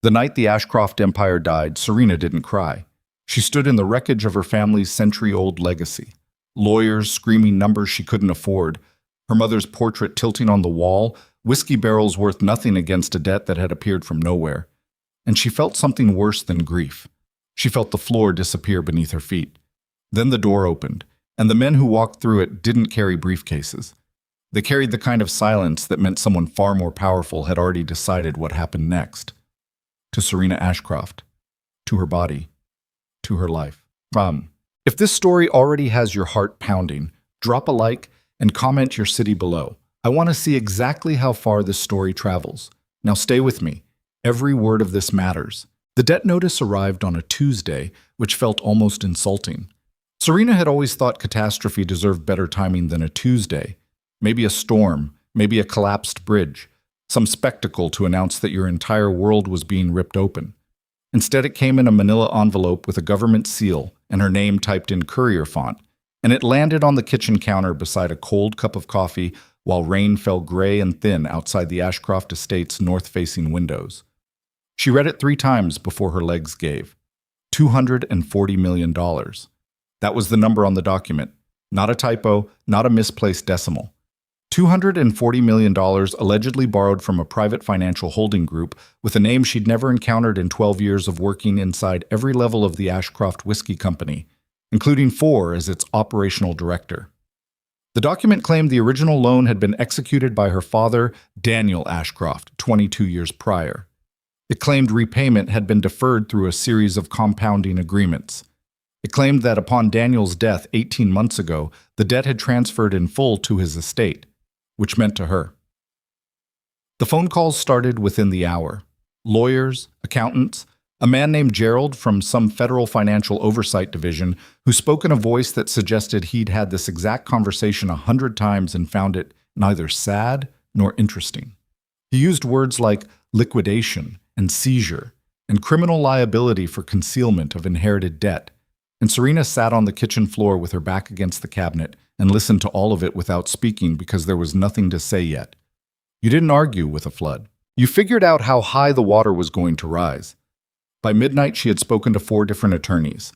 The night the Ashcroft empire died, Serena didn't cry. She stood in the wreckage of her family's century-old legacy. Lawyers screaming numbers she couldn't afford, her mother's portrait tilting on the wall, whiskey barrels worth nothing against a debt that had appeared from nowhere. And she felt something worse than grief. She felt the floor disappear beneath her feet. Then the door opened, and the men who walked through it didn't carry briefcases. They carried the kind of silence that meant someone far more powerful had already decided what happened next. To Serena Ashcroft, to her body, to her life. If this story already has your heart pounding, drop a like and comment your city below. I want to see exactly how far this story travels. Now stay with me. Every word of this matters. The debt notice arrived on a Tuesday, which felt almost insulting. Serena had always thought catastrophe deserved better timing than a Tuesday. Maybe a storm, maybe a collapsed bridge, some spectacle to announce that your entire world was being ripped open. Instead, it came in a manila envelope with a government seal and her name typed in courier font, and it landed on the kitchen counter beside a cold cup of coffee while rain fell gray and thin outside the Ashcroft estate's north-facing windows. She read it 3 times before her legs gave. $240 million. That was the number on the document. Not a typo, not a misplaced decimal. $240 million allegedly borrowed from a private financial holding group with a name she'd never encountered in 12 years of working inside every level of the Ashcroft Whiskey Company, including 4 as its operational director. The document claimed the original loan had been executed by her father, Daniel Ashcroft, 22 years prior. It claimed repayment had been deferred through a series of compounding agreements. It claimed that upon Daniel's death 18 months ago, the debt had transferred in full to his estate, which meant to her. The phone calls started within the hour. Lawyers, accountants, a man named Gerald from some federal financial oversight division who spoke in a voice that suggested he'd had this exact conversation 100 times and found it neither sad nor interesting. He used words like liquidation and seizure and criminal liability for concealment of inherited debt. And Serena sat on the kitchen floor with her back against the cabinet and listened to all of it without speaking because there was nothing to say yet. You didn't argue with a flood. You figured out how high the water was going to rise. By midnight, she had spoken to 4 different attorneys.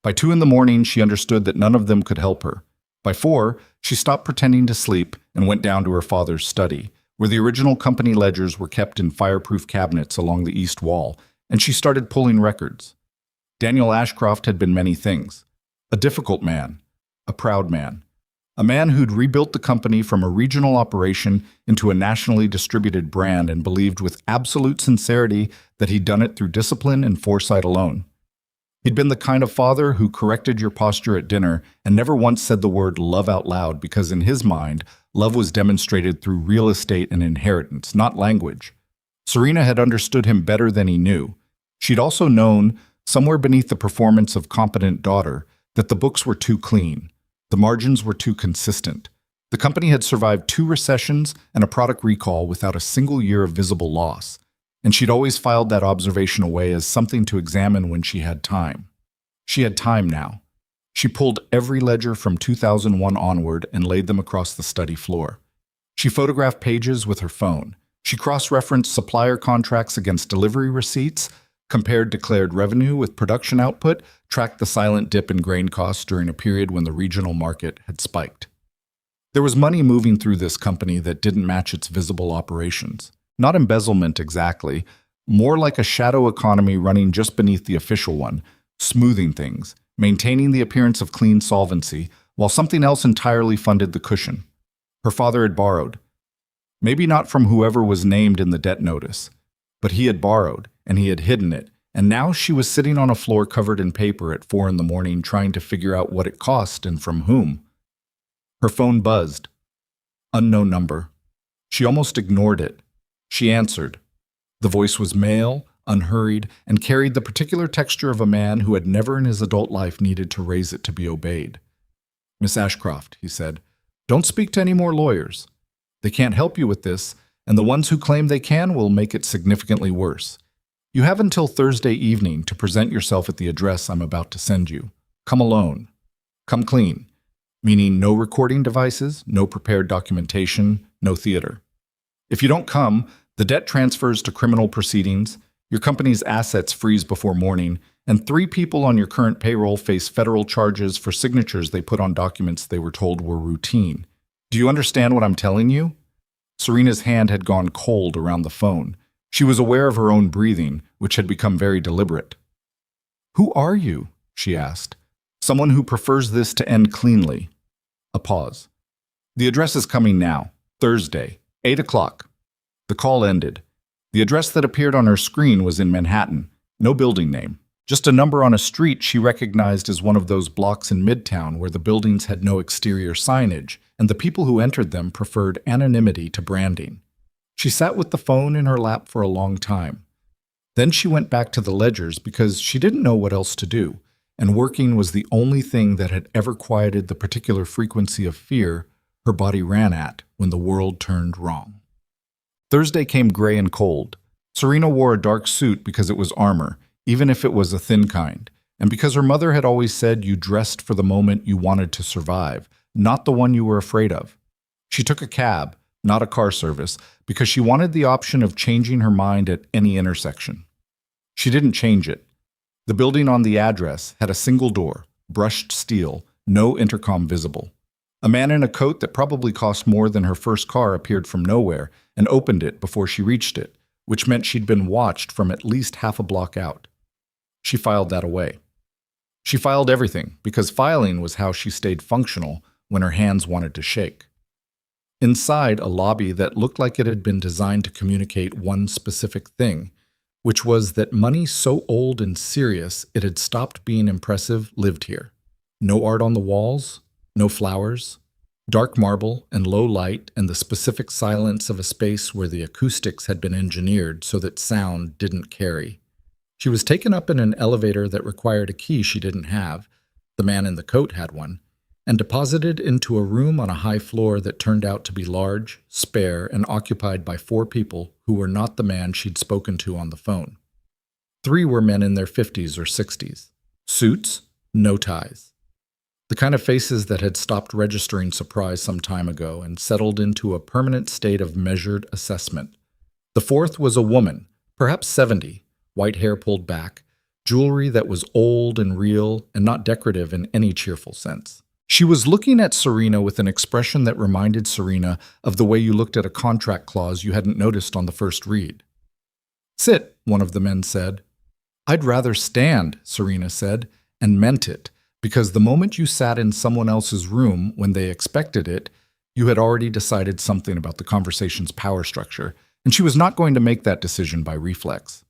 By 2 in the morning, she understood that none of them could help her. By 4, she stopped pretending to sleep and went down to her father's study, where the original company ledgers were kept in fireproof cabinets along the east wall, and she started pulling records. Daniel Ashcroft had been many things. A difficult man, a proud man, a man who'd rebuilt the company from a regional operation into a nationally distributed brand and believed with absolute sincerity that he'd done it through discipline and foresight alone. He'd been the kind of father who corrected your posture at dinner and never once said the word love out loud because in his mind, love was demonstrated through real estate and inheritance, not language. Serena had understood him better than he knew. She'd also known, somewhere beneath the performance of competent daughter, that the books were too clean. The margins were too consistent. The company had survived 2 recessions and a product recall without a single year of visible loss, and she'd always filed that observation away as something to examine when she had time. She had time now. She pulled every ledger from 2001 onward and laid them across the study floor. She photographed pages with her phone. She cross-referenced supplier contracts against delivery receipts, compared declared revenue with production output, tracked the silent dip in grain costs during a period when the regional market had spiked. There was money moving through this company that didn't match its visible operations. Not embezzlement exactly, more like a shadow economy running just beneath the official one, smoothing things, maintaining the appearance of clean solvency, while something else entirely funded the cushion. Her father had borrowed. Maybe not from whoever was named in the debt notice, but he had borrowed, and he had hidden it, and now she was sitting on a floor covered in paper at 4 in the morning trying to figure out what it cost and from whom. Her phone buzzed. Unknown number. She almost ignored it. She answered. The voice was male, unhurried, and carried the particular texture of a man who had never in his adult life needed to raise it to be obeyed. Miss Ashcroft, he said, don't speak to any more lawyers. They can't help you with this, and the ones who claim they can will make it significantly worse. You have until Thursday evening to present yourself at the address I'm about to send you. Come alone. Come clean, meaning no recording devices, no prepared documentation, no theater. If you don't come, the debt transfers to criminal proceedings, Your company's assets freeze before morning, and 3 people on your current payroll face federal charges for signatures they put on documents they were told were routine. Do you understand what I'm telling you? Serena's hand had gone cold around the phone. She was aware of her own breathing, which had become very deliberate. "Who are you?" she asked. "Someone who prefers this to end cleanly." A pause. "The address is coming now. Thursday, 8 o'clock. The call ended. The address that appeared on her screen was in Manhattan. No building name. Just a number on a street she recognized as one of those blocks in Midtown where the buildings had no exterior signage, and the people who entered them preferred anonymity to branding. She sat with the phone in her lap for a long time. Then she went back to the ledgers because she didn't know what else to do, and working was the only thing that had ever quieted the particular frequency of fear her body ran at when the world turned wrong. Thursday came gray and cold. Serena wore a dark suit because it was armor, even if it was a thin kind, and because her mother had always said you dressed for the moment you wanted to survive, not the one you were afraid of. She took a cab, not a car service, because she wanted the option of changing her mind at any intersection. She didn't change it. The building on the address had a single door, brushed steel, no intercom visible. A man in a coat that probably cost more than her first car appeared from nowhere and opened it before she reached it, which meant she'd been watched from at least half a block out. She filed that away. She filed everything because filing was how she stayed functional when her hands wanted to shake. Inside a lobby that looked like it had been designed to communicate one specific thing, which was that money so old and serious it had stopped being impressive lived here. No art on the walls, no flowers, dark marble and low light, and the specific silence of a space where the acoustics had been engineered so that sound didn't carry. She was taken up in an elevator that required a key she didn't have, the man in the coat had one, and deposited into a room on a high floor that turned out to be large, spare, and occupied by 4 people who were not the man she'd spoken to on the phone. 3 were men in their 50s or 60s. Suits, no ties. The kind of faces that had stopped registering surprise some time ago and settled into a permanent state of measured assessment. The 4th was a woman, perhaps 70, white hair pulled back, jewelry that was old and real and not decorative in any cheerful sense. She was looking at Serena with an expression that reminded Serena of the way you looked at a contract clause you hadn't noticed on the first read. "Sit," one of the men said. "I'd rather stand," Serena said, and meant it. Because the moment you sat in someone else's room when they expected it, you had already decided something about the conversation's power structure, and she was not going to make that decision by reflex.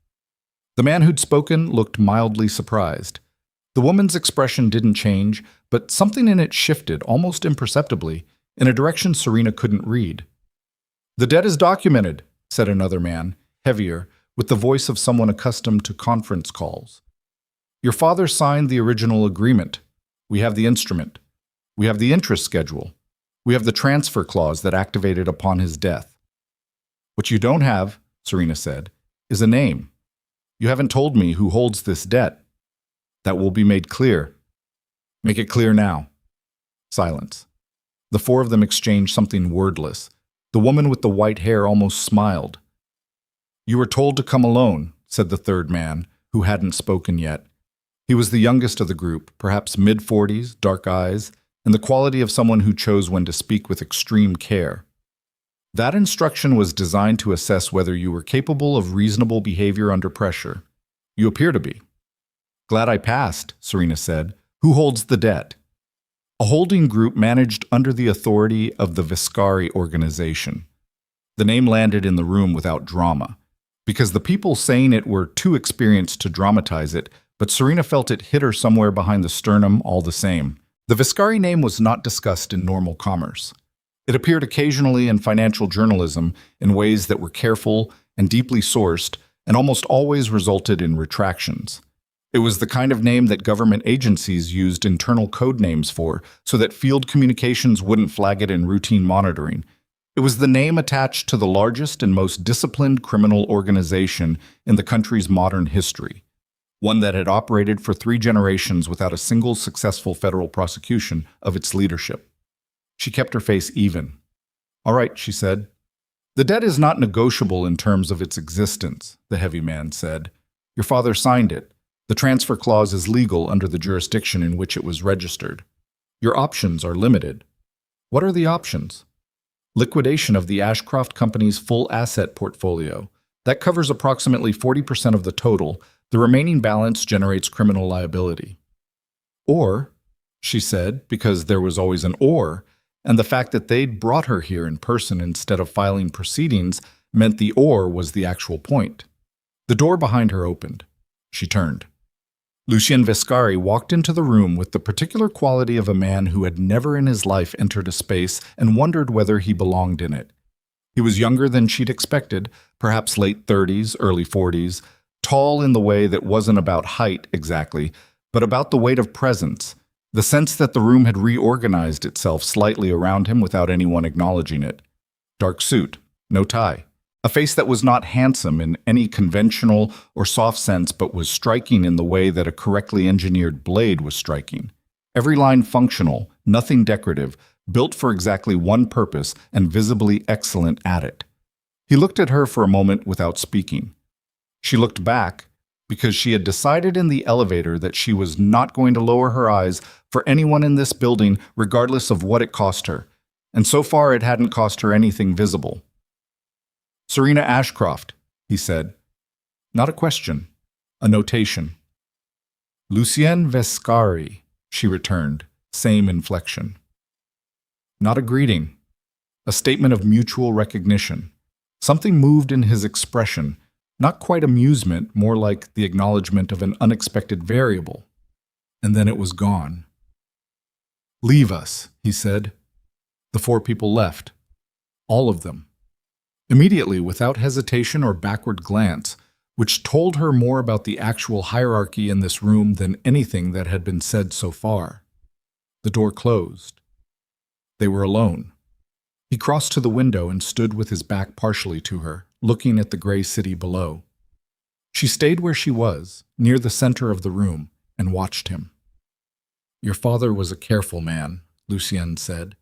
The man who'd spoken looked mildly surprised. The woman's expression didn't change, but something in it shifted, almost imperceptibly, in a direction Serena couldn't read. "The debt is documented," said another man, heavier, with the voice of someone accustomed to conference calls. "Your father signed the original agreement. We have the instrument. We have the interest schedule. We have the transfer clause that activated upon his death. What you don't have," Serena said, "is a name. You haven't told me who holds this debt. That will be made clear. Make it clear now." Silence. The 4 of them exchanged something wordless. The woman with the white hair almost smiled. "You were told to come alone," said the 3rd man, who hadn't spoken yet. He was the youngest of the group, perhaps mid-40s, dark eyes, and the quality of someone who chose when to speak with extreme care. That instruction was designed to assess whether you were capable of reasonable behavior under pressure. You appear to be. "Glad I passed," Serena said. "Who holds the debt?" A holding group managed under the authority of the Viscari organization. The name landed in the room without drama, because the people saying it were too experienced to dramatize it, but Serena felt it hit her somewhere behind the sternum all the same. The Viscari name was not discussed in normal commerce. It appeared occasionally in financial journalism in ways that were careful and deeply sourced, and almost always resulted in retractions. It was the kind of name that government agencies used internal code names for, so that field communications wouldn't flag it in routine monitoring. It was the name attached to the largest and most disciplined criminal organization in the country's modern history. One that had operated for 3 generations without a single successful federal prosecution of its leadership. She kept her face even. "All right," she said. The debt is not negotiable in terms of its existence, the heavy man said. Your father signed it. The transfer clause is legal under the jurisdiction in which it was registered. Your options are limited. What are the options? Liquidation of the Ashcroft Company's full asset portfolio. That covers approximately 40% of the total. The remaining balance generates criminal liability. Or, she said, because there was always an or, and the fact that they'd brought her here in person instead of filing proceedings meant the or was the actual point. The door behind her opened. She turned. Lucien Vescari walked into the room with the particular quality of a man who had never in his life entered a space and wondered whether he belonged in it. He was younger than she'd expected, perhaps late 30s, early 40s, tall in the way that wasn't about height exactly, but about the weight of presence, the sense that the room had reorganized itself slightly around him without anyone acknowledging it. Dark suit, no tie. A face that was not handsome in any conventional or soft sense but was striking in the way that a correctly engineered blade was striking. Every line functional, nothing decorative, built for exactly one purpose and visibly excellent at it. He looked at her for a moment without speaking. She looked back because she had decided in the elevator that she was not going to lower her eyes for anyone in this building regardless of what it cost her, and so far it hadn't cost her anything visible. Serena Ashcroft, he said. Not a question, a notation. Lucien Vescari, she returned, same inflection. Not a greeting, a statement of mutual recognition. Something moved in his expression, not quite amusement, more like the acknowledgement of an unexpected variable. And then it was gone. Leave us, he said. The four people left. All of them. Immediately, without hesitation or backward glance, which told her more about the actual hierarchy in this room than anything that had been said so far. The door closed. They were alone. He crossed to the window and stood with his back partially to her, looking at the gray city below. She stayed where she was, near the center of the room, and watched him. Your father was a careful man, Lucien said.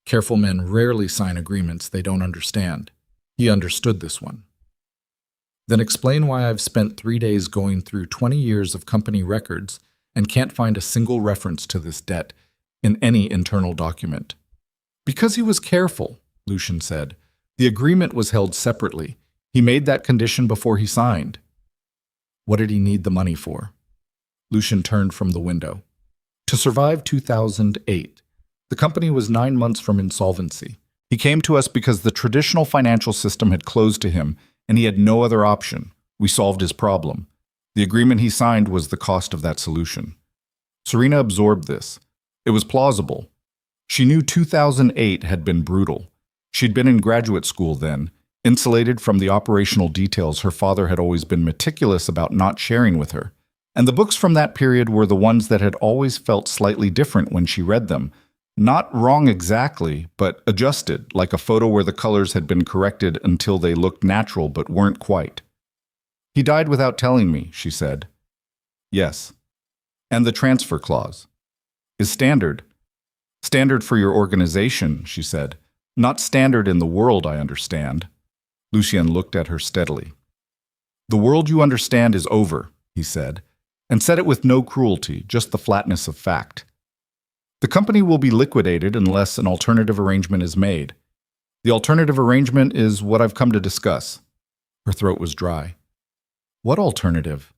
Careful men rarely sign agreements they don't understand. He understood this one. Then explain why I've spent 3 days going through 20 years of company records and can't find a single reference to this debt in any internal document. Because he was careful, Lucien said. The agreement was held separately. He made that condition before he signed. What did he need the money for? Lucien turned from the window. To survive 2008. The company was 9 months from insolvency. He came to us because the traditional financial system had closed to him, and he had no other option. We solved his problem. The agreement he signed was the cost of that solution. Serena absorbed this. It was plausible. She knew 2008 had been brutal. She'd been in graduate school then, insulated from the operational details her father had always been meticulous about not sharing with her. And the books from that period were the ones that had always felt slightly different when she read them. Not wrong exactly, but adjusted, like a photo where the colors had been corrected until they looked natural but weren't quite. He died without telling me, she said. Yes. And the transfer clause is standard. Standard for your organization, she said. Not standard in the world, I understand. Lucien looked at her steadily. The world you understand is over, he said, and said it with no cruelty, just the flatness of fact. The company will be liquidated unless an alternative arrangement is made. The alternative arrangement is what I've come to discuss. Her throat was dry. What alternative?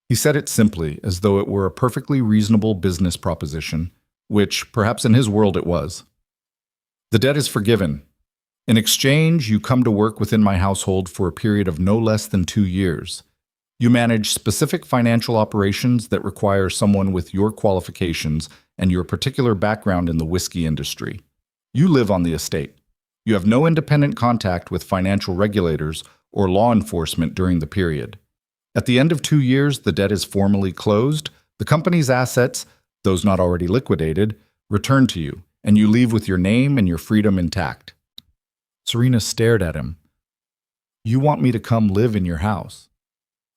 He said it simply, as though it were a perfectly reasonable business proposition, which, perhaps in his world, it was. The debt is forgiven. In exchange, you come to work within my household for a period of no less than 2 years. You manage specific financial operations that require someone with your qualifications and your particular background in the whiskey industry. You live on the estate. You have no independent contact with financial regulators or law enforcement during the period. At the end of 2 years, the debt is formally closed. The company's assets, those not already liquidated, return to you, and you leave with your name and your freedom intact. Serena stared at him. You want me to come live in your house?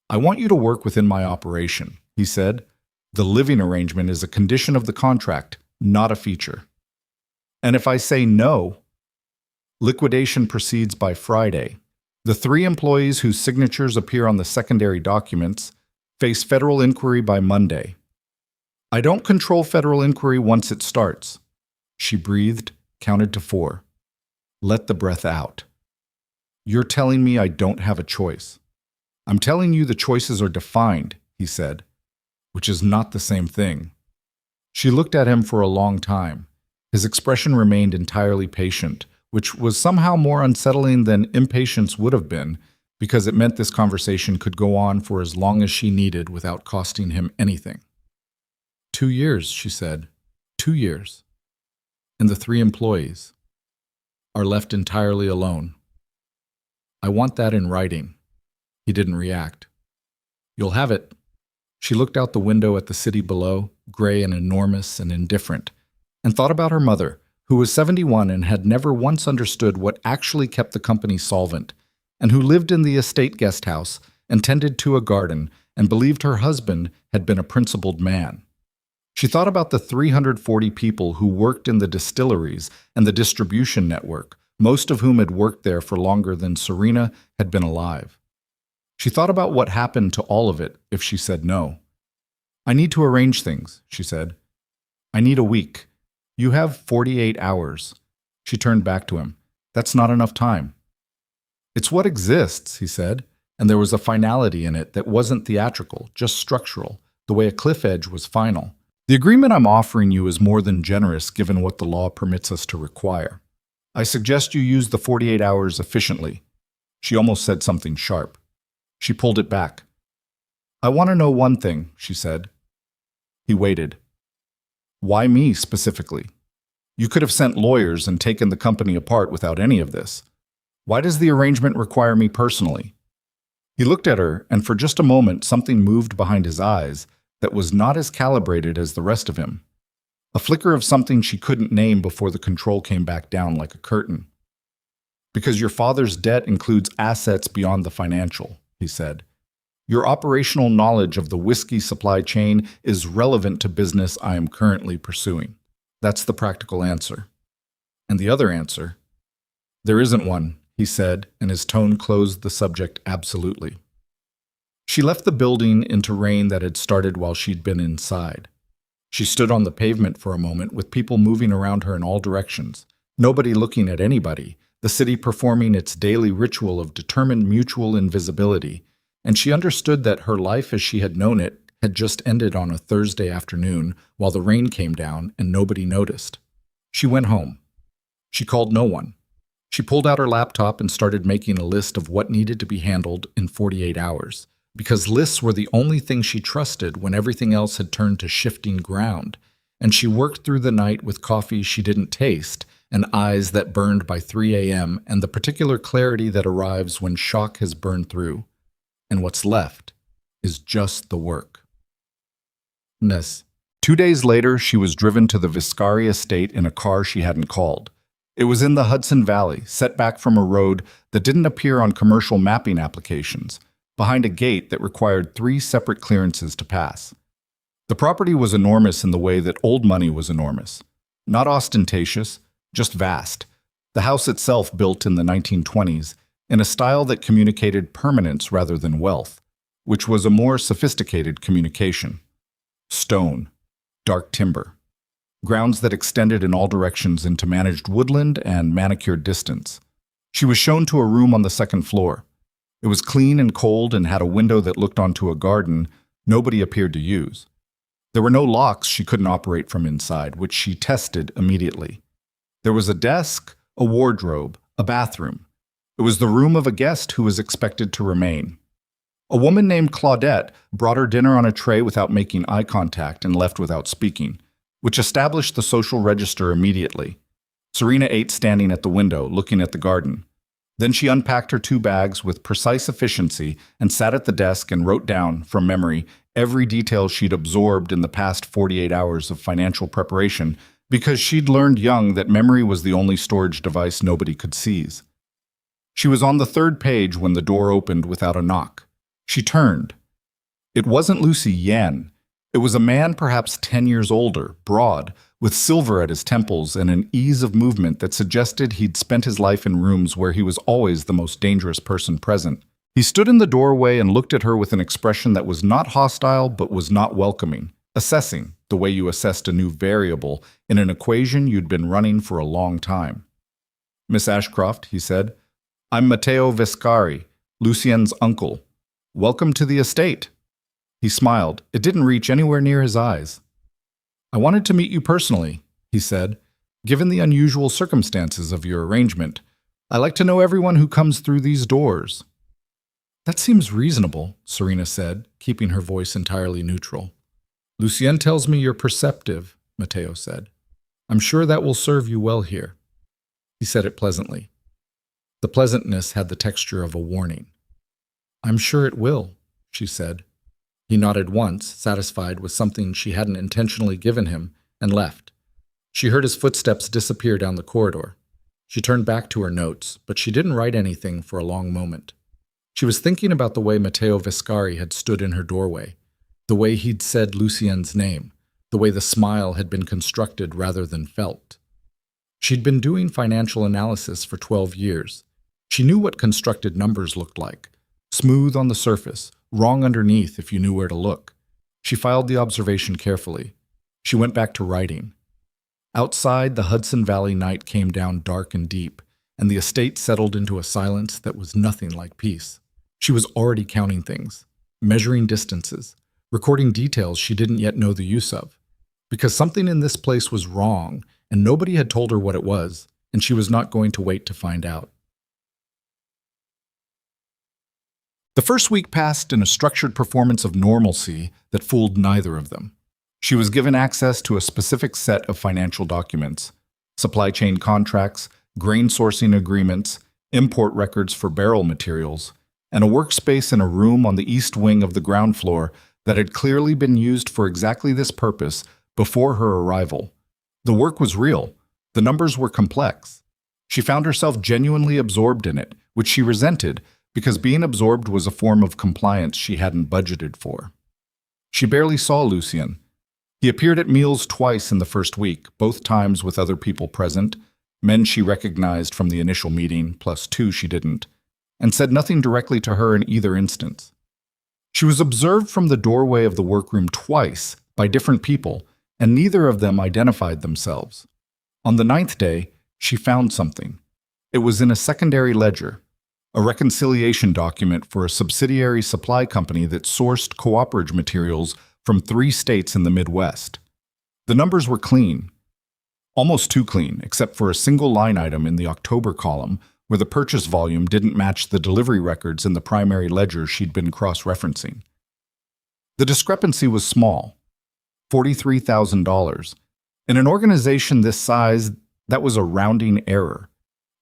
I want you to work within my operation, he said. The living arrangement is a condition of the contract, not a feature. And if I say no, Liquidation proceeds by Friday. The 3 employees whose signatures appear on the secondary documents face federal inquiry by Monday. I don't control federal inquiry once it starts. She breathed, counted to 4. Let the breath out. You're telling me I don't have a choice. I'm telling you the choices are defined, he said, which is not the same thing. She looked at him for a long time. His expression remained entirely patient, which was somehow more unsettling than impatience would have been, because it meant this conversation could go on for as long as she needed without costing him anything. 2 years, she said. 2 years. And the 3 employees are left entirely alone. I want that in writing. He didn't react. You'll have it. She looked out the window at the city below, gray and enormous and indifferent, and thought about her mother, who was 71 and had never once understood what actually kept the company solvent, and who lived in the estate guest house and tended to a garden and believed her husband had been a principled man. She thought about the 340 people who worked in the distilleries and the distribution network, most of whom had worked there for longer than Serena had been alive. She thought about what happened to all of it if she said no. I need to arrange things, she said. I need a week. You have 48 hours. She turned back to him. That's not enough time. It's what exists, he said, and there was a finality in it that wasn't theatrical, just structural, the way a cliff edge was final. The agreement I'm offering you is more than generous given what the law permits us to require. I suggest you use the 48 hours efficiently. She almost said something sharp. She pulled it back. I want to know one thing, she said. He waited. Why me specifically? You could have sent lawyers and taken the company apart without any of this. Why does the arrangement require me personally? He looked at her, and for just a moment something moved behind his eyes that was not as calibrated as the rest of him. A flicker of something she couldn't name before the control came back down like a curtain. Because your father's debt includes assets beyond the financial, he said. Your operational knowledge of the whiskey supply chain is relevant to business I am currently pursuing. That's the practical answer. And the other answer? There isn't one, he said, and his tone closed the subject absolutely. She left the building into rain that had started while she'd been inside. She stood on the pavement for a moment with people moving around her in all directions, nobody looking at anybody, the city performing its daily ritual of determined mutual invisibility, and she understood that her life as she had known it had just ended on a Thursday afternoon while the rain came down and nobody noticed. She went home. She called no one. She pulled out her laptop and started making a list of what needed to be handled in 48 hours. Because lists were the only thing she trusted when everything else had turned to shifting ground, and she worked through the night with coffee she didn't taste and eyes that burned by 3 a.m. and the particular clarity that arrives when shock has burned through, and what's left is just the work. 2 days later, she was driven to the Viscari estate in a car she hadn't called. It was in the Hudson Valley, set back from a road that didn't appear on commercial mapping applications, behind a gate that required 3 separate clearances to pass. The property was enormous in the way that old money was enormous. Not ostentatious, just vast. The house itself built in the 1920s, in a style that communicated permanence rather than wealth, which was a more sophisticated communication. Stone, dark timber, grounds that extended in all directions into managed woodland and manicured distance. She was shown to a room on the 2nd floor. It was clean and cold and had a window that looked onto a garden nobody appeared to use. There were no locks she couldn't operate from inside, which she tested immediately. There was a desk, a wardrobe, a bathroom. It was the room of a guest who was expected to remain. A woman named Claudette brought her dinner on a tray without making eye contact and left without speaking, which established the social register immediately. Serena ate standing at the window, looking at the garden. Then she unpacked her 2 bags with precise efficiency and sat at the desk and wrote down, from memory, every detail she'd absorbed in the past 48 hours of financial preparation because she'd learned young that memory was the only storage device nobody could seize. She was on the 3rd page when the door opened without a knock. She turned. It wasn't Lucy Yen. It was a man perhaps 10 years older, broad, with silver at his temples and an ease of movement that suggested he'd spent his life in rooms where he was always the most dangerous person present. He stood in the doorway and looked at her with an expression that was not hostile but was not welcoming, assessing, the way you assessed a new variable in an equation you'd been running for a long time. "Miss Ashcroft," he said, "I'm Matteo Vescari, Lucien's uncle. Welcome to the estate." He smiled. It didn't reach anywhere near his eyes. "I wanted to meet you personally," he said. "Given the unusual circumstances of your arrangement, I like to know everyone who comes through these doors." "That seems reasonable," Serena said, keeping her voice entirely neutral. "Lucien tells me you're perceptive," Matteo said. "I'm sure that will serve you well here." He said it pleasantly. The pleasantness had the texture of a warning. "I'm sure it will," she said. He nodded once, satisfied with something she hadn't intentionally given him, and left. She heard his footsteps disappear down the corridor. She turned back to her notes, but she didn't write anything for a long moment. She was thinking about the way Matteo Vescari had stood in her doorway, the way he'd said Lucien's name, the way the smile had been constructed rather than felt. She'd been doing financial analysis for 12 years. She knew what constructed numbers looked like. Smooth on the surface, wrong underneath if you knew where to look. She filed the observation carefully. She went back to writing. Outside, the Hudson Valley night came down dark and deep, and the estate settled into a silence that was nothing like peace. She was already counting things, measuring distances, recording details she didn't yet know the use of. Because something in this place was wrong, and nobody had told her what it was, and she was not going to wait to find out. The first week passed in a structured performance of normalcy that fooled neither of them. She was given access to a specific set of financial documents: supply chain contracts, grain sourcing agreements, import records for barrel materials, and a workspace in a room on the east wing of the ground floor that had clearly been used for exactly this purpose before her arrival. The work was real. The numbers were complex. She found herself genuinely absorbed in it, which she resented, because being absorbed was a form of compliance she hadn't budgeted for. She barely saw Lucien. He appeared at meals twice in the first week, both times with other people present, men she recognized from the initial meeting, plus 2 she didn't, and said nothing directly to her in either instance. She was observed from the doorway of the workroom twice by different people, and neither of them identified themselves. On the 9th day, she found something. It was in a secondary ledger, a reconciliation document for a subsidiary supply company that sourced cooperage materials from 3 states in the Midwest. The numbers were clean. Almost too clean, except for a single line item in the October column where the purchase volume didn't match the delivery records in the primary ledger she'd been cross-referencing. The discrepancy was small, $43,000. In an organization this size, that was a rounding error,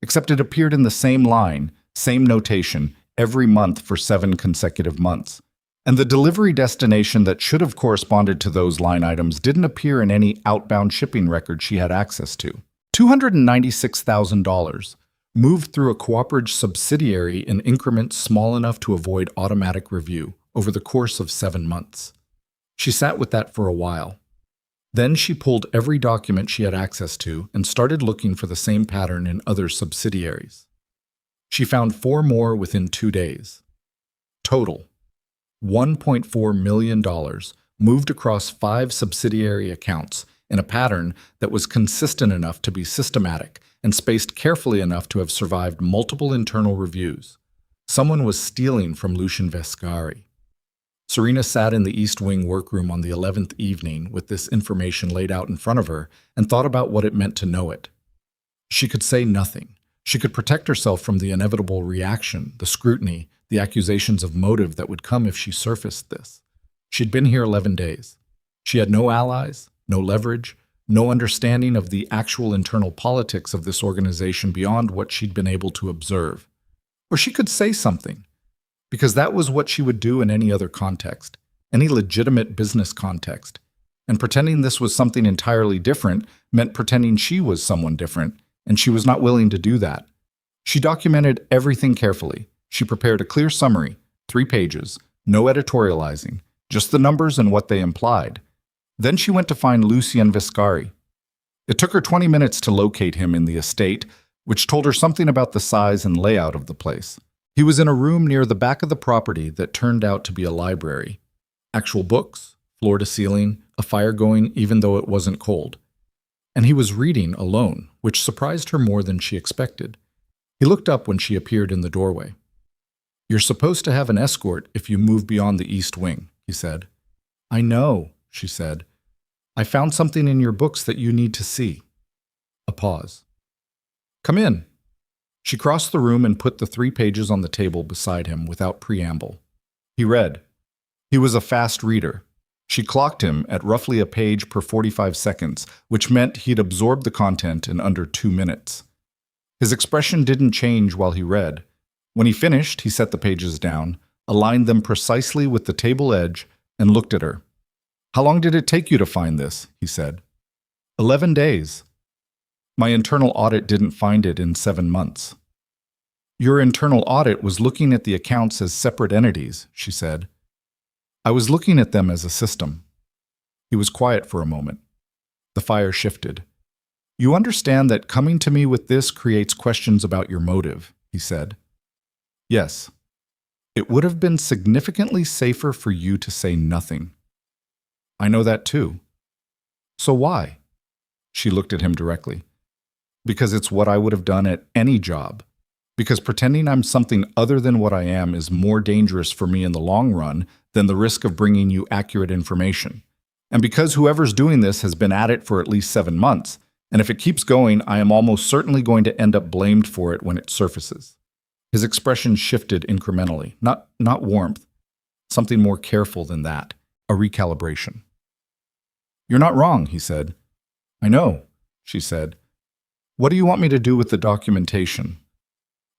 except it appeared in the same line, same notation, every month for 7 consecutive months. And the delivery destination that should have corresponded to those line items didn't appear in any outbound shipping record she had access to. $296,000, moved through a cooperage subsidiary in increments small enough to avoid automatic review over the course of 7 months. She sat with that for a while. Then she pulled every document she had access to and started looking for the same pattern in other subsidiaries. She found 4 more within 2 days. Total, $1.4 million moved across 5 subsidiary accounts in a pattern that was consistent enough to be systematic and spaced carefully enough to have survived multiple internal reviews. Someone was stealing from Lucien Vescari. Serena sat in the East Wing workroom on the 11th evening with this information laid out in front of her and thought about what it meant to know it. She could say nothing. She could protect herself from the inevitable reaction, the scrutiny, the accusations of motive that would come if she surfaced this. She'd been here 11 days. She had no allies, no leverage, no understanding of the actual internal politics of this organization beyond what she'd been able to observe. Or she could say something, because that was what she would do in any other context, any legitimate business context. And pretending this was something entirely different meant pretending she was someone different, and she was not willing to do that. She documented everything carefully. She prepared a clear summary, 3 pages, no editorializing, just the numbers and what they implied. Then she went to find Lucien Viscari. It took her 20 minutes to locate him in the estate, which told her something about the size and layout of the place. He was in a room near the back of the property that turned out to be a library. Actual books, floor to ceiling, a fire going even though it wasn't cold. And he was reading alone, which surprised her more than she expected. He looked up when she appeared in the doorway. "You're supposed to have an escort if you move beyond the East Wing," he said. "I know," she said. "I found something in your books that you need to see." A pause. "Come in." She crossed the room and put the 3 pages on the table beside him without preamble. He read. He was a fast reader. She clocked him at roughly a page per 45 seconds, which meant he'd absorbed the content in under 2 minutes. His expression didn't change while he read. When he finished, he set the pages down, aligned them precisely with the table edge, and looked at her. "How long did it take you to find this?" he said. 11 days. "My internal audit didn't find it in 7 months." "Your internal audit was looking at the accounts as separate entities," she said. "I was looking at them as a system." He was quiet for a moment. The fire shifted. "You understand that coming to me with this creates questions about your motive," he said. "Yes. It would have been significantly safer for you to say nothing." "I know that too." "So why?" She looked at him directly. "Because it's what I would have done at any job. Because pretending I'm something other than what I am is more dangerous for me in the long run than the risk of bringing you accurate information. And because whoever's doing this has been at it for at least 7 months, and if it keeps going, I am almost certainly going to end up blamed for it when it surfaces." His expression shifted incrementally, not warmth, something more careful than that, a recalibration. "You're not wrong," he said. "I know," she said. "What do you want me to do with the documentation?"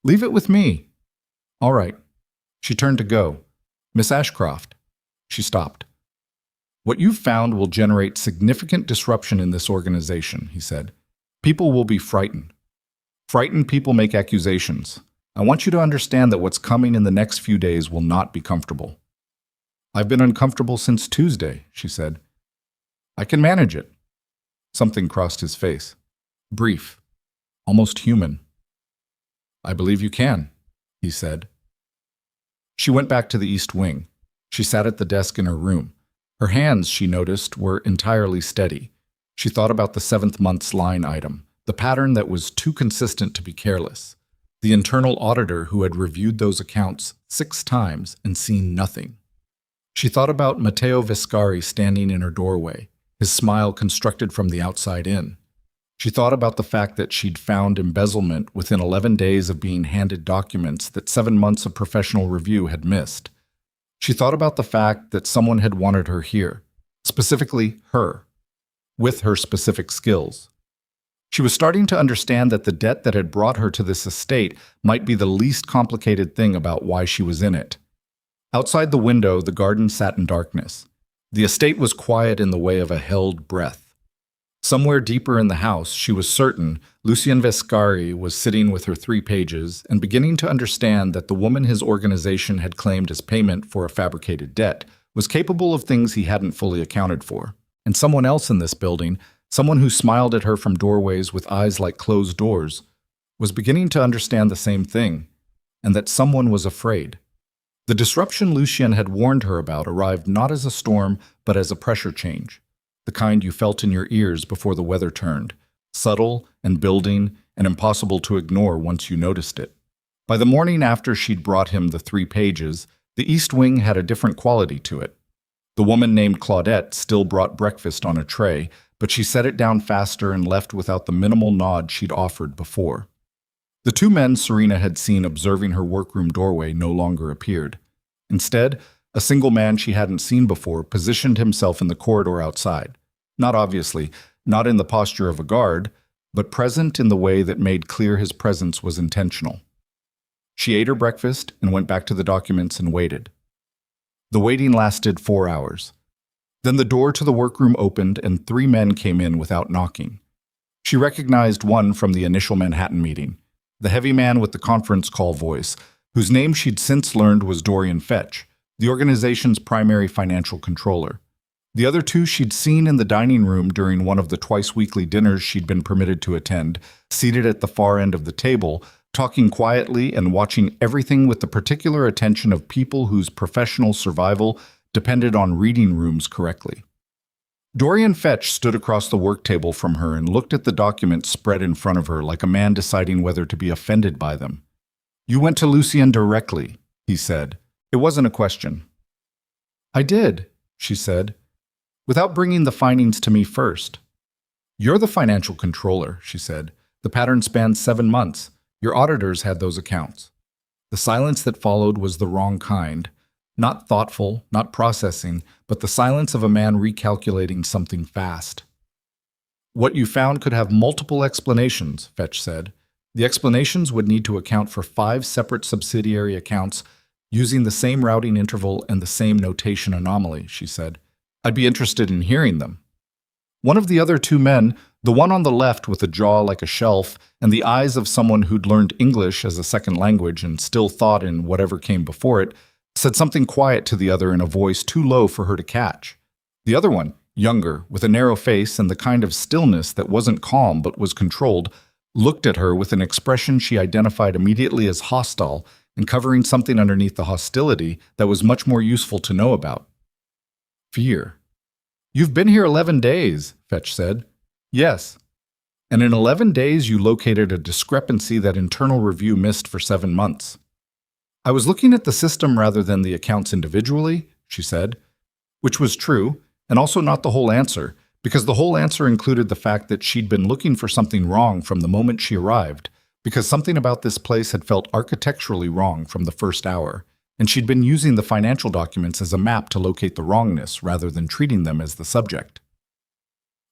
"Leave it with me." "All right." She turned to go. "Miss Ashcroft." She stopped. "What you've found will generate significant disruption in this organization," he said. "People will be frightened. Frightened people make accusations. I want you to understand that what's coming in the next few days will not be comfortable." "I've been uncomfortable since Tuesday," she said. "I can manage it." Something crossed his face. Brief. Almost human. "I believe you can," he said. She went back to the East Wing. She sat at the desk in her room. Her hands, she noticed, were entirely steady. She thought about the 7th month's line item, the pattern that was too consistent to be careless. The internal auditor who had reviewed those accounts 6 times and seen nothing. She thought about Matteo Viscari standing in her doorway, his smile constructed from the outside in. She thought about the fact that she'd found embezzlement within 11 days of being handed documents that 7 months of professional review had missed. She thought about the fact that someone had wanted her here, specifically her, with her specific skills. She was starting to understand that the debt that had brought her to this estate might be the least complicated thing about why she was in it. Outside the window, the garden sat in darkness. The estate was quiet in the way of a held breath. Somewhere deeper in the house, she was certain, Lucien Viscari was sitting with her 3 pages and beginning to understand that the woman his organization had claimed as payment for a fabricated debt was capable of things he hadn't fully accounted for. And someone else in this building, someone who smiled at her from doorways with eyes like closed doors, was beginning to understand the same thing, and that someone was afraid. The disruption Lucien had warned her about arrived not as a storm, but as a pressure change. The kind you felt in your ears before the weather turned, subtle and building and impossible to ignore once you noticed it. By the morning after she'd brought him the 3 pages, the East Wing had a different quality to it. The woman named Claudette still brought breakfast on a tray, but she set it down faster and left without the minimal nod she'd offered before. The 2 men Serena had seen observing her workroom doorway no longer appeared. Instead, a single man she hadn't seen before positioned himself in the corridor outside. Not obviously, not in the posture of a guard, but present in the way that made clear his presence was intentional. She ate her breakfast and went back to the documents and waited. The waiting lasted 4 hours. Then the door to the workroom opened and 3 men came in without knocking. She recognized one from the initial Manhattan meeting, the heavy man with the conference call voice, whose name she'd since learned was Dorian Fetch, the organization's primary financial controller. The other two she'd seen in the dining room during one of the twice-weekly dinners she'd been permitted to attend, seated at the far end of the table, talking quietly and watching everything with the particular attention of people whose professional survival depended on reading rooms correctly. Dorian Fetch stood across the work table from her and looked at the documents spread in front of her like a man deciding whether to be offended by them. "You went to Lucien directly," he said. It wasn't a question. "I did," she said, "without bringing the findings to me first." "You're the financial controller," she said. "The pattern spans 7 months. Your auditors had those accounts." The silence that followed was the wrong kind. Not thoughtful, not processing, but the silence of a man recalculating something fast. "What you found could have multiple explanations," Fetch said. "The explanations would need to account for 5 separate subsidiary accounts using the same routing interval and the same notation anomaly," she said. "I'd be interested in hearing them." One of the other 2 men, the one on the left with a jaw like a shelf and the eyes of someone who'd learned English as a second language and still thought in whatever came before it, said something quiet to the other in a voice too low for her to catch. The other one, younger, with a narrow face and the kind of stillness that wasn't calm but was controlled, looked at her with an expression she identified immediately as hostile and covering something underneath the hostility that was much more useful to know about. Fear. "You've been here 11 days, Fetch said. "Yes. And in 11 days you located a discrepancy that internal review missed for 7 months. "I was looking at the system rather than the accounts individually," she said, which was true, and also not the whole answer, because the whole answer included the fact that she'd been looking for something wrong from the moment she arrived, because something about this place had felt architecturally wrong from the first hour, and she'd been using the financial documents as a map to locate the wrongness rather than treating them as the subject.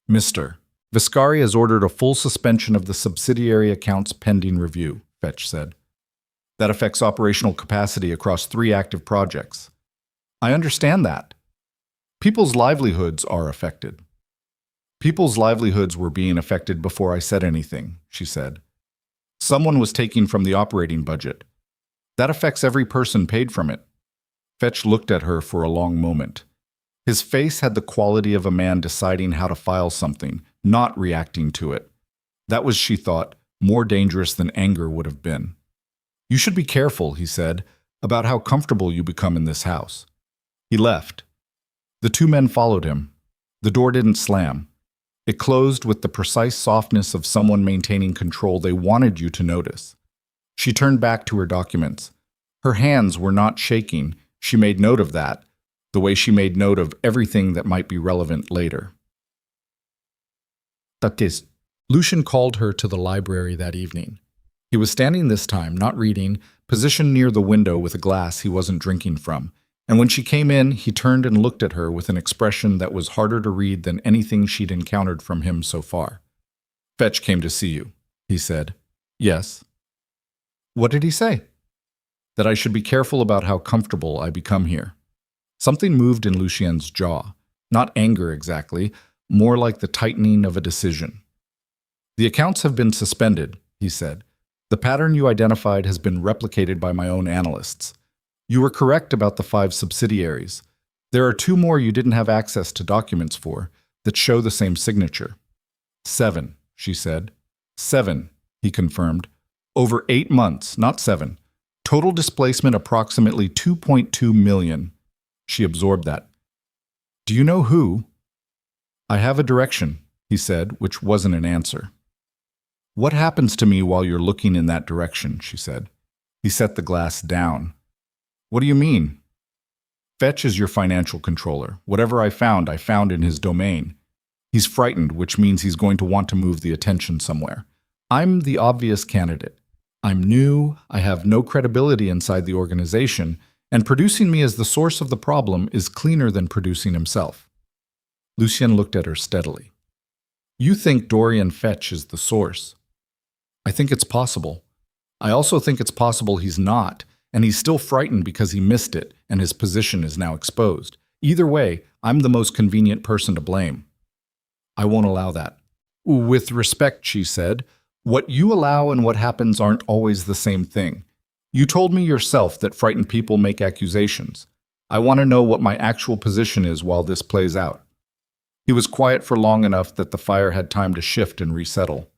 "Mr. Viscari has ordered a full suspension of the subsidiary accounts pending review," Fetch said. "That affects operational capacity across 3 active projects." "I understand that. People's livelihoods are affected." "People's livelihoods were being affected before I said anything," she said. "Someone was taking from the operating budget. That affects every person paid from it." Fetch looked at her for a long moment. His face had the quality of a man deciding how to file something, not reacting to it. That was, she thought, more dangerous than anger would have been. "You should be careful," he said, "about how comfortable you become in this house." He left. The 2 men followed him. The door didn't slam. It closed with the precise softness of someone maintaining control they wanted you to notice. She turned back to her documents. Her hands were not shaking. She made note of that, the way she made note of everything that might be relevant later. That is, Lucien called her to the library that evening. He was standing this time, not reading, positioned near the window with a glass he wasn't drinking from, and when she came in, he turned and looked at her with an expression that was harder to read than anything she'd encountered from him so far. "Fetch came to see you," he said. "Yes." "What did he say?" "That I should be careful about how comfortable I become here." Something moved in Lucien's jaw. Not anger exactly, more like the tightening of a decision. "The accounts have been suspended," he said. "The pattern you identified has been replicated by my own analysts. You were correct about the 5 subsidiaries. There are 2 more you didn't have access to documents for that show the same signature." 7, she said. 7, he confirmed. "Over 8 months, not 7. Total displacement approximately 2.2 million. She absorbed that. "Do you know who?" "I have a direction," he said, which wasn't an answer. "What happens to me while you're looking in that direction?" she said. He set the glass down. "What do you mean?" "Fetch is your financial controller. Whatever I found in his domain. He's frightened, which means he's going to want to move the attention somewhere. I'm the obvious candidate. I'm new, I have no credibility inside the organization, and producing me as the source of the problem is cleaner than producing himself." Lucien looked at her steadily. "You think Dorian Fetch is the source?" "I think it's possible. I also think it's possible he's not, and he's still frightened because he missed it, and his position is now exposed. Either way, I'm the most convenient person to blame." "I won't allow that." "With respect," she said, "what you allow and what happens aren't always the same thing. You told me yourself that frightened people make accusations. I want to know what my actual position is while this plays out." He was quiet for long enough that the fire had time to shift and resettle.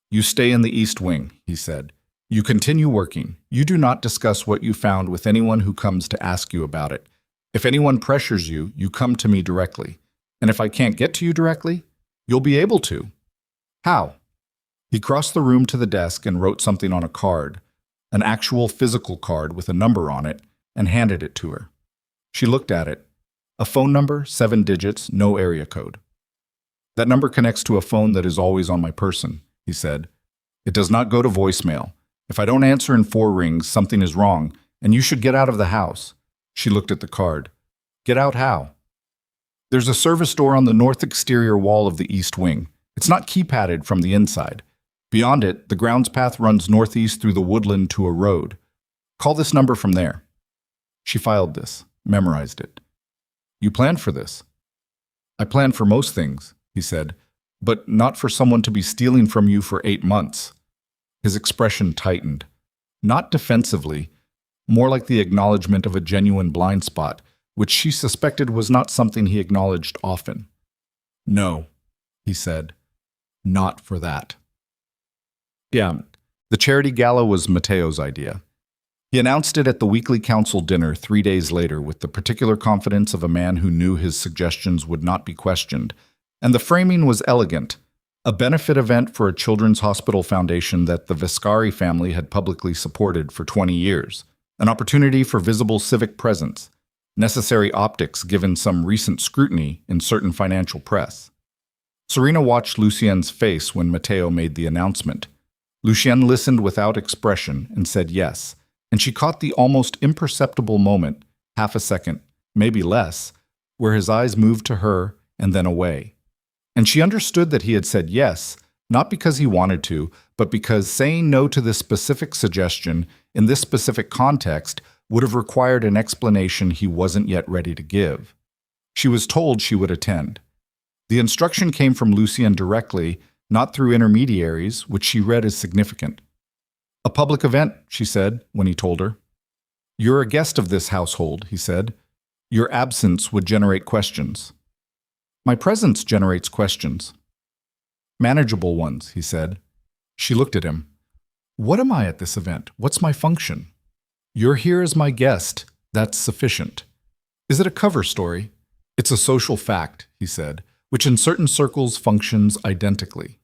"You stay in the East Wing," he said. "You continue working. You do not discuss what you found with anyone who comes to ask you about it. If anyone pressures you, you come to me directly. And if I can't get to you directly, you'll be able to." "How?" He crossed the room to the desk and wrote something on a card, an actual physical card with a number on it, and handed it to her. She looked at it. A phone number, 7 digits, no area code. "That number connects to a phone that is always on my person," he said. "It does not go to voicemail. If I don't answer in 4 rings, something is wrong, and you should get out of the house." She looked at the card. "Get out how?" "There's a service door on the north exterior wall of the East Wing. It's not keypadded from the inside. Beyond it, the grounds path runs northeast through the woodland to a road. Call this number from there." She filed this, memorized it. "You planned for this?" "I planned for most things," he said, "but not for someone to be stealing from you for 8 months. His expression tightened. Not defensively, more like the acknowledgement of a genuine blind spot, which she suspected was not something he acknowledged often. "No," he said, "not for that." Yeah, the charity gala was Mateo's idea. He announced it at the weekly council dinner 3 days later with the particular confidence of a man who knew his suggestions would not be questioned. And the framing was elegant, a benefit event for a children's hospital foundation that the Viscari family had publicly supported for 20 years, an opportunity for visible civic presence, necessary optics given some recent scrutiny in certain financial press. Serena watched Lucien's face when Mateo made the announcement. Lucien listened without expression and said yes, and she caught the almost imperceptible moment, half a second, maybe less, where his eyes moved to her and then away. And she understood that he had said yes, not because he wanted to, but because saying no to this specific suggestion in this specific context would have required an explanation he wasn't yet ready to give. She was told she would attend. The instruction came from Lucien directly, not through intermediaries, which she read as significant. "A public event," she said, when he told her. "You're a guest of this household," he said. "Your absence would generate questions." "My presence generates questions." "Manageable ones," he said. She looked at him. "What am I at this event? What's my function?" "You're here as my guest. That's sufficient." "Is it a cover story?" "It's a social fact," he said, "which in certain circles functions identically."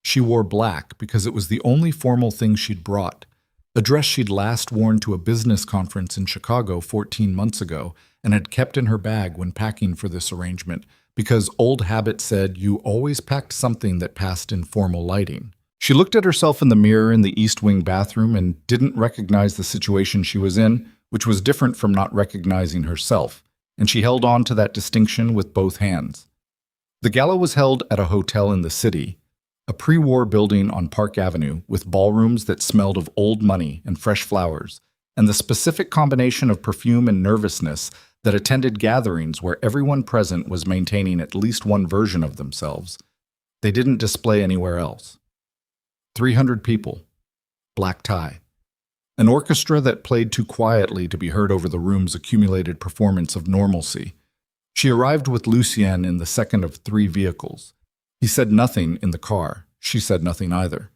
She wore black because it was the only formal thing she'd brought, a dress she'd last worn to a business conference in Chicago 14 months ago and had kept in her bag when packing for this arrangement because old habit said you always packed something that passed in formal lighting. She looked at herself in the mirror in the East Wing bathroom and didn't recognize the situation she was in, which was different from not recognizing herself, and she held on to that distinction with both hands. The gala was held at a hotel in the city, a pre-war building on Park Avenue with ballrooms that smelled of old money and fresh flowers, and the specific combination of perfume and nervousness that attended gatherings where everyone present was maintaining at least one version of themselves. They didn't display anywhere else. 300 people. Black tie. An orchestra that played too quietly to be heard over the room's accumulated performance of normalcy. She arrived with Lucien in the second of 3 vehicles. He said nothing in the car. She said nothing either.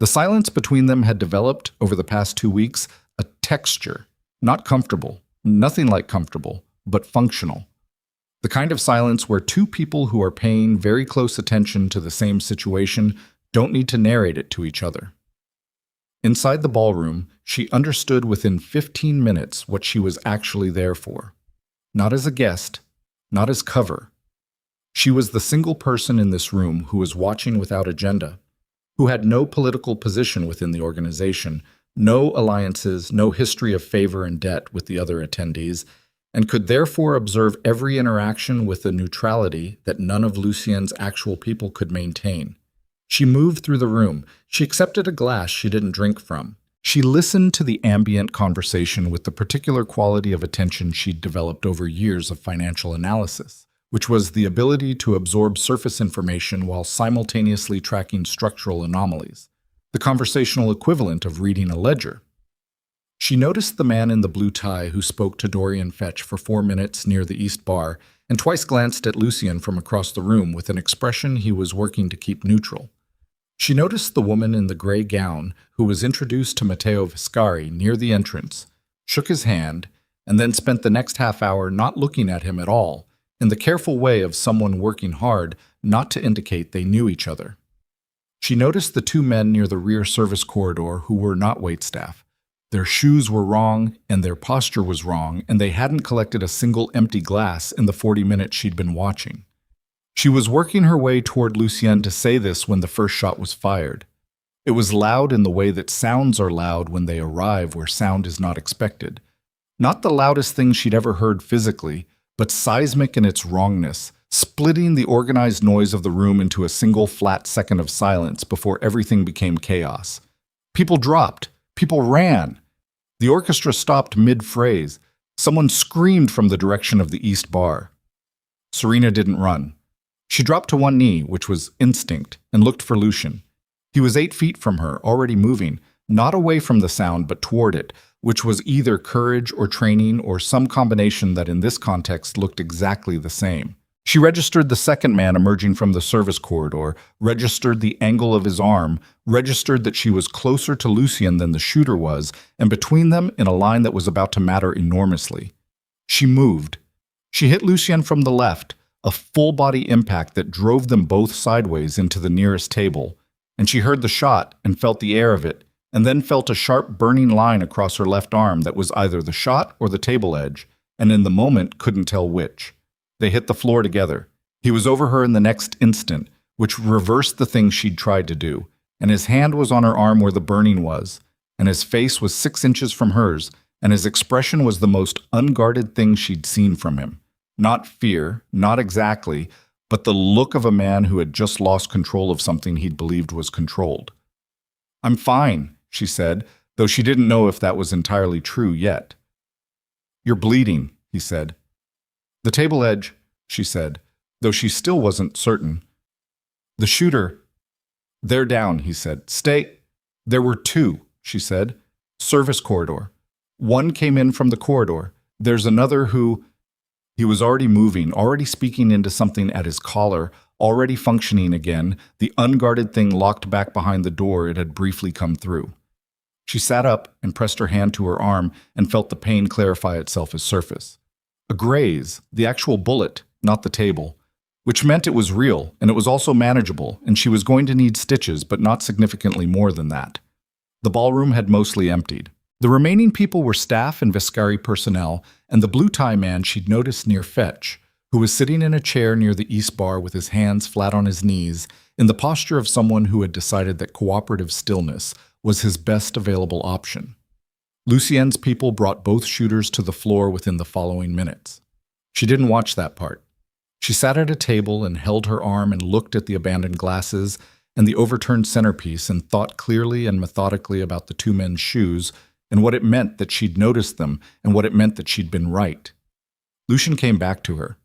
The silence between them had developed, over the past 2 weeks, a texture, not comfortable, nothing like comfortable, but functional. The kind of silence where 2 people who are paying very close attention to the same situation don't need to narrate it to each other. Inside the ballroom, she understood within 15 minutes what she was actually there for. Not as a guest, not as cover. She was the single person in this room who was watching without agenda, who had no political position within the organization, no alliances, no history of favor and debt with the other attendees, and could therefore observe every interaction with a neutrality that none of Lucien's actual people could maintain. She moved through the room. She accepted a glass she didn't drink from. She listened to the ambient conversation with the particular quality of attention she'd developed over years of financial analysis, which was the ability to absorb surface information while simultaneously tracking structural anomalies, the conversational equivalent of reading a ledger. She noticed the man in the blue tie who spoke to Dorian Fetch for 4 minutes near the East Bar, and twice glanced at Lucien from across the room with an expression he was working to keep neutral. She noticed the woman in the gray gown who was introduced to Matteo Viscari near the entrance, shook his hand, and then spent the next half hour not looking at him at all, in the careful way of someone working hard not to indicate they knew each other. She noticed the two men near the rear service corridor who were not waitstaff. Their shoes were wrong, and their posture was wrong, and they hadn't collected a single empty glass in the 40 minutes she'd been watching. She was working her way toward Lucien to say this when the first shot was fired. It was loud in the way that sounds are loud when they arrive where sound is not expected. Not the loudest thing she'd ever heard physically, but seismic in its wrongness, splitting the organized noise of the room into a single flat second of silence before everything became chaos. People dropped. People ran. The orchestra stopped mid-phrase. Someone screamed from the direction of the East Bar. Serena didn't run. She dropped to one knee, which was instinct, and looked for Lucien. He was 8 feet from her, already moving, not away from the sound but toward it, which was either courage or training or some combination that in this context looked exactly the same. She registered the second man emerging from the service corridor, registered the angle of his arm, registered that she was closer to Lucien than the shooter was, and between them in a line that was about to matter enormously. She moved. She hit Lucien from the left, a full-body impact that drove them both sideways into the nearest table, and she heard the shot and felt the air of it, and then felt a sharp burning line across her left arm that was either the shot or the table edge, and in the moment couldn't tell which. They hit the floor together. He was over her in the next instant, which reversed the thing she'd tried to do, and his hand was on her arm where the burning was, and his face was 6 inches from hers, and his expression was the most unguarded thing she'd seen from him. Not fear, not exactly, but the look of a man who had just lost control of something he'd believed was controlled. "I'm fine," she said, though she didn't know if that was entirely true yet. "You're bleeding," he said. "The table edge," she said, though she still wasn't certain. "The shooter." "They're down," he said. "Stay." "There were 2, she said. "Service corridor. One came in from the corridor. There's another who—" He was already moving, already speaking into something at his collar, already functioning again, the unguarded thing locked back behind the door it had briefly come through. She sat up and pressed her hand to her arm and felt the pain clarify itself as surface. A graze, the actual bullet, not the table, which meant it was real, and it was also manageable, and she was going to need stitches, but not significantly more than that. The ballroom had mostly emptied. The remaining people were staff and Viscari personnel, and the blue tie man she'd noticed near Fetch, who was sitting in a chair near the East Bar with his hands flat on his knees, in the posture of someone who had decided that cooperative stillness was his best available option. Lucien's people brought both shooters to the floor within the following minutes. She didn't watch that part. She sat at a table and held her arm and looked at the abandoned glasses and the overturned centerpiece and thought clearly and methodically about the two men's shoes and what it meant that she'd noticed them and what it meant that she'd been right. Lucien came back to her.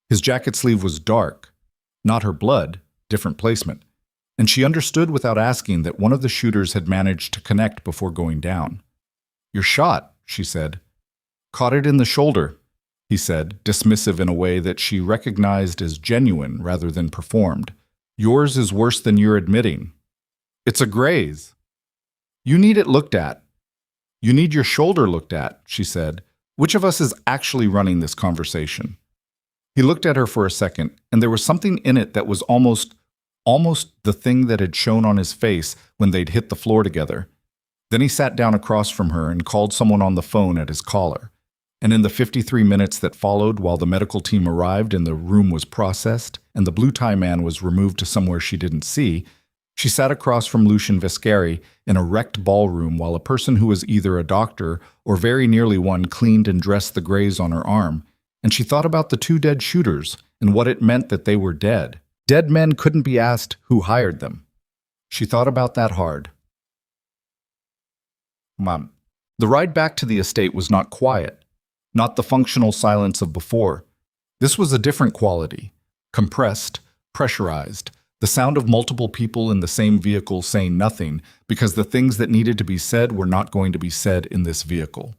His jacket sleeve was dark. Not her blood, different placement. And she understood without asking that one of the shooters had managed to connect before going down. "You're shot," she said. "Caught it in the shoulder," he said, dismissive in a way that she recognized as genuine rather than performed. "Yours is worse than you're admitting. It's a graze. You need it looked at. You need your shoulder looked at," she said. "Which of us is actually running this conversation?" He looked at her for a second, and there was something in it that was almost the thing that had shown on his face when they'd hit the floor together. Then he sat down across from her and called someone on the phone at his collar. And in the 53 minutes that followed while the medical team arrived and the room was processed and the blue tie man was removed to somewhere she didn't see, she sat across from Lucien Viscari in a wrecked ballroom while a person who was either a doctor or very nearly one cleaned and dressed the graze on her arm, and she thought about the 2 dead shooters and what it meant that they were dead. Dead men couldn't be asked who hired them. She thought about that hard. Mom. The ride back to the estate was not quiet, not the functional silence of before. This was a different quality, compressed, pressurized, The sound of multiple people in the same vehicle saying nothing because the things that needed to be said were not going to be said in this vehicle.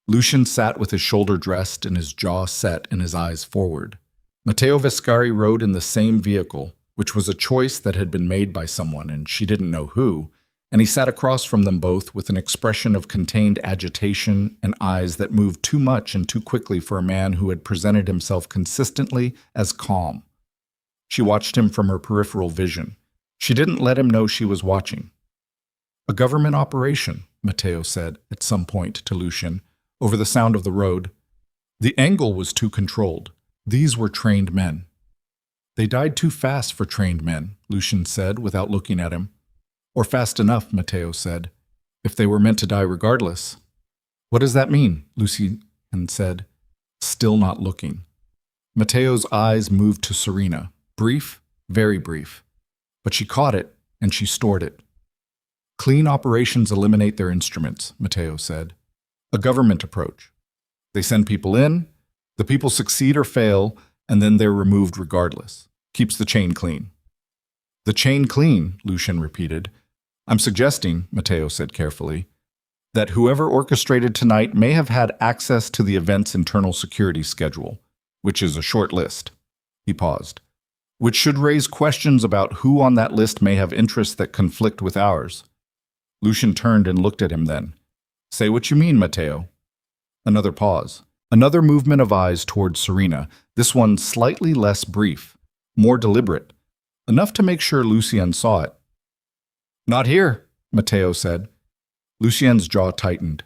Lucian sat with his shoulder dressed and his jaw set and his eyes forward. Matteo Vescari rode in the same vehicle, which was a choice that had been made by someone, and she didn't know who, and he sat across from them both with an expression of contained agitation and eyes that moved too much and too quickly for a man who had presented himself consistently as calm. She watched him from her peripheral vision. She didn't let him know she was watching. "A government operation," Matteo said at some point to Lucian, over the sound of the road. The angle was too controlled. These were trained men. "They died too fast for trained men," Lucian said without looking at him. "Or fast enough," Matteo said, "if they were meant to die regardless." "What does that mean?" Lucian said, still not looking. Matteo's eyes moved to Serena. Brief, very brief. But she caught it, and she stored it. "Clean operations eliminate their instruments," Matteo said. "A government approach. They send people in, the people succeed or fail, and then they're removed regardless. Keeps the chain clean." "The chain clean," Lucian repeated. "I'm suggesting," Matteo said carefully, "that whoever orchestrated tonight may have had access to the event's internal security schedule, which is a short list." He paused. "Which should raise questions about who on that list may have interests that conflict with ours." Lucian turned and looked at him then. "Say what you mean, Matteo." Another pause. Another movement of eyes towards Serena, this one slightly less brief, more deliberate, enough to make sure Lucian saw it. "Not here," Matteo said. Lucian's jaw tightened.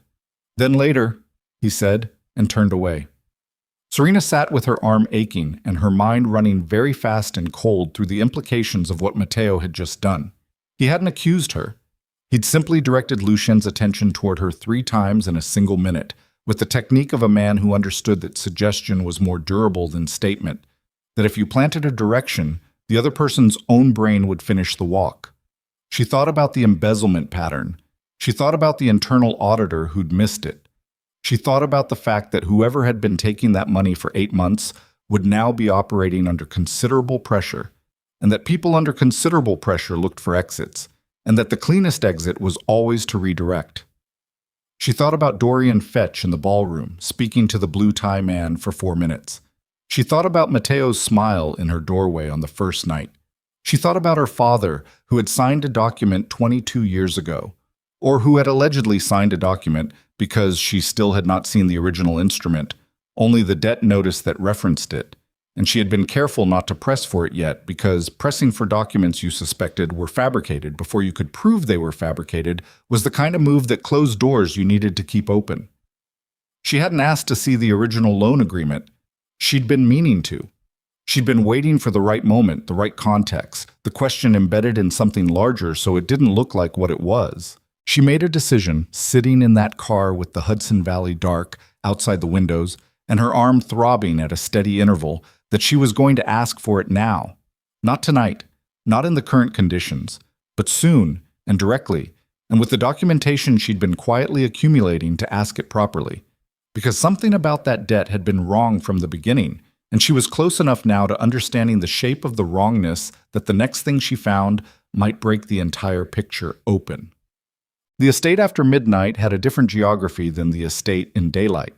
"Then later," he said, and turned away. Serena sat with her arm aching and her mind running very fast and cold through the implications of what Matteo had just done. He hadn't accused her. He'd simply directed Lucian's attention toward her 3 times in a single minute, with the technique of a man who understood that suggestion was more durable than statement, that if you planted a direction, the other person's own brain would finish the walk. She thought about the embezzlement pattern. She thought about the internal auditor who'd missed it. She thought about the fact that whoever had been taking that money for 8 months would now be operating under considerable pressure, and that people under considerable pressure looked for exits, and that the cleanest exit was always to redirect. She thought about Dorian Fetch in the ballroom, speaking to the blue-tie man for 4 minutes. She thought about Matteo's smile in her doorway on the first night. She thought about her father, who had signed a document 22 years ago, or who had allegedly signed a document because she still had not seen the original instrument, only the debt notice that referenced it, and she had been careful not to press for it yet because pressing for documents you suspected were fabricated before you could prove they were fabricated was the kind of move that closed doors you needed to keep open. She hadn't asked to see the original loan agreement. She'd been meaning to. She'd been waiting for the right moment, the right context, the question embedded in something larger so it didn't look like what it was. She made a decision, sitting in that car with the Hudson Valley dark outside the windows and her arm throbbing at a steady interval, that she was going to ask for it now. Not tonight, not in the current conditions, but soon and directly, and with the documentation she'd been quietly accumulating to ask it properly. Because something about that debt had been wrong from the beginning, and she was close enough now to understanding the shape of the wrongness that the next thing she found might break the entire picture open. The estate after midnight had a different geography than the estate in daylight.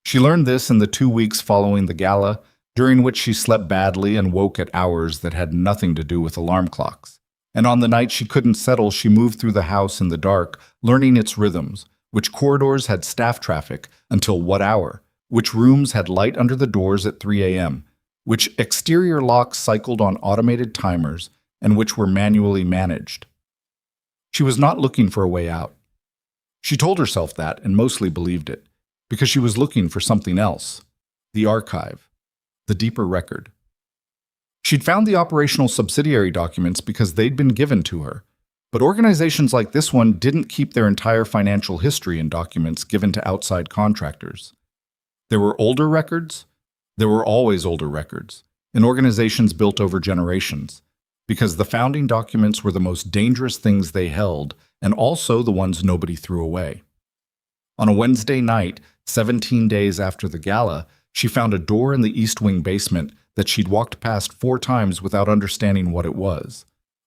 She learned this in the 2 weeks following the gala, during which she slept badly and woke at hours that had nothing to do with alarm clocks. And on the night she couldn't settle, she moved through the house in the dark, learning its rhythms, which corridors had staff traffic until what hour, which rooms had light under the doors at 3 a.m., which exterior locks cycled on automated timers, and which were manually managed. She was not looking for a way out. She told herself that and mostly believed it, because she was looking for something else, the archive, the deeper record. She'd found the operational subsidiary documents because they'd been given to her, but organizations like this one didn't keep their entire financial history in documents given to outside contractors. There were older records. There were always older records, in organizations built over generations, because the founding documents were the most dangerous things they held, and also the ones nobody threw away. On a Wednesday night, 17 days after the gala, she found a door in the East Wing basement that she'd walked past 4 times without understanding what it was.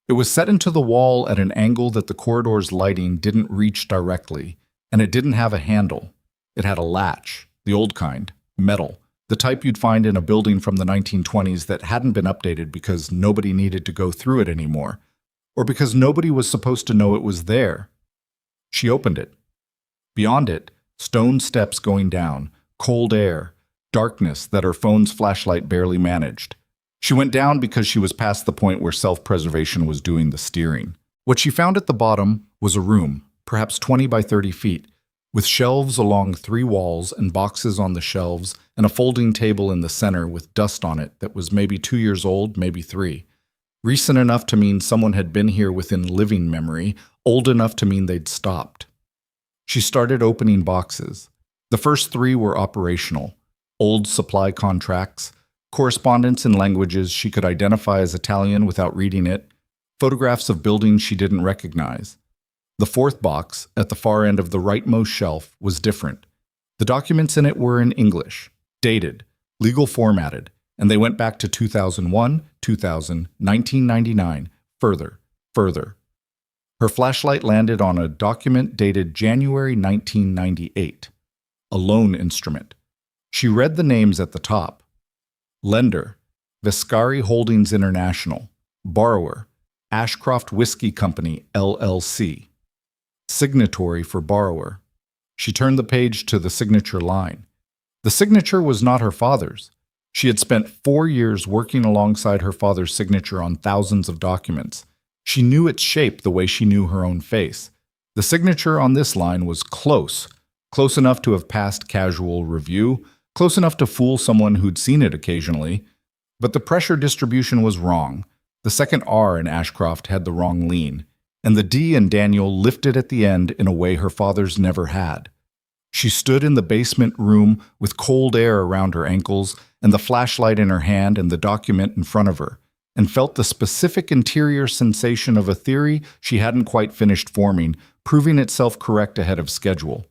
It was set into the wall at an angle that the corridor's lighting didn't reach directly, and it didn't have a handle. It had a latch, the old kind, metal, the type you'd find in a building from the 1920s that hadn't been updated because nobody needed to go through it anymore, or because nobody was supposed to know it was there. She opened it. Beyond it, stone steps going down, cold air, darkness that her phone's flashlight barely managed. She went down because she was past the point where self-preservation was doing the steering. What she found at the bottom was a room, perhaps 20 by 30 feet, with shelves along 3 walls and boxes on the shelves and a folding table in the center with dust on it that was maybe 2 years old, maybe 3. Recent enough to mean someone had been here within living memory, old enough to mean they'd stopped. She started opening boxes. The first 3 were operational, old supply contracts, correspondence in languages she could identify as Italian without reading it, photographs of buildings she didn't recognize. The 4th box, at the far end of the rightmost shelf, was different. The documents in it were in English, dated, legal formatted, and they went back to 2001, 2000, 1999, further. Her flashlight landed on a document dated January 1998, a loan instrument. She read the names at the top. Lender, Vescari Holdings International. Borrower, Ashcroft Whiskey Company, LLC. Signatory for borrower. She turned the page to the signature line. The signature was not her father's. She had spent 4 years working alongside her father's signature on thousands of documents. She knew its shape the way she knew her own face. The signature on this line was close enough to have passed casual review, close enough to fool someone who'd seen it occasionally, but the pressure distribution was wrong. The second R in Ashcroft had the wrong lean, and the D in Daniel lifted at the end in a way her father's never had. She stood in the basement room with cold air around her ankles and the flashlight in her hand and the document in front of her, and felt the specific interior sensation of a theory she hadn't quite finished forming, proving itself correct ahead of schedule.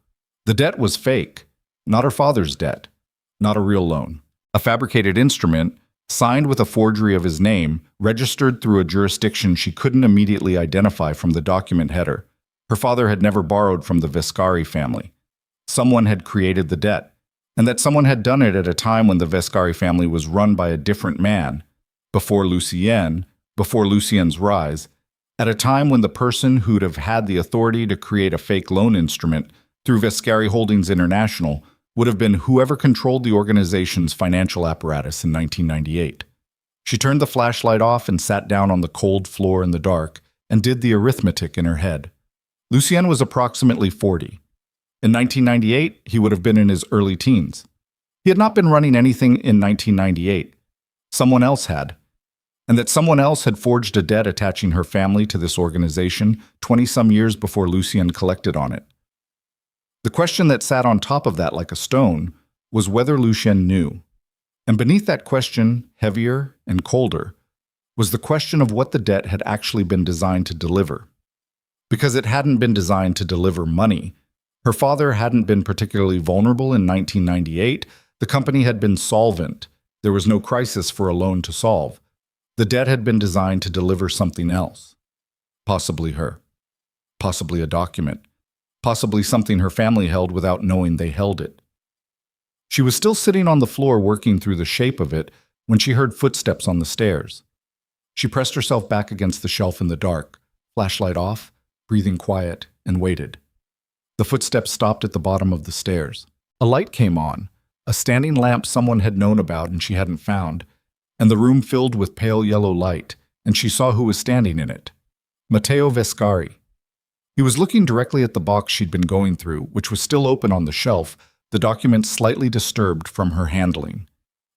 The debt was fake, not her father's debt, not a real loan. A fabricated instrument, signed with a forgery of his name, registered through a jurisdiction she couldn't immediately identify from the document header. Her father had never borrowed from the Vescari family. Someone had created the debt, and that someone had done it at a time when the Vescari family was run by a different man, before Lucien's rise, at a time when the person who'd have had the authority to create a fake loan instrument through Vescari Holdings International would have been whoever controlled the organization's financial apparatus in 1998. She turned the flashlight off and sat down on the cold floor in the dark and did the arithmetic in her head. Lucien was approximately 40. In 1998, he would have been in his early teens. He had not been running anything in 1998. Someone else had. And that someone else had forged a debt attaching her family to this organization 20-some years before Lucien collected on it. The question that sat on top of that like a stone was whether Lucien knew. And beneath that question, heavier and colder, was the question of what the debt had actually been designed to deliver. Because it hadn't been designed to deliver money. Her father hadn't been particularly vulnerable in 1998. The company had been solvent. There was no crisis for a loan to solve. The debt had been designed to deliver something else. Possibly her. Possibly a document. Possibly something her family held without knowing they held it. She was still sitting on the floor working through the shape of it when she heard footsteps on the stairs. She pressed herself back against the shelf in the dark, flashlight off, breathing quiet, and waited. The footsteps stopped at the bottom of the stairs. A light came on, a standing lamp someone had known about and she hadn't found, and the room filled with pale yellow light, and she saw who was standing in it. Matteo Vescari. He was looking directly at the box she'd been going through, which was still open on the shelf, the document slightly disturbed from her handling.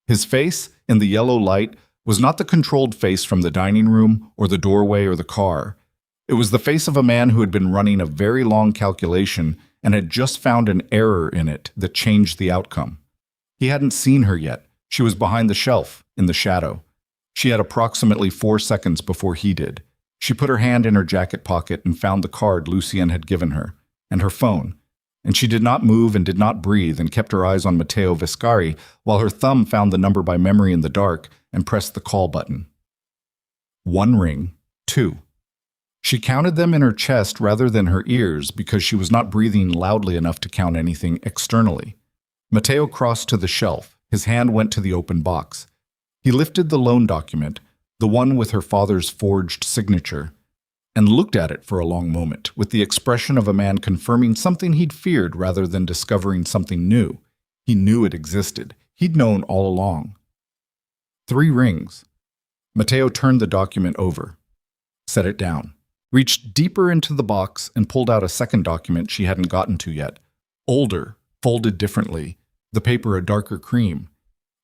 His face, in the yellow light, was not the controlled face from the dining room or the doorway or the car. It was the face of a man who had been running a very long calculation and had just found an error in it that changed the outcome. He hadn't seen her yet. She was behind the shelf, in the shadow. She had approximately 4 seconds before he did. She put her hand in her jacket pocket and found the card Lucien had given her, and her phone, and she did not move and did not breathe and kept her eyes on Matteo Vescari while her thumb found the number by memory in the dark and pressed the call button. 1 ring, 2, She counted them in her chest rather than her ears because she was not breathing loudly enough to count anything externally. Matteo crossed to the shelf. His hand went to the open box. He lifted the loan document, the one with her father's forged signature, and looked at it for a long moment, with the expression of a man confirming something he'd feared rather than discovering something new. He knew it existed. He'd known all along. 3 rings. Matteo turned the document over, set it down, reached deeper into the box and pulled out a second document she hadn't gotten to yet. Older, folded differently, the paper a darker cream.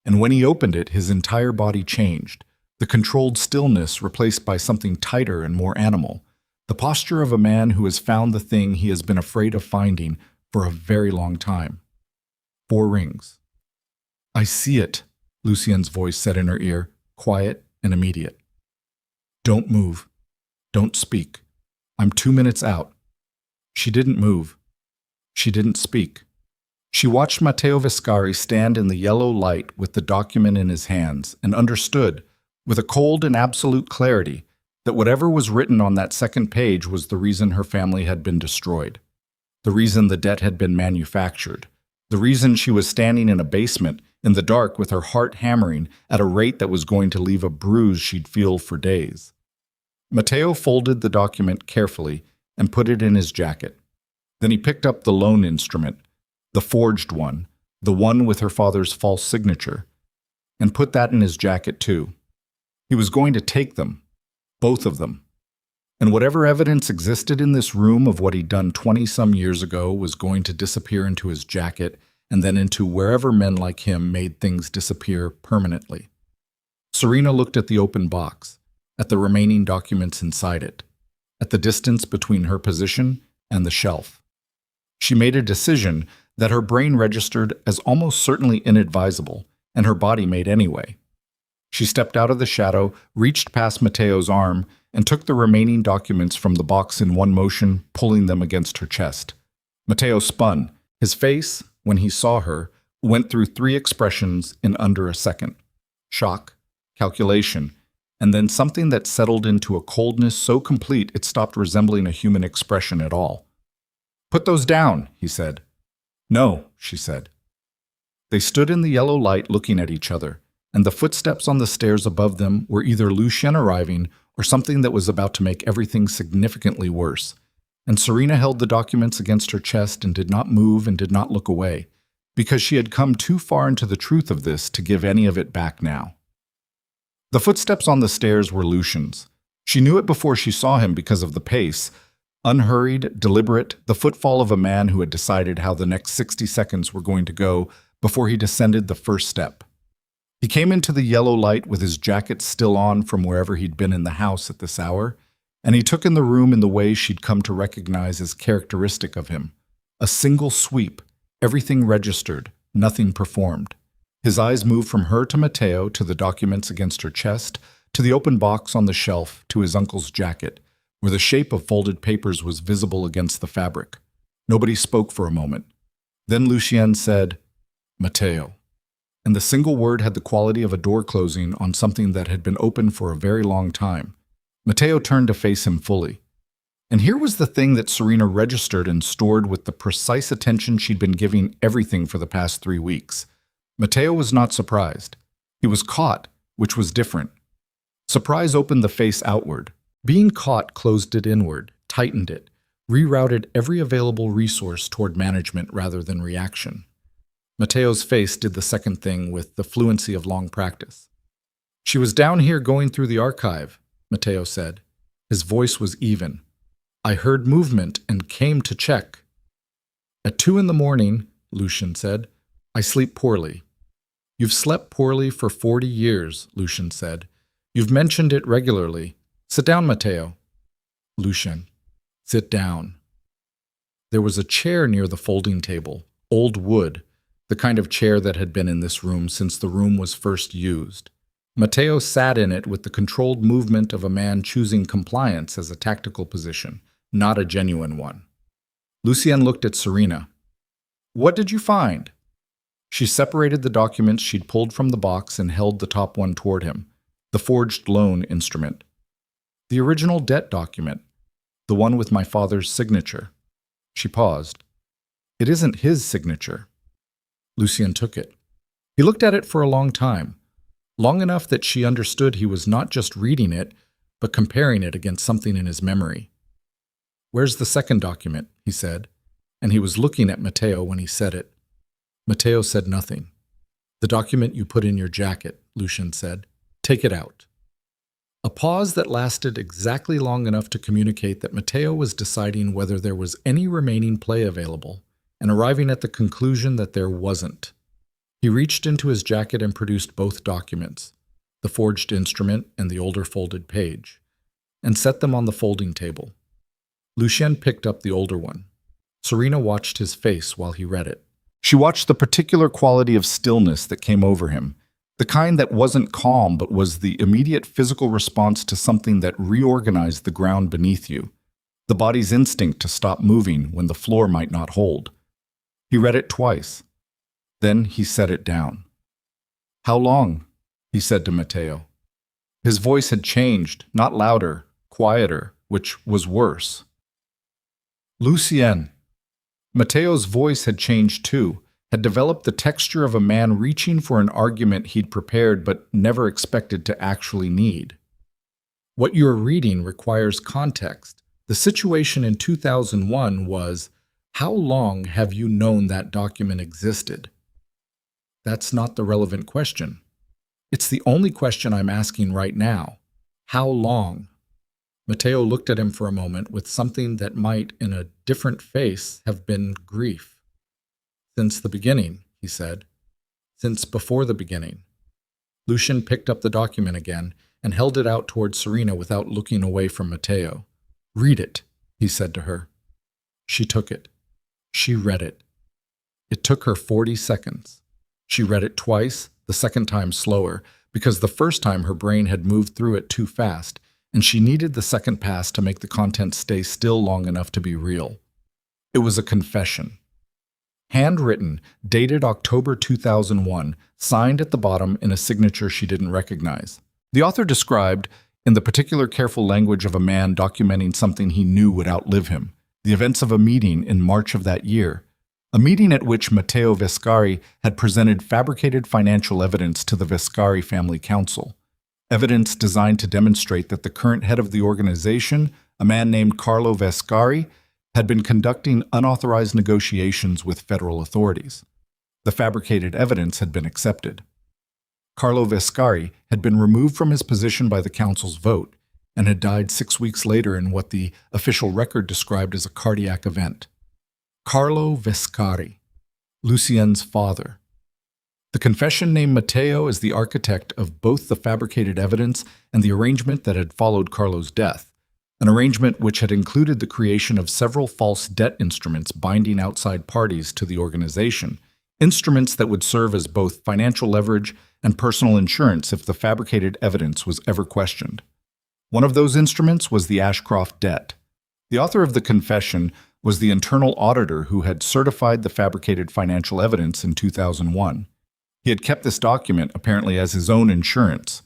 And when he opened it, his entire body changed. The controlled stillness replaced by something tighter and more animal. The posture of a man who has found the thing he has been afraid of finding for a very long time. 4 rings. "I see it," Lucien's voice said in her ear, quiet and immediate. "Don't move. Don't speak. I'm 2 minutes out." She didn't move. She didn't speak. She watched Matteo Viscari stand in the yellow light with the document in his hands and understood, with a cold and absolute clarity, that whatever was written on that second page was the reason her family had been destroyed, the reason the debt had been manufactured, the reason she was standing in a basement in the dark with her heart hammering at a rate that was going to leave a bruise she'd feel for days. Matteo folded the document carefully and put it in his jacket. Then he picked up the loan instrument, the forged one, the one with her father's false signature, and put that in his jacket too. He was going to take them, both of them. And whatever evidence existed in this room of what he'd done 20-some years ago was going to disappear into his jacket and then into wherever men like him made things disappear permanently. Serena looked at the open box, at the remaining documents inside it, at the distance between her position and the shelf. She made a decision that her brain registered as almost certainly inadvisable, and her body made anyway. She stepped out of the shadow, reached past Matteo's arm, and took the remaining documents from the box in one motion, pulling them against her chest. Matteo spun. His face, when he saw her, went through 3 expressions in under a second. Shock, calculation, and then something that settled into a coldness so complete it stopped resembling a human expression at all. "Put those down," he said. "No," she said. They stood in the yellow light looking at each other, and the footsteps on the stairs above them were either Lucien arriving or something that was about to make everything significantly worse. And Serena held the documents against her chest and did not move and did not look away, because she had come too far into the truth of this to give any of it back now. The footsteps on the stairs were Lucien's. She knew it before she saw him because of the pace, unhurried, deliberate, the footfall of a man who had decided how the next 60 seconds were going to go before he descended the first step. He came into the yellow light with his jacket still on from wherever he'd been in the house at this hour, and he took in the room in the way she'd come to recognize as characteristic of him. A single sweep, everything registered, nothing performed. His eyes moved from her to Matteo, to the documents against her chest, to the open box on the shelf, to his uncle's jacket, where the shape of folded papers was visible against the fabric. Nobody spoke for a moment. Then Lucien said, "Matteo." And the single word had the quality of a door closing on something that had been open for a very long time. Matteo turned to face him fully. And here was the thing that Serena registered and stored with the precise attention she'd been giving everything for the past 3 weeks. Matteo was not surprised. He was caught, which was different. Surprise opened the face outward. Being caught closed it inward, tightened it, rerouted every available resource toward management rather than reaction. Matteo's face did the second thing with the fluency of long practice. "She was down here going through the archive," Matteo said. His voice was even. "I heard movement and came to check." "At 2 in the morning, Lucien said. "I sleep poorly." "You've slept poorly for 40 years, Lucien said. "You've mentioned it regularly. Sit down, Matteo." "Lucien, sit down." There was a chair near the folding table, old wood, the kind of chair that had been in this room since the room was first used. Matteo sat in it with the controlled movement of a man choosing compliance as a tactical position, not a genuine one. Lucien looked at Serena. "What did you find?" She separated the documents she'd pulled from the box and held the top one toward him, the forged loan instrument. "The original debt document. The one with my father's signature. She paused. It isn't his signature. Lucien took it. He looked at it for a long time, long enough that she understood he was not just reading it, but comparing it against something in his memory. Where's the second document? He said, and he was looking at Matteo when he said it. Matteo said nothing. The document you put in your jacket, Lucien said. Take it out. A pause that lasted exactly long enough to communicate that Matteo was deciding whether there was any remaining play available, and arriving at the conclusion that there wasn't. He reached into his jacket and produced both documents, the forged instrument and the older folded page, and set them on the folding table. Lucien picked up the older one. Serena watched his face while he read it. She watched the particular quality of stillness that came over him, the kind that wasn't calm but was the immediate physical response to something that reorganized the ground beneath you, the body's instinct to stop moving when the floor might not hold. He read it twice. Then he set it down. How long? He said to Matteo. His voice had changed, not louder, quieter, which was worse. Lucien. Matteo's voice had changed too, had developed the texture of a man reaching for an argument he'd prepared but never expected to actually need. What you're reading requires context. The situation in 2001 was, how long have you known that document existed? That's not the relevant question. It's the only question I'm asking right now. How long? Matteo looked at him for a moment with something that might, in a different face, have been grief. Since the beginning, he said. Since before the beginning. Lucien picked up the document again and held it out toward Serena without looking away from Matteo. Read it, he said to her. She took it. She read it. It took her 40 seconds. She read it twice, the second time slower, because the first time her brain had moved through it too fast, and she needed the second pass to make the content stay still long enough to be real. It was a confession. Handwritten, dated October 2001, signed at the bottom in a signature she didn't recognize. The author described, in the particular careful language of a man documenting something he knew would outlive him, the events of a meeting in March of that year, a meeting at which Matteo Vescari had presented fabricated financial evidence to the Vescari family council, evidence designed to demonstrate that the current head of the organization, a man named Carlo Vescari, had been conducting unauthorized negotiations with federal authorities. The fabricated evidence had been accepted. Carlo Vescari had been removed from his position by the council's vote and had died 6 weeks later in what the official record described as a cardiac event. Carlo Vescari, Lucien's father. The confession named Matteo as the architect of both the fabricated evidence and the arrangement that had followed Carlo's death, an arrangement which had included the creation of several false debt instruments binding outside parties to the organization, instruments that would serve as both financial leverage and personal insurance if the fabricated evidence was ever questioned. One of those instruments was the Ashcroft debt. The author of the confession was the internal auditor who had certified the fabricated financial evidence in 2001. He had kept this document apparently as his own insurance.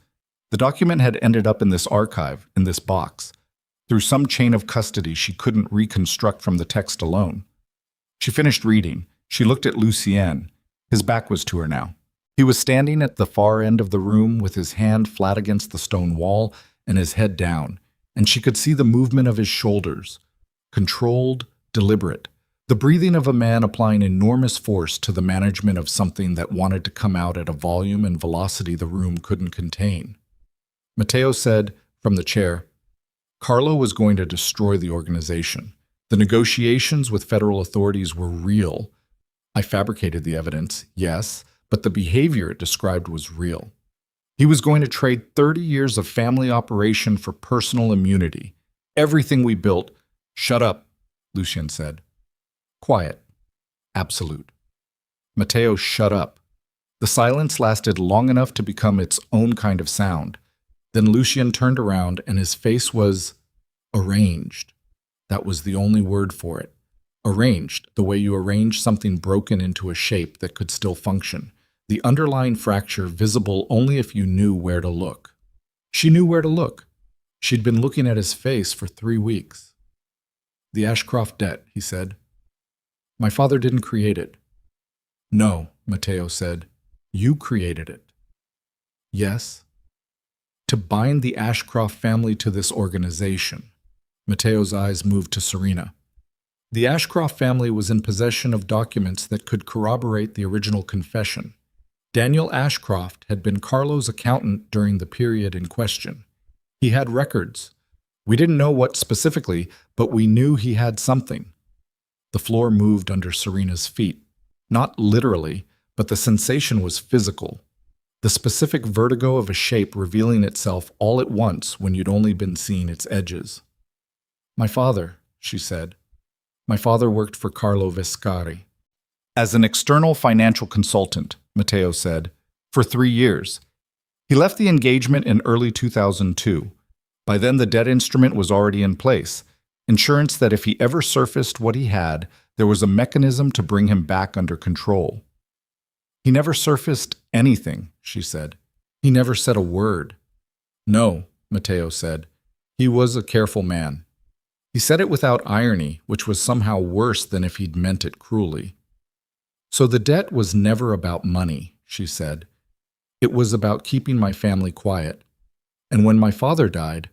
The document had ended up in this archive, in this box. Through some chain of custody she couldn't reconstruct from the text alone. She finished reading. She looked at Lucien. His back was to her now. He was standing at the far end of the room with his hand flat against the stone wall and his head down, and she could see the movement of his shoulders. Controlled, deliberate. The breathing of a man applying enormous force to the management of something that wanted to come out at a volume and velocity the room couldn't contain. Matteo said, from the chair, Carlo was going to destroy the organization. The negotiations with federal authorities were real. I fabricated the evidence, yes, but the behavior it described was real. He was going to trade 30 years of family operation for personal immunity. Everything we built. Shut up, Lucien said. Quiet. Absolute. Matteo shut up. The silence lasted long enough to become its own kind of sound. Then Lucien turned around and his face was arranged. That was the only word for it. Arranged, the way you arrange something broken into a shape that could still function. The underlying fracture visible only if you knew where to look. She knew where to look. She'd been looking at his face for 3 weeks. The Ashcroft debt, he said. My father didn't create it. No, Matteo said. You created it. Yes. To bind the Ashcroft family to this organization. Matteo's eyes moved to Serena. The Ashcroft family was in possession of documents that could corroborate the original confession. Daniel Ashcroft had been Carlo's accountant during the period in question. He had records. We didn't know what specifically, but we knew he had something. The floor moved under Serena's feet. Not literally, but the sensation was physical. The specific vertigo of a shape revealing itself all at once when you'd only been seeing its edges. My father, she said. My father worked for Carlo Vescari. As an external financial consultant, Matteo said, for 3 years. He left the engagement in early 2002. By then the debt instrument was already in place, insurance that if he ever surfaced what he had, there was a mechanism to bring him back under control. He never surfaced anything, she said. He never said a word. No, Matteo said. He was a careful man. He said it without irony, which was somehow worse than if he'd meant it cruelly. So the debt was never about money, she said. It was about keeping my family quiet. And when my father died,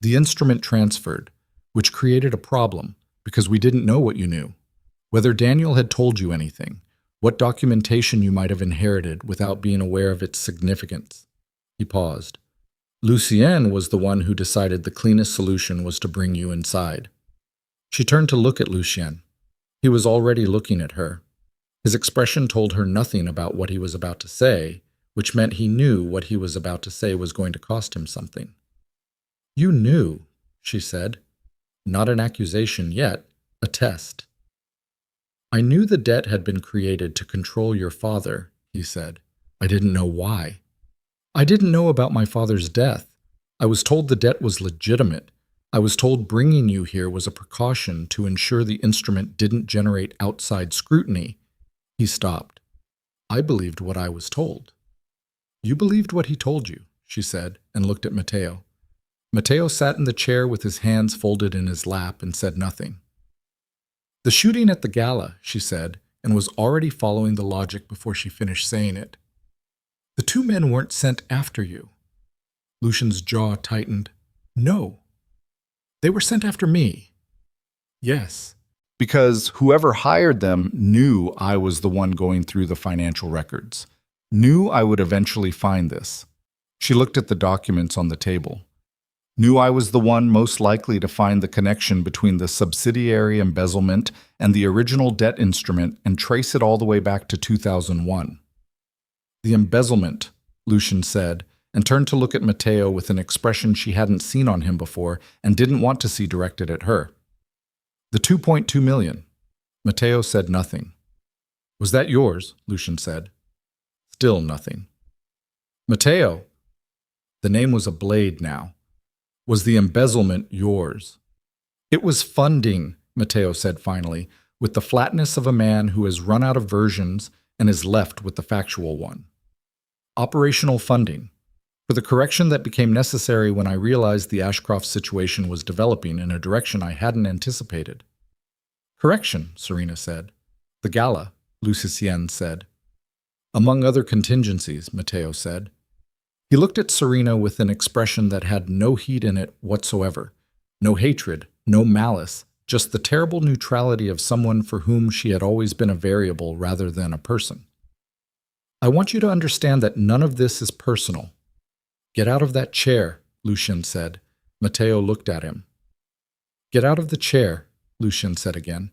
the instrument transferred, which created a problem because we didn't know what you knew, whether Daniel had told you anything, what documentation you might have inherited without being aware of its significance. He paused. Lucienne was the one who decided the cleanest solution was to bring you inside. She turned to look at Lucien. He was already looking at her. His expression told her nothing about what he was about to say, which meant he knew what he was about to say was going to cost him something. You knew, she said. Not an accusation yet, a test. I knew the debt had been created to control your father, he said. I didn't know why. I didn't know about my father's death. I was told the debt was legitimate. I was told bringing you here was a precaution to ensure the instrument didn't generate outside scrutiny. He stopped. I believed what I was told. You believed what he told you, she said, and looked at Matteo. Matteo sat in the chair with his hands folded in his lap and said nothing. The shooting at the gala, she said, and was already following the logic before she finished saying it. The 2 men weren't sent after you. Lucien's jaw tightened. No. They were sent after me. Yes. Because whoever hired them knew I was the one going through the financial records. Knew I would eventually find this. She looked at the documents on the table. Knew I was the one most likely to find the connection between the subsidiary embezzlement and the original debt instrument and trace it all the way back to 2001. The embezzlement, Lucien said, and turned to look at Matteo with an expression she hadn't seen on him before and didn't want to see directed at her. The 2.2 million. Matteo said nothing. Was that yours? Lucien said. Still nothing. Matteo. The name was a blade now. Was the embezzlement yours? It was funding, Matteo said finally, with the flatness of a man who has run out of versions and is left with the factual one. Operational funding. For the correction that became necessary when I realized the Ashcroft situation was developing in a direction I hadn't anticipated. Correction, Serena said. The gala, Lucien said. Among other contingencies, Matteo said. He looked at Serena with an expression that had no heat in it whatsoever. No hatred, no malice, just the terrible neutrality of someone for whom she had always been a variable rather than a person. I want you to understand that none of this is personal. Get out of that chair, Lucien said. Matteo looked at him. Get out of the chair, Lucien said again,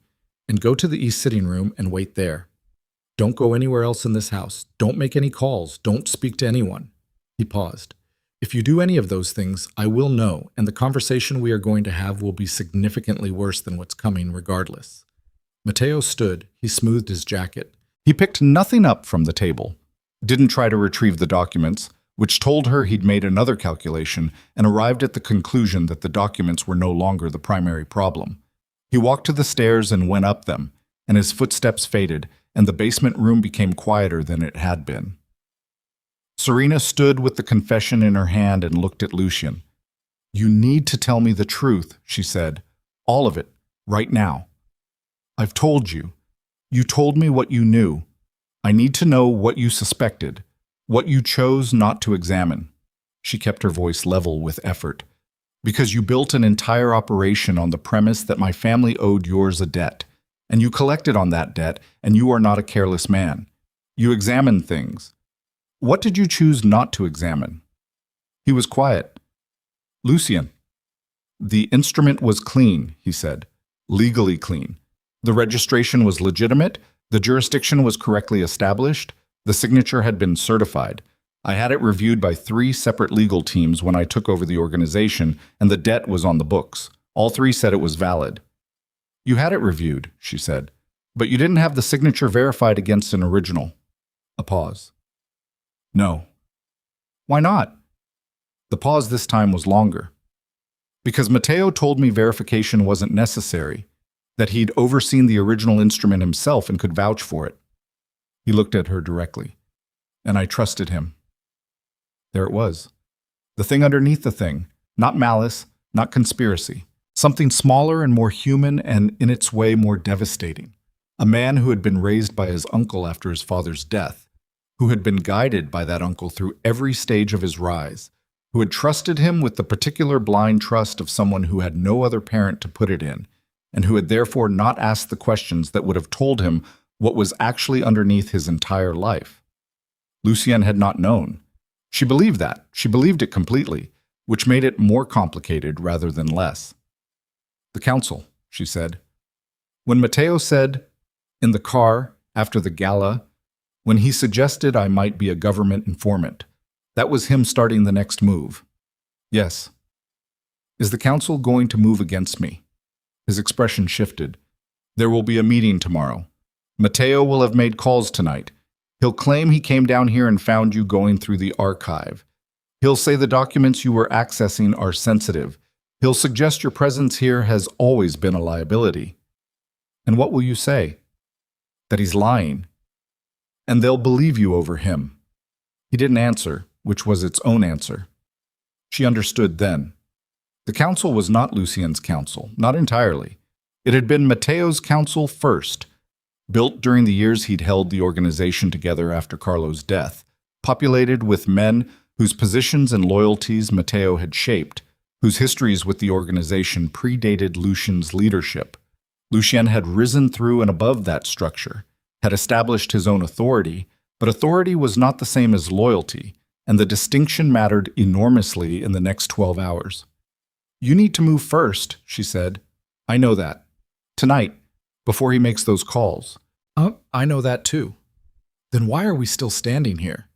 and go to the east sitting room and wait there. Don't go anywhere else in this house. Don't make any calls. Don't speak to anyone. He paused. If you do any of those things, I will know, and the conversation we are going to have will be significantly worse than what's coming regardless. Matteo stood. He smoothed his jacket. He picked nothing up from the table, didn't try to retrieve the documents, which told her he'd made another calculation and arrived at the conclusion that the documents were no longer the primary problem. He walked to the stairs and went up them, and his footsteps faded, and the basement room became quieter than it had been. Serena stood with the confession in her hand and looked at Lucien. You need to tell me the truth, she said. All of it. Right now. I've told you. You told me what you knew. I need to know what you suspected, what you chose not to examine. She kept her voice level with effort. Because you built an entire operation on the premise that my family owed yours a debt, and you collected on that debt, and you are not a careless man. You examined things. What did you choose not to examine? He was quiet. Lucien. The instrument was clean, he said. Legally clean. The registration was legitimate, the jurisdiction was correctly established, the signature had been certified. I had it reviewed by 3 separate legal teams when I took over the organization, and the debt was on the books. All 3 said it was valid. You had it reviewed, she said, but you didn't have the signature verified against an original. A pause. No. Why not? The pause this time was longer. Because Matteo told me verification wasn't necessary, that he'd overseen the original instrument himself and could vouch for it. He looked at her directly, and I trusted him. There it was. The thing underneath the thing. Not malice, not conspiracy. Something smaller and more human and, in its way, more devastating. A man who had been raised by his uncle after his father's death, who had been guided by that uncle through every stage of his rise, who had trusted him with the particular blind trust of someone who had no other parent to put it in, and who had therefore not asked the questions that would have told him what was actually underneath his entire life. Lucien had not known. She believed that. She believed it completely, which made it more complicated rather than less. The council, she said. When Matteo said, in the car, after the gala, when he suggested I might be a government informant, that was him starting the next move. Yes. Is the council going to move against me? His expression shifted. There will be a meeting tomorrow. Matteo will have made calls tonight. He'll claim he came down here and found you going through the archive. He'll say the documents you were accessing are sensitive. He'll suggest your presence here has always been a liability. And what will you say? That he's lying. And they'll believe you over him. He didn't answer, which was its own answer. She understood then. The council was not Lucien's council, not entirely. It had been Matteo's council first, built during the years he'd held the organization together after Carlo's death, populated with men whose positions and loyalties Matteo had shaped, whose histories with the organization predated Lucien's leadership. Lucien had risen through and above that structure, had established his own authority, but authority was not the same as loyalty, and the distinction mattered enormously in the next 12 hours. You need to move first, she said. I know that. Tonight, before he makes those calls. I know that too. Then why are we still standing here?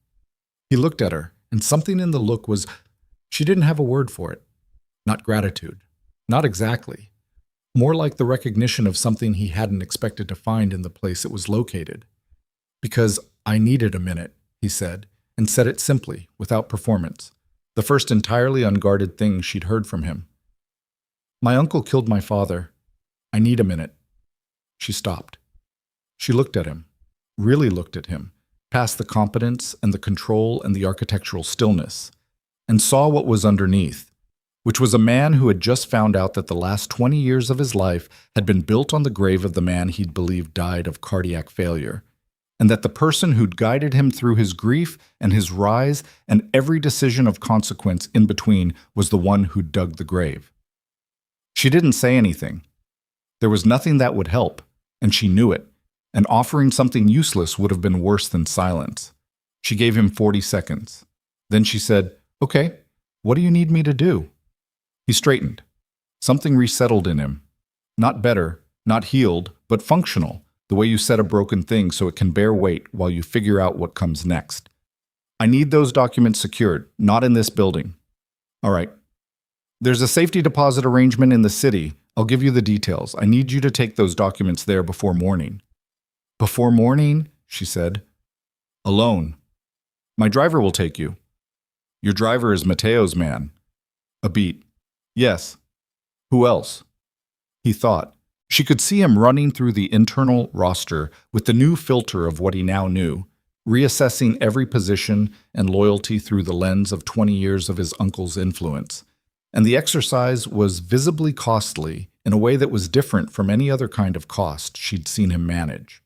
He looked at her, and something in the look was, she didn't have a word for it. Not gratitude. Not exactly. More like the recognition of something he hadn't expected to find in the place it was located. Because I needed a minute, he said, and said it simply, without performance. The first entirely unguarded thing she'd heard from him. My uncle killed my father. I need a minute. She stopped. She looked at him, really looked at him, past the competence and the control and the architectural stillness, and saw what was underneath, which was a man who had just found out that the last 20 years of his life had been built on the grave of the man he'd believed died of cardiac failure, and that the person who'd guided him through his grief and his rise and every decision of consequence in between was the one who dug the grave. She didn't say anything. There was nothing that would help, and she knew it, and offering something useless would have been worse than silence. She gave him 40 seconds. Then she said, "Okay, what do you need me to do?" He straightened. Something resettled in him. Not better, not healed, but functional, the way you set a broken thing so it can bear weight while you figure out what comes next. I need those documents secured, not in this building. All right. There's a safety deposit arrangement in the city. I'll give you the details. I need you to take those documents there before morning. Before morning, she said. Alone. My driver will take you. Your driver is Matteo's man. A beat. Yes. Who else? He thought. She could see him running through the internal roster with the new filter of what he now knew, reassessing every position and loyalty through the lens of 20 years of his uncle's influence. And the exercise was visibly costly in a way that was different from any other kind of cost she'd seen him manage.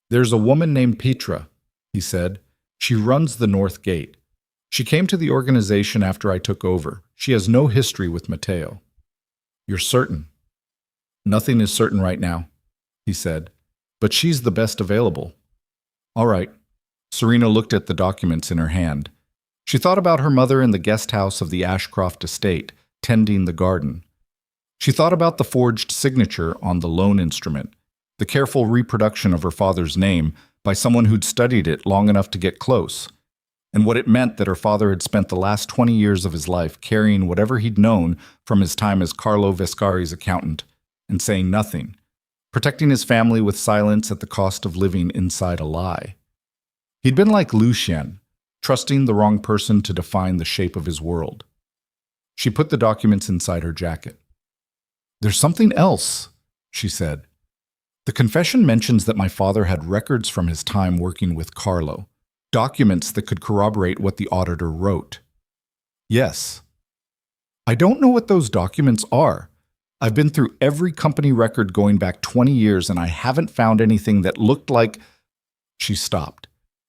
"There's a woman named Petra," he said. "She runs the North Gate. She came to the organization after I took over. She has no history with Matteo." "You're certain?" "Nothing is certain right now," he said. "But she's the best available." "All right." Serena looked at the documents in her hand. She thought about her mother in the guest house of the Ashcroft estate, tending the garden. She thought about the forged signature on the loan instrument, the careful reproduction of her father's name by someone who'd studied it long enough to get close, and what it meant that her father had spent the last 20 years of his life carrying whatever he'd known from his time as Carlo Vescari's accountant and saying nothing, protecting his family with silence at the cost of living inside a lie. He'd been like Lucien, trusting the wrong person to define the shape of his world. She put the documents inside her jacket. "There's something else," she said. "The confession mentions that my father had records from his time working with Carlo, documents that could corroborate what the auditor wrote." "Yes." "I don't know what those documents are. I've been through every company record going back 20 years and I haven't found anything that looked like—" She stopped,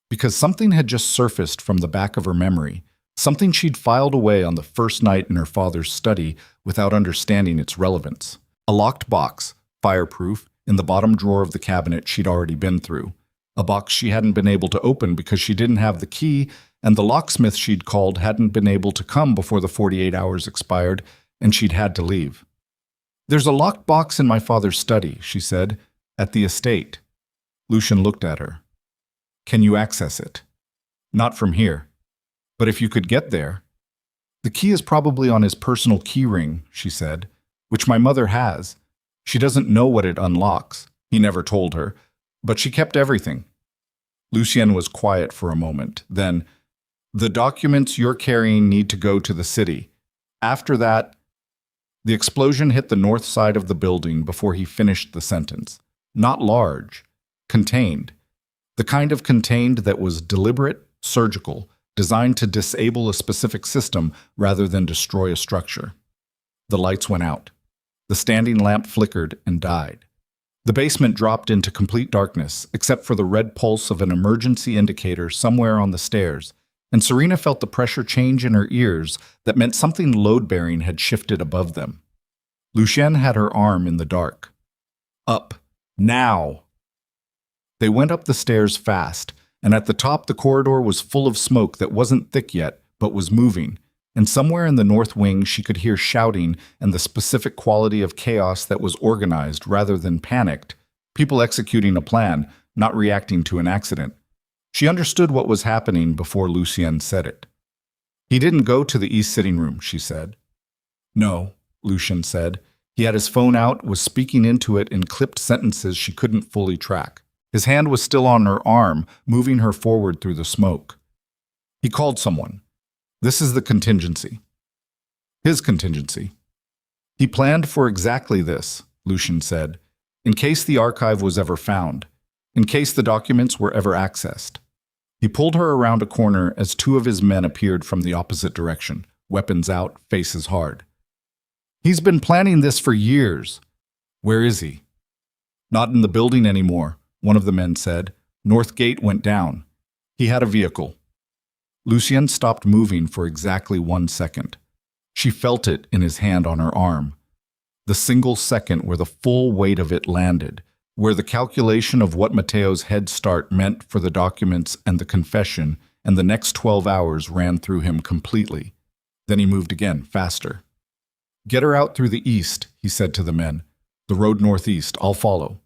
because something had just surfaced from the back of her memory, something she'd filed away on the first night in her father's study without understanding its relevance. A locked box, fireproof, in the bottom drawer of the cabinet she'd already been through. A box she hadn't been able to open because she didn't have the key, and the locksmith she'd called hadn't been able to come before the 48 hours expired, and she'd had to leave. "There's a locked box in my father's study," she said, "at the estate." Lucien looked at her. "Can you access it?" "Not from here. But if you could get there—" "The key is probably on his personal key ring," she said, "which my mother has. She doesn't know what it unlocks. He never told her, but she kept everything." Lucien was quiet for a moment. Then, "The documents you're carrying need to go to the city. After that—" The explosion hit the north side of the building before he finished the sentence. Not large. Contained. The kind of contained that was deliberate, surgical, designed to disable a specific system rather than destroy a structure. The lights went out. The standing lamp flickered and died. The basement dropped into complete darkness, except for the red pulse of an emergency indicator somewhere on the stairs, and Serena felt the pressure change in her ears that meant something load-bearing had shifted above them. Lucien had her arm in the dark. "Up. Now!" They went up the stairs fast, and at the top the corridor was full of smoke that wasn't thick yet, but was moving, and somewhere in the north wing she could hear shouting and the specific quality of chaos that was organized rather than panicked, people executing a plan, not reacting to an accident. She understood what was happening before Lucien said it. "He didn't go to the east sitting room," she said. "No," Lucien said. He had his phone out, was speaking into it in clipped sentences she couldn't fully track. His hand was still on her arm, moving her forward through the smoke. "He called someone. This is the contingency." "His contingency." "He planned for exactly this," Lucien said, "in case the archive was ever found, in case the documents were ever accessed." He pulled her around a corner as two of his men appeared from the opposite direction, weapons out, faces hard. "He's been planning this for years." "Where is he?" "Not in the building anymore," one of the men said. "North Gate went down. He had a vehicle." Lucien stopped moving for exactly 1 second. She felt it in his hand on her arm. The single second where the full weight of it landed, where the calculation of what Matteo's head start meant for the documents and the confession and the next 12 hours ran through him completely. Then he moved again, faster. "Get her out through the east," he said to the men. "The road northeast. I'll follow."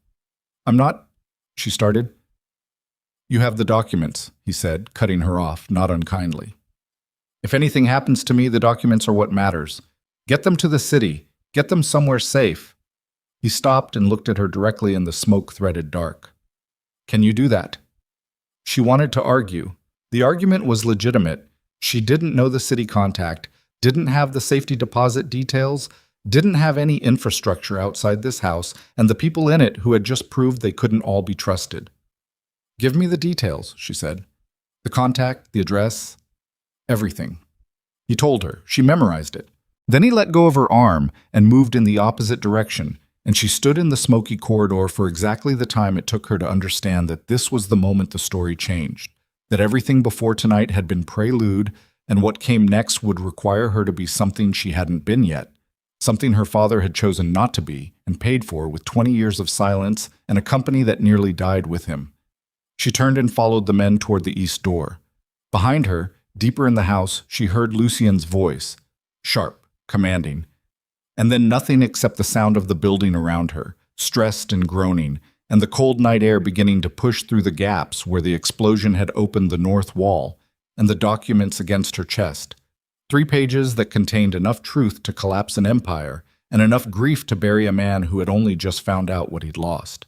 "I'm not—" she started. "You have the documents," he said, cutting her off, not unkindly. "If anything happens to me, the documents are what matters. Get them to the city. Get them somewhere safe." He stopped and looked at her directly in the smoke-threaded dark. "Can you do that?" She wanted to argue. The argument was legitimate. She didn't know the city contact, didn't have the safety deposit details, didn't have any infrastructure outside this house, and the people in it who had just proved they couldn't all be trusted. "Give me the details," she said. "The contact, the address, everything." He told her. She memorized it. Then he let go of her arm and moved in the opposite direction, and she stood in the smoky corridor for exactly the time it took her to understand that this was the moment the story changed, that everything before tonight had been prelude, and what came next would require her to be something she hadn't been yet, something her father had chosen not to be and paid for with 20 years of silence and a company that nearly died with him. She turned and followed the men toward the east door. Behind her, deeper in the house, she heard Lucien's voice, sharp, commanding, and then nothing except the sound of the building around her, stressed and groaning, and the cold night air beginning to push through the gaps where the explosion had opened the north wall, and the documents against her chest. 3 pages that contained enough truth to collapse an empire and enough grief to bury a man who had only just found out what he'd lost.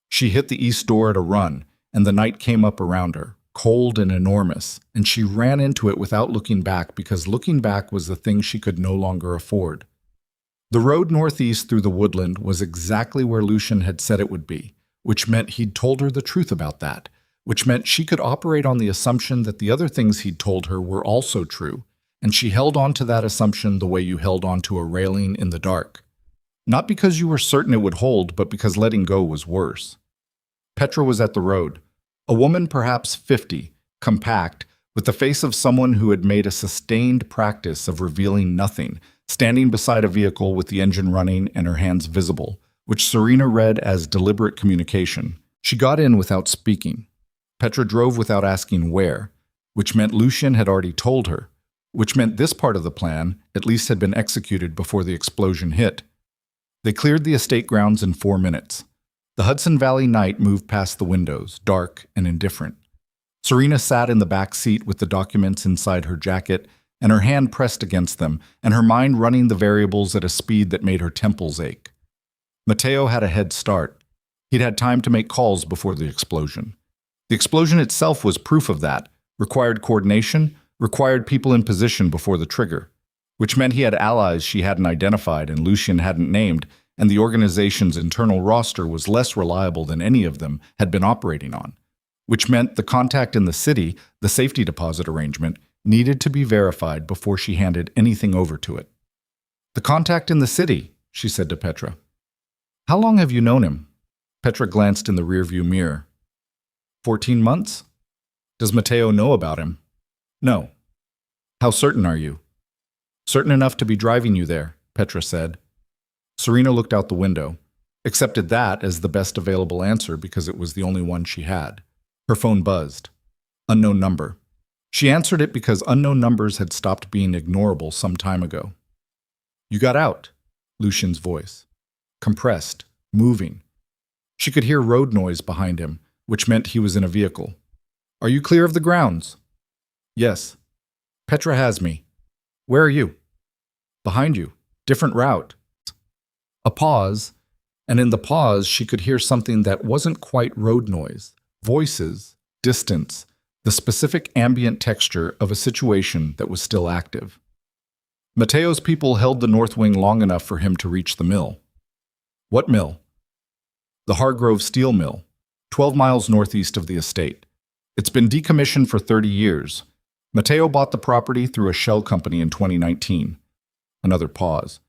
She hit the east door at a run, and the night came up around her, cold and enormous, and she ran into it without looking back because looking back was the thing she could no longer afford. The road northeast through the woodland was exactly where Lucien had said it would be, which meant he'd told her the truth about that, which meant she could operate on the assumption that the other things he'd told her were also true, and she held on to that assumption the way you held on to a railing in the dark. Not because you were certain it would hold, but because letting go was worse. Petra was at the road, a woman perhaps 50, compact, with the face of someone who had made a sustained practice of revealing nothing, standing beside a vehicle with the engine running and her hands visible, which Serena read as deliberate communication. She got in without speaking. Petra drove without asking where, which meant Lucien had already told her, which meant this part of the plan at least had been executed before the explosion hit. They cleared the estate grounds in 4 minutes. The Hudson Valley night moved past the windows, dark and indifferent. Serena sat in the back seat with the documents inside her jacket and her hand pressed against them, and her mind running the variables at a speed that made her temples ache. Matteo had a head start. He'd had time to make calls before the explosion. The explosion itself was proof of that, required coordination, required people in position before the trigger, which meant he had allies she hadn't identified and Lucien hadn't named, and the organization's internal roster was less reliable than any of them had been operating on, which meant the contact in the city, the safety deposit arrangement, needed to be verified before she handed anything over to it. "The contact in the city," she said to Petra. "How long have you known him?" Petra glanced in the rearview mirror. 14 months? "Does Matteo know about him?" "No." "How certain are you?" "Certain enough to be driving you there," Petra said. Serena looked out the window, accepted that as the best available answer because it was the only one she had. Her phone buzzed. Unknown number. She answered it because unknown numbers had stopped being ignorable some time ago. "You got out," Lucien's voice. Compressed, moving. She could hear road noise behind him, which meant he was in a vehicle. "Are you clear of the grounds?" "Yes." "Petra has me." "Where are you?" "Behind you. Different route." A pause, and in the pause she could hear something that wasn't quite road noise. Voices, distance, the specific ambient texture of a situation that was still active. Matteo's people held the north wing long enough for him to reach the mill. "What mill?" "The Hargrove Steel Mill, 12 miles northeast of the estate. It's been decommissioned for 30 years. Matteo bought the property through a shell company in 2019. Another pause.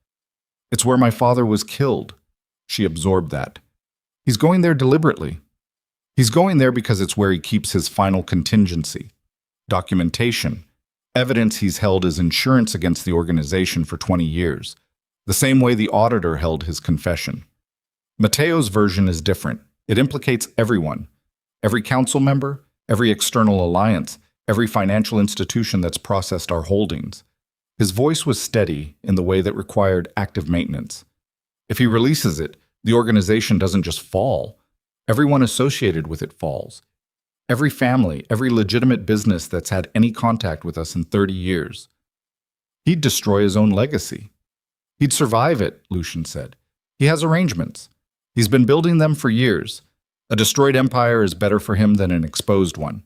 "It's where my father was killed." She absorbed that. "He's going there deliberately. He's going there because it's where he keeps his final contingency. Documentation. Evidence he's held as insurance against the organization for 20 years. The same way the auditor held his confession. Matteo's version is different. It implicates everyone. Every council member, every external alliance, every financial institution that's processed our holdings. His voice was steady in the way that required active maintenance. If he releases it, the organization doesn't just fall. Everyone associated with it falls. Every family, every legitimate business that's had any contact with us in 30 years. He'd destroy his own legacy. He'd survive it, Lucien said. He has arrangements. He's been building them for years. A destroyed empire is better for him than an exposed one.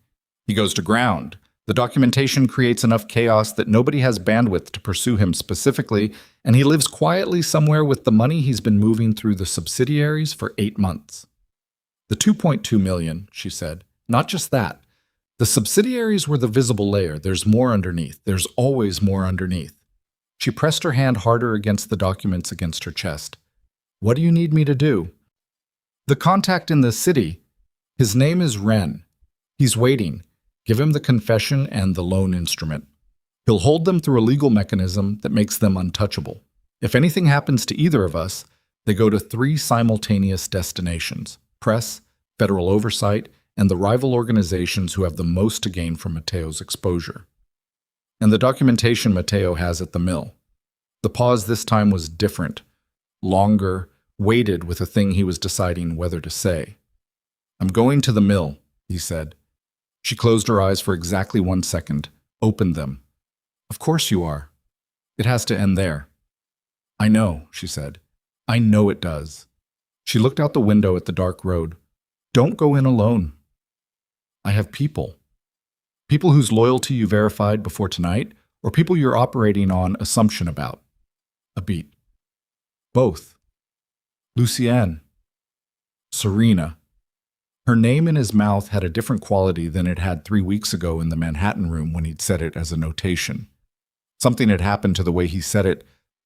He goes to ground. The documentation creates enough chaos that nobody has bandwidth to pursue him specifically, and he lives quietly somewhere with the money he's been moving through the subsidiaries for 8 months. The 2.2 million, she said. Not just that. The subsidiaries were the visible layer. There's more underneath. There's always more underneath. She pressed her hand harder against the documents against her chest. What do you need me to do? The contact in the city. His name is Ren. He's waiting. Give him the confession and the loan instrument. He'll hold them through a legal mechanism that makes them untouchable. If anything happens to either of us, they go to 3 simultaneous destinations: press, federal oversight, and the rival organizations who have the most to gain from Mateo's exposure. And the documentation Mateo has at the mill. The pause this time was different, longer, weighted with a thing he was deciding whether to say. I'm going to the mill, he said. She closed her eyes for exactly 1 second, opened them. Of course you are. It has to end there. I know, she said. I know it does. She looked out the window at the dark road. Don't go in alone. I have people. People whose loyalty you verified before tonight, or people you're operating on assumption about. A beat. Both. Lucienne. Serena. Her name in his mouth had a different quality than it had 3 weeks ago in the Manhattan room when he'd said it as a notation. Something had happened to the way he said it,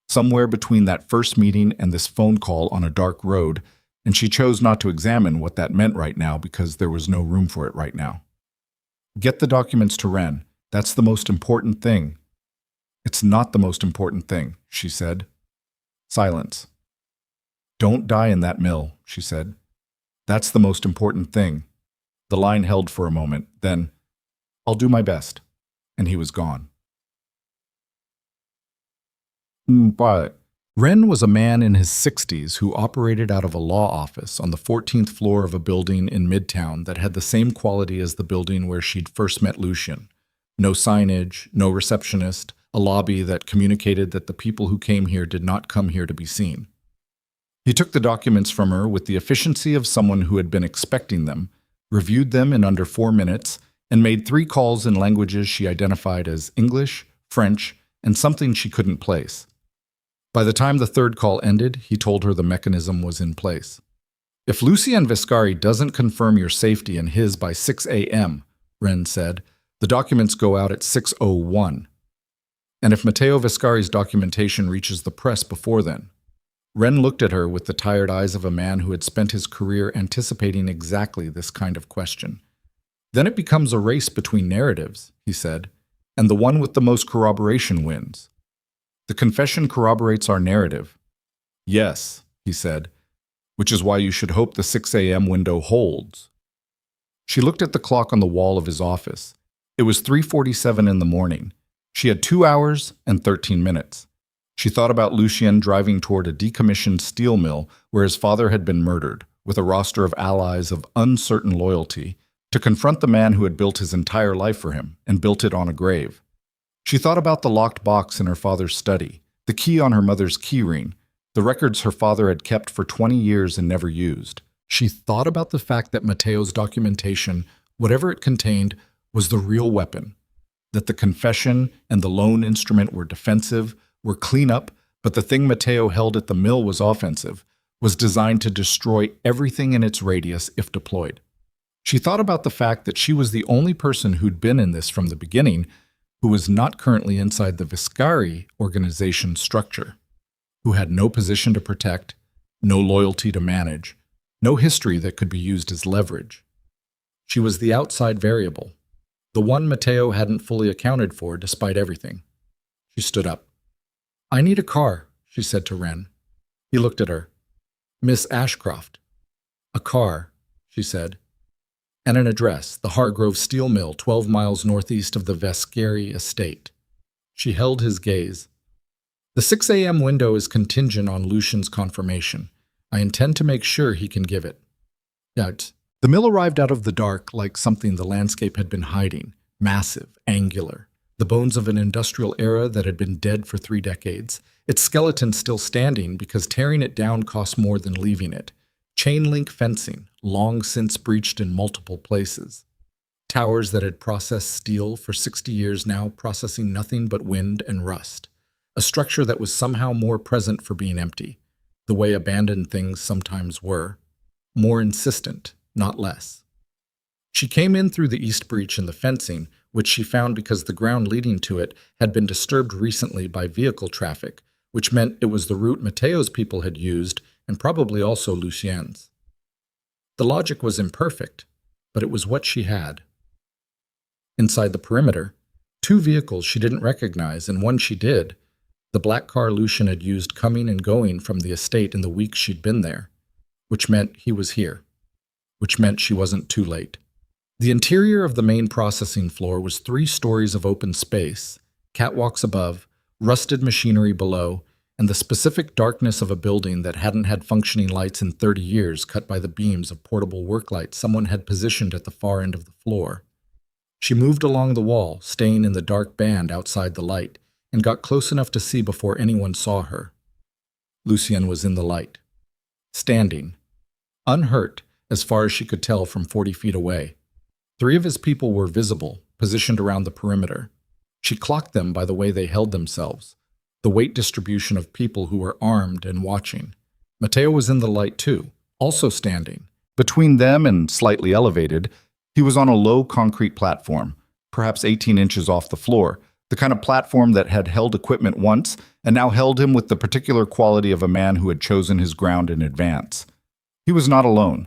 somewhere between that first meeting and this phone call on a dark road, and she chose not to examine what that meant right now because there was no room for it right now. Get the documents to Ren. That's the most important thing. It's not the most important thing, she said. Silence. Don't die in that mill, she said. That's the most important thing. The line held for a moment, then, I'll do my best. And he was gone. But Ren was a man in his 60s who operated out of a law office on the 14th floor of a building in Midtown that had the same quality as the building where she'd first met Lucien. No signage, no receptionist, a lobby that communicated that the people who came here did not come here to be seen. He took the documents from her with the efficiency of someone who had been expecting them, reviewed them in under 4 minutes, and made 3 calls in languages she identified as English, French, and something she couldn't place. By the time the 3rd call ended, he told her the mechanism was in place. If Lucien Viscari doesn't confirm your safety and his by 6 a.m., Ren said, the documents go out at 6:01. And if Matteo Viscari's documentation reaches the press before then. Ren looked at her with the tired eyes of a man who had spent his career anticipating exactly this kind of question. Then it becomes a race between narratives, he said, and the one with the most corroboration wins. The confession corroborates our narrative. Yes, he said, which is why you should hope the 6 a.m. window holds. She looked at the clock on the wall of his office. It was 3:47 in the morning. She had 2 hours and 13 minutes. She thought about Lucien driving toward a decommissioned steel mill where his father had been murdered, with a roster of allies of uncertain loyalty, to confront the man who had built his entire life for him and built it on a grave. She thought about the locked box in her father's study, the key on her mother's keyring, the records her father had kept for 20 years and never used. She thought about the fact that Matteo's documentation, whatever it contained, was the real weapon, that the confession and the loan instrument were defensive, were cleanup, but the thing Matteo held at the mill was offensive, was designed to destroy everything in its radius if deployed. She thought about the fact that she was the only person who'd been in this from the beginning who was not currently inside the Viscari organization structure, who had no position to protect, no loyalty to manage, no history that could be used as leverage. She was the outside variable, the one Matteo hadn't fully accounted for despite everything. She stood up. I need a car, she said to Ren. He looked at her. Miss Ashcroft. A car, she said. And an address, the Hargrove Steel Mill, 12 miles northeast of the Viscari estate. She held his gaze. The 6 a.m. window is contingent on Lucien's confirmation. I intend to make sure he can give it. Yet, the mill arrived out of the dark like something the landscape had been hiding, massive, angular, the bones of an industrial era that had been dead for 3 decades, its skeleton still standing because tearing it down cost more than leaving it. Chain-link fencing, long since breached in multiple places. Towers that had processed steel for 60 years now processing nothing but wind and rust. A structure that was somehow more present for being empty, the way abandoned things sometimes were. More insistent, not less. She came in through the east breach in the fencing, which she found because the ground leading to it had been disturbed recently by vehicle traffic, which meant it was the route Mateo's people had used and probably also Lucien's. The logic was imperfect, but it was what she had. Inside the perimeter, 2 vehicles she didn't recognize and one she did, the black car Lucien had used coming and going from the estate in the weeks she'd been there, which meant he was here, which meant she wasn't too late. The interior of the main processing floor was 3 stories of open space, catwalks above, rusted machinery below, and the specific darkness of a building that hadn't had functioning lights in 30 years cut by the beams of portable work lights someone had positioned at the far end of the floor. She moved along the wall, staying in the dark band outside the light, and got close enough to see before anyone saw her. Lucien was in the light, standing, unhurt as far as she could tell from 40 feet away. 3 of his people were visible, positioned around the perimeter. She clocked them by the way they held themselves, the weight distribution of people who were armed and watching. Mateo was in the light too, also standing. Between them and slightly elevated, he was on a low concrete platform, perhaps 18 inches off the floor, the kind of platform that had held equipment once and now held him with the particular quality of a man who had chosen his ground in advance. He was not alone.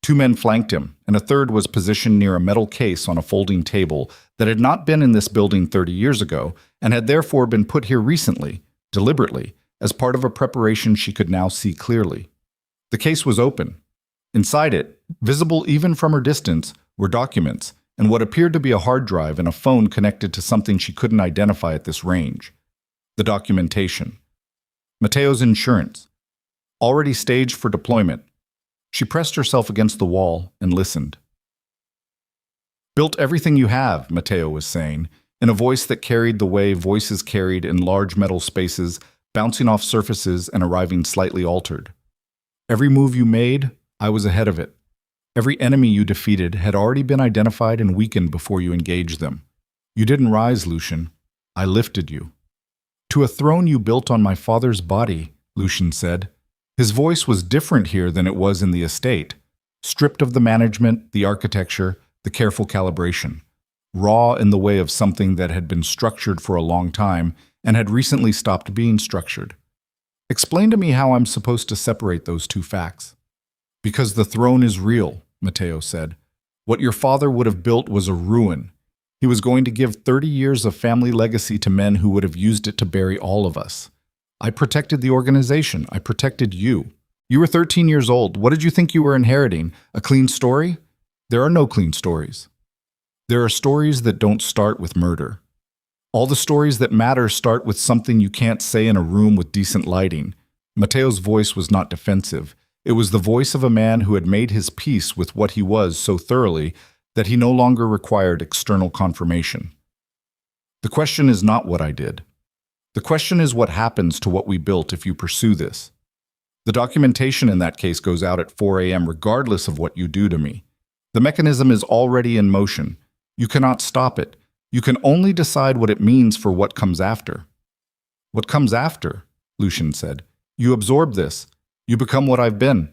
2 men flanked him, and a third was positioned near a metal case on a folding table that had not been in this building 30 years ago and had therefore been put here recently, deliberately, as part of a preparation she could now see clearly. The case was open. Inside it, visible even from her distance, were documents and what appeared to be a hard drive and a phone connected to something she couldn't identify at this range. The documentation. Mateo's insurance. Already staged for deployment. She pressed herself against the wall and listened. "Built everything you have," Mateo was saying, in a voice that carried the way voices carried in large metal spaces, bouncing off surfaces and arriving slightly altered. "Every move you made, I was ahead of it. Every enemy you defeated had already been identified and weakened before you engaged them. You didn't rise, Lucien. I lifted you. To a throne you built on my father's body," Lucien said. His voice was different here than it was in the estate, stripped of the management, the architecture, the careful calibration, raw in the way of something that had been structured for a long time and had recently stopped being structured. "Explain to me how I'm supposed to separate those 2 facts." "Because the throne is real," Mateo said. "What your father would have built was a ruin. He was going to give 30 years of family legacy to men who would have used it to bury all of us. I protected the organization. I protected you. You were 13 years old. What did you think you were inheriting? A clean story? There are no clean stories. There are stories that don't start with murder. All the stories that matter start with something you can't say in a room with decent lighting." Mateo's voice was not defensive. It was the voice of a man who had made his peace with what he was so thoroughly that he no longer required external confirmation. "The question is not what I did. The question is what happens to what we built if you pursue this. The documentation in that case goes out at 4 a.m. regardless of what you do to me. The mechanism is already in motion. You cannot stop it. You can only decide what it means for what comes after." "What comes after?" Lucien said. "You absorb this. You become what I've been,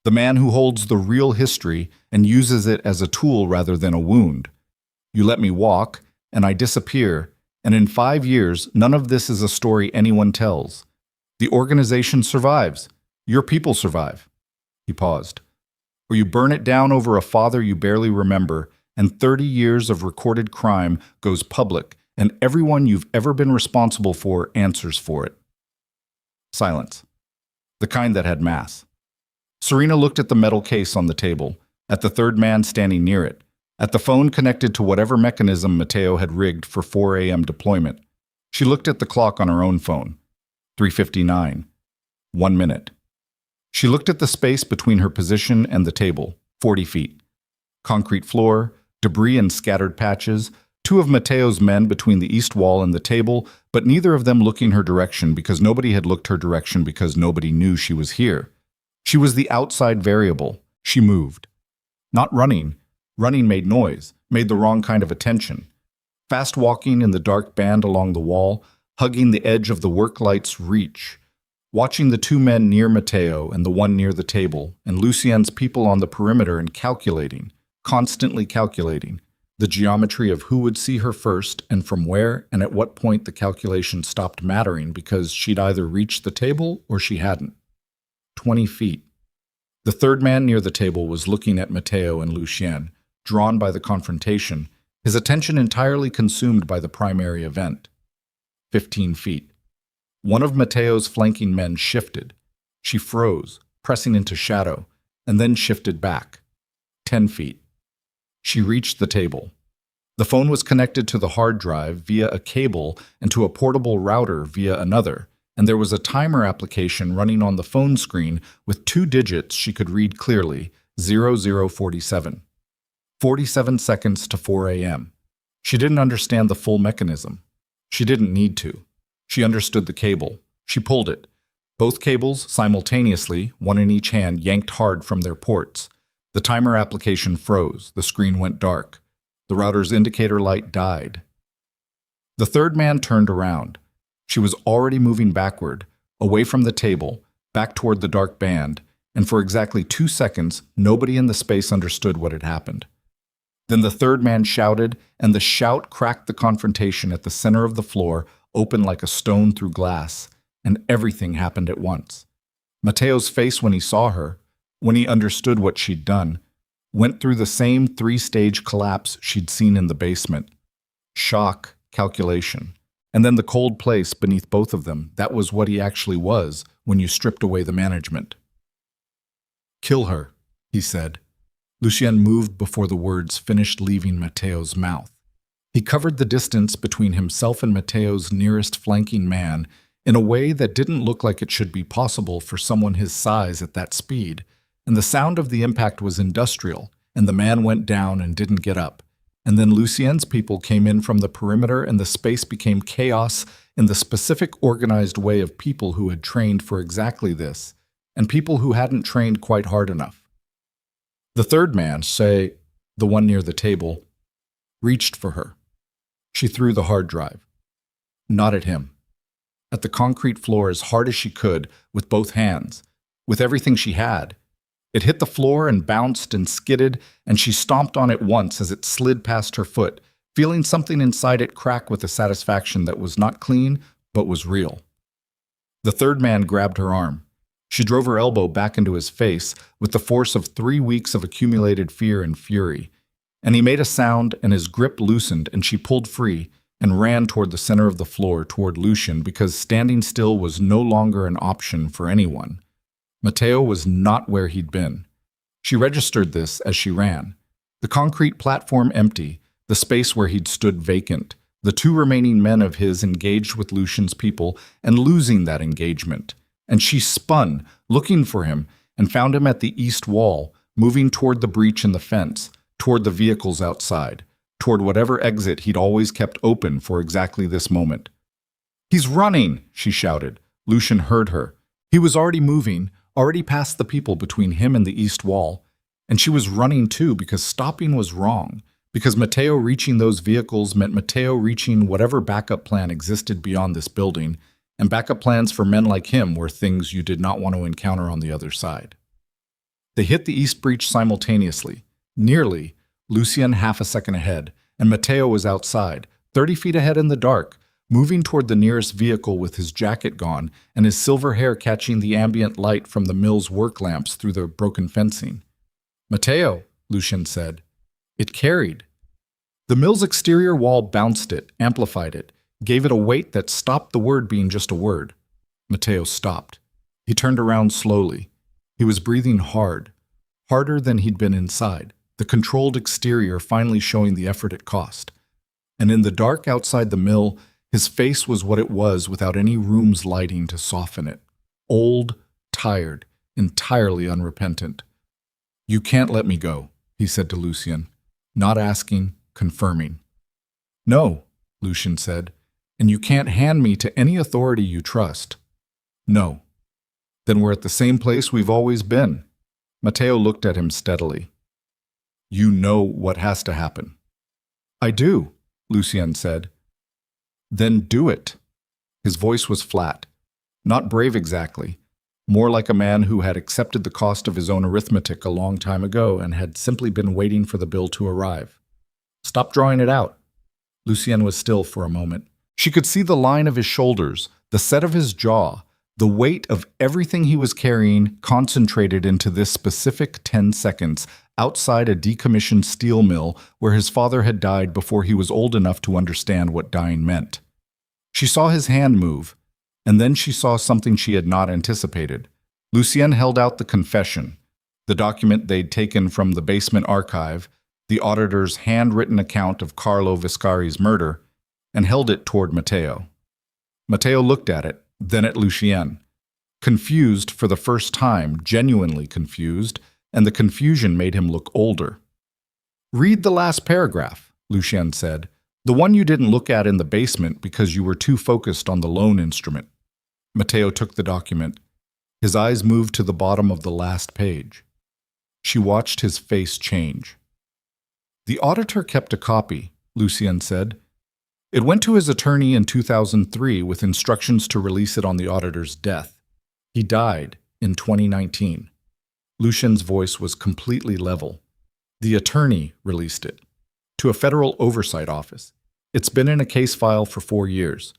the man who holds the real history and uses it as a tool rather than a wound. You let me walk, and I disappear, and in 5 years, none of this is a story anyone tells. The organization survives. Your people survive." He paused. "Or you burn it down over a father you barely remember, and 30 years of recorded crime goes public, and everyone you've ever been responsible for answers for it." Silence. The kind that had mass. Serena looked at the metal case on the table, at the third man standing near it, at the phone connected to whatever mechanism Mateo had rigged for 4 a.m. deployment. She looked at the clock on her own phone. 3:59. 1 minute. She looked at the space between her position and the table, 40 feet. Concrete floor, debris in scattered patches, 2 of Mateo's men between the east wall and the table, but neither of them looking her direction because nobody had looked her direction because nobody knew she was here. She was the outside variable. She moved. Not running. Running made noise, made the wrong kind of attention. Fast walking in the dark band along the wall, hugging the edge of the work light's reach. Watching the 2 men near Mateo and the one near the table, and Lucien's people on the perimeter and calculating, constantly calculating. the geometry of who would see her first and from where and at what point the calculation stopped mattering because she'd either reached the table or she hadn't. 20 feet. The third man near the table was looking at Matteo and Lucien, drawn by the confrontation, his attention entirely consumed by the primary event. 15 feet. One of Matteo's flanking men shifted. She froze, pressing into shadow, and then shifted back. 10 feet. She reached the table. The phone was connected to the hard drive via a cable and to a portable router via another, and there was a timer application running on the phone screen with 2 digits she could read clearly, 0047. 47 seconds to 4 a.m. She didn't understand the full mechanism. She didn't need to. She understood the cable. She pulled it. Both cables, simultaneously, one in each hand, yanked hard from their ports. The timer application froze. The screen went dark. The router's indicator light died. The third man turned around. She was already moving backward, away from the table, back toward the dark band, and for exactly 2 seconds, nobody in the space understood what had happened. Then the third man shouted, and the shout cracked the confrontation at the center of the floor, open like a stone through glass, and everything happened at once. Matteo's face when he saw her, when he understood what she'd done, went through the same 3-stage collapse she'd seen in the basement. Shock, calculation, and then the cold place beneath both of them. That was what he actually was when you stripped away the management. "Kill her," he said. Lucien moved before the words finished leaving Matteo's mouth. He covered the distance between himself and Matteo's nearest flanking man in a way that didn't look like it should be possible for someone his size at that speed, and the sound of the impact was industrial, and the man went down and didn't get up. And then Lucien's people came in from the perimeter and the space became chaos in the specific organized way of people who had trained for exactly this, and people who hadn't trained quite hard enough. The third man, say, the one near the table, reached for her. She threw the hard drive. Not at him. At the concrete floor as hard as she could, with both hands, with everything she had. It hit the floor and bounced and skidded, and she stomped on it once as it slid past her foot, feeling something inside it crack with a satisfaction that was not clean, but was real. The third man grabbed her arm. She drove her elbow back into his face with the force of 3 weeks of accumulated fear and fury, and he made a sound and his grip loosened and she pulled free and ran toward the center of the floor toward Lucien because standing still was no longer an option for anyone. Matteo was not where he'd been. She registered this as she ran. The concrete platform empty, the space where he'd stood vacant, the 2 remaining men of his engaged with Lucien's people and losing that engagement. And she spun, looking for him, and found him at the east wall, moving toward the breach in the fence, toward the vehicles outside, toward whatever exit he'd always kept open for exactly this moment. "He's running!" she shouted. Lucien heard her. He was already moving, already past the people between him and the east wall, and she was running too because stopping was wrong, because Matteo reaching those vehicles meant Matteo reaching whatever backup plan existed beyond this building, and backup plans for men like him were things you did not want to encounter on the other side. They hit the east breach simultaneously, nearly, Lucien half a second ahead, and Matteo was outside, 30 feet ahead in the dark, moving toward the nearest vehicle with his jacket gone and his silver hair catching the ambient light from the mill's work lamps through the broken fencing. "Matteo," Lucien said. It carried. The mill's exterior wall bounced it, amplified it, gave it a weight that stopped the word being just a word. Matteo stopped. He turned around slowly. He was breathing hard, harder than he'd been inside, the controlled exterior finally showing the effort it cost. And in the dark outside the mill, his face was what it was without any room's lighting to soften it. Old, tired, entirely unrepentant. "You can't let me go," he said to Lucien, not asking, confirming. "No," Lucien said, "and you can't hand me to any authority you trust." "No." "Then we're at the same place we've always been." Matteo looked at him steadily. "You know what has to happen." "I do," Lucien said. "Then do it." His voice was flat, not brave exactly, more like a man who had accepted the cost of his own arithmetic a long time ago and had simply been waiting for the bill to arrive. Stop drawing it out. Lucienne was still for a moment. She could see the line of his shoulders, the set of his jaw, the weight of everything he was carrying concentrated into this specific 10 seconds outside a decommissioned steel mill where his father had died before he was old enough to understand what dying meant. She saw his hand move, and then she saw something she had not anticipated. Lucienne held out the confession, the document they'd taken from the basement archive, the auditor's handwritten account of Carlo Viscari's murder, and held it toward Matteo. Matteo looked at it, then at Lucienne. Confused for the first time, genuinely confused, and the confusion made him look older. "Read the last paragraph," Lucienne said. "The one you didn't look at in the basement because you were too focused on the loan instrument." Matteo took the document. His eyes moved to the bottom of the last page. She watched his face change. "The auditor kept a copy," Lucienne said. "It went to his attorney in 2003 with instructions to release it on the auditor's death. He died in 2019. Lucienne's voice was completely level. "The attorney released it. To a federal oversight office. It's been in a case file for 4 years.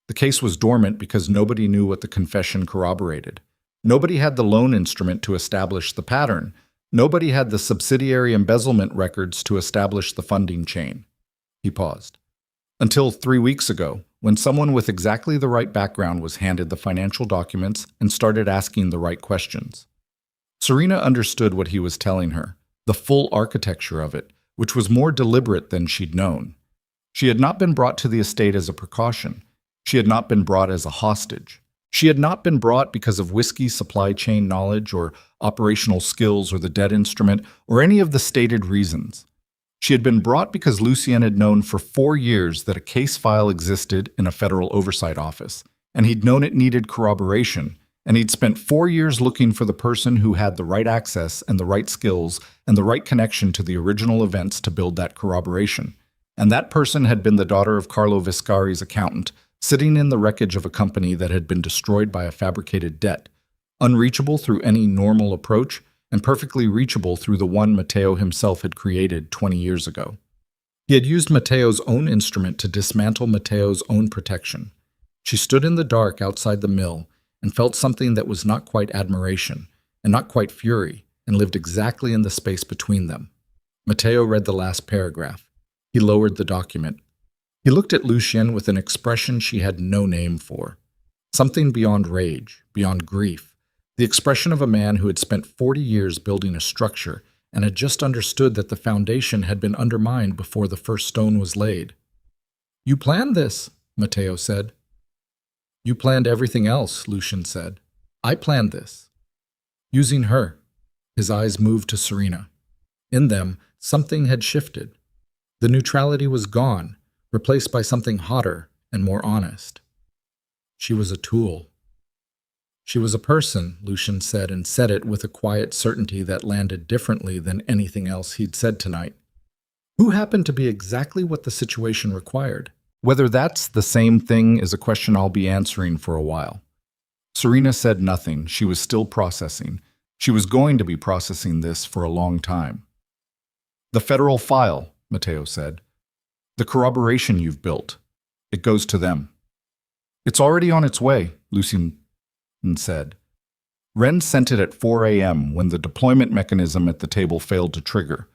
The case was dormant because nobody knew what the confession corroborated. Nobody had the loan instrument to establish the pattern. Nobody had the subsidiary embezzlement records to establish the funding chain." He paused. "Until 3 weeks ago, when someone with exactly the right background was handed the financial documents and started asking the right questions." Serena understood what he was telling her, the full architecture of it, which was more deliberate than she'd known. She had not been brought to the estate as a precaution. She had not been brought as a hostage. She had not been brought because of whiskey supply chain knowledge or operational skills or the debt instrument or any of the stated reasons. She had been brought because Lucienne had known for 4 years that a case file existed in a federal oversight office, and he'd known it needed corroboration, and he'd spent 4 years looking for the person who had the right access and the right skills and the right connection to the original events to build that corroboration. And that person had been the daughter of Carlo Viscari's accountant, sitting in the wreckage of a company that had been destroyed by a fabricated debt, unreachable through any normal approach, and perfectly reachable through the one Matteo himself had created 20 years ago. He had used Matteo's own instrument to dismantle Matteo's own protection. She stood in the dark outside the mill and felt something that was not quite admiration and not quite fury, and lived exactly in the space between them. Matteo read the last paragraph. He lowered the document. He looked at Lucienne with an expression she had no name for. Something beyond rage, beyond grief. The expression of a man who had spent 40 years building a structure and had just understood that the foundation had been undermined before the first stone was laid. "You planned this," Matteo said. "You planned everything else," Lucienne said. "I planned this." Using her. His eyes moved to Serena. In them, something had shifted. The neutrality was gone, replaced by something hotter and more honest. She was a tool. She was a person, Lucienne said, and said it with a quiet certainty that landed differently than anything else he'd said tonight. Who happened to be exactly what the situation required? Whether that's the same thing is a question I'll be answering for a while. Serena said nothing. She was still processing. She was going to be processing this for a long time. "The federal file," Matteo said. "The corroboration you've built. It goes to them." "It's already on its way," Lucienne said. "Wren sent it at 4 a.m. when the deployment mechanism at the table failed to trigger.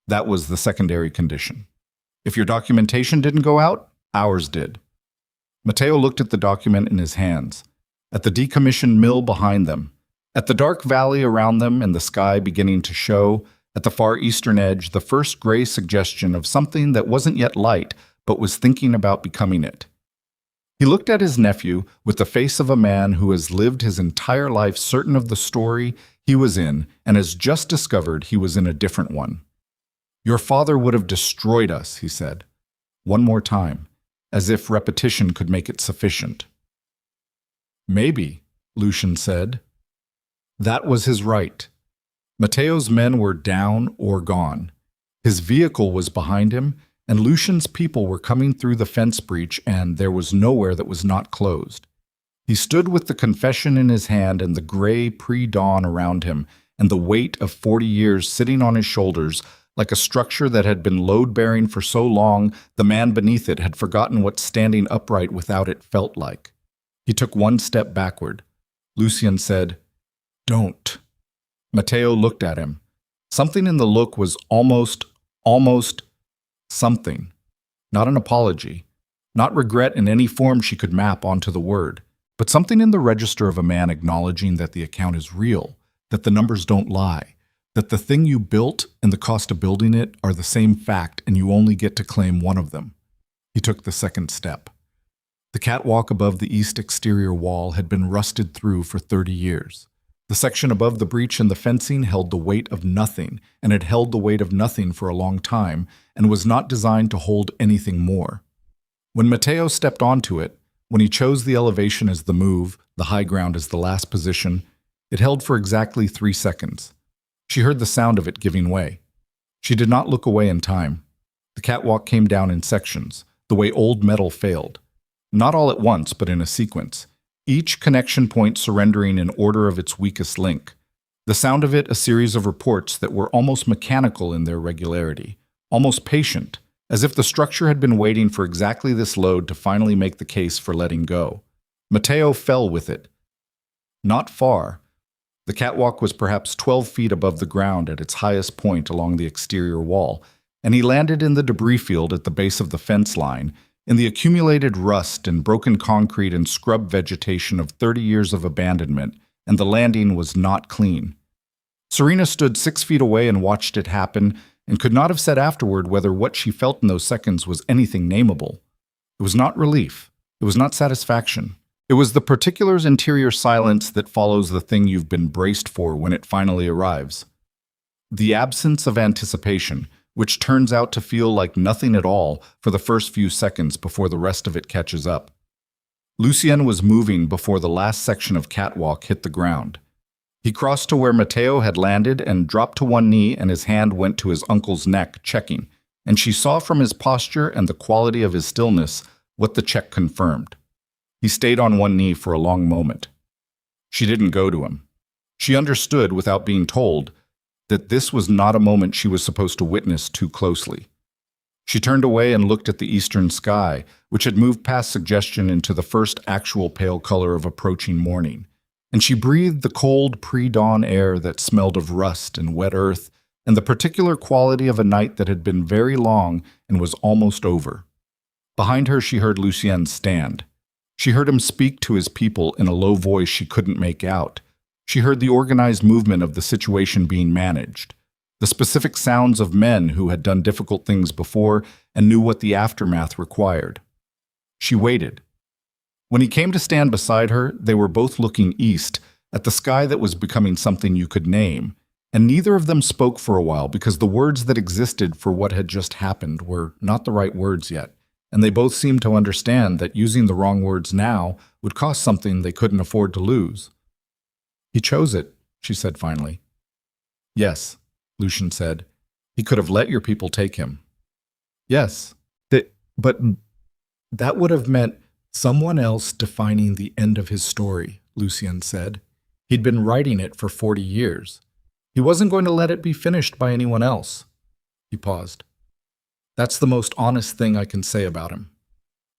That was the secondary condition. If your documentation didn't go out, ours did." Matteo looked at the document in his hands, at the decommissioned mill behind them, at the dark valley around them and the sky beginning to show, at the far eastern edge, the first gray suggestion of something that wasn't yet light but was thinking about becoming it. He looked at his nephew with the face of a man who has lived his entire life certain of the story he was in and has just discovered he was in a different one. "Your father would have destroyed us," he said. One more time, as if repetition could make it sufficient. "Maybe," Lucienne said. That was his right. Matteo's men were down or gone. His vehicle was behind him, and Lucien's people were coming through the fence breach, and there was nowhere that was not closed. He stood with the confession in his hand and the gray pre-dawn around him, and the weight of 40 years sitting on his shoulders, Like a structure that had been load-bearing for so long, the man beneath it had forgotten what standing upright without it felt like. He took one step backward. Lucien said, "Don't." Matteo looked at him. Something in the look was almost something. Not an apology, not regret in any form she could map onto the word, but something in the register of a man acknowledging that the account is real, that the numbers don't lie, that the thing you built and the cost of building it are the same fact and you only get to claim one of them. He took the second step. The catwalk above the east exterior wall had been rusted through for 30 years. The section above the breach in the fencing held the weight of nothing, and had held the weight of nothing for a long time, and was not designed to hold anything more. When Matteo stepped onto it, when he chose the elevation as the move, the high ground as the last position, it held for exactly 3 seconds. She heard the sound of it giving way. She did not look away in time. The catwalk came down in sections, the way old metal failed. Not all at once, but in a sequence. Each connection point surrendering in order of its weakest link. The sound of it a series of reports that were almost mechanical in their regularity, almost patient, as if the structure had been waiting for exactly this load to finally make the case for letting go. Matteo fell with it. Not far. The catwalk was perhaps 12 feet above the ground at its highest point along the exterior wall, and he landed in the debris field at the base of the fence line, in the accumulated rust and broken concrete and scrub vegetation of 30 years of abandonment, and the landing was not clean. Serena stood 6 feet away and watched it happen, and could not have said afterward whether what she felt in those seconds was anything nameable. It was not relief. It was not satisfaction. It was the particular interior silence that follows the thing you've been braced for when it finally arrives. The absence of anticipation, which turns out to feel like nothing at all for the first few seconds before the rest of it catches up. Lucien was moving before the last section of catwalk hit the ground. He crossed to where Matteo had landed and dropped to one knee, and his hand went to his uncle's neck, checking, and she saw from his posture and the quality of his stillness what the check confirmed. He stayed on one knee for a long moment. She didn't go to him. She understood, without being told, that this was not a moment she was supposed to witness too closely. She turned away and looked at the eastern sky, which had moved past suggestion into the first actual pale color of approaching morning, and she breathed the cold pre-dawn air that smelled of rust and wet earth and the particular quality of a night that had been very long and was almost over. Behind her she heard Lucien stand. She heard him speak to his people in a low voice she couldn't make out. She heard the organized movement of the situation being managed, the specific sounds of men who had done difficult things before and knew what the aftermath required. She waited. When he came to stand beside her, they were both looking east, at the sky that was becoming something you could name, and neither of them spoke for a while because the words that existed for what had just happened were not the right words yet, and they both seemed to understand that using the wrong words now would cost something they couldn't afford to lose. "He chose it," she said finally. "Yes," Lucien said. "He could have let your people take him." "Yes, but that would have meant someone else defining the end of his story," Lucien said. "He'd been writing it for 40 years. He wasn't going to let it be finished by anyone else." He paused. "That's the most honest thing I can say about him."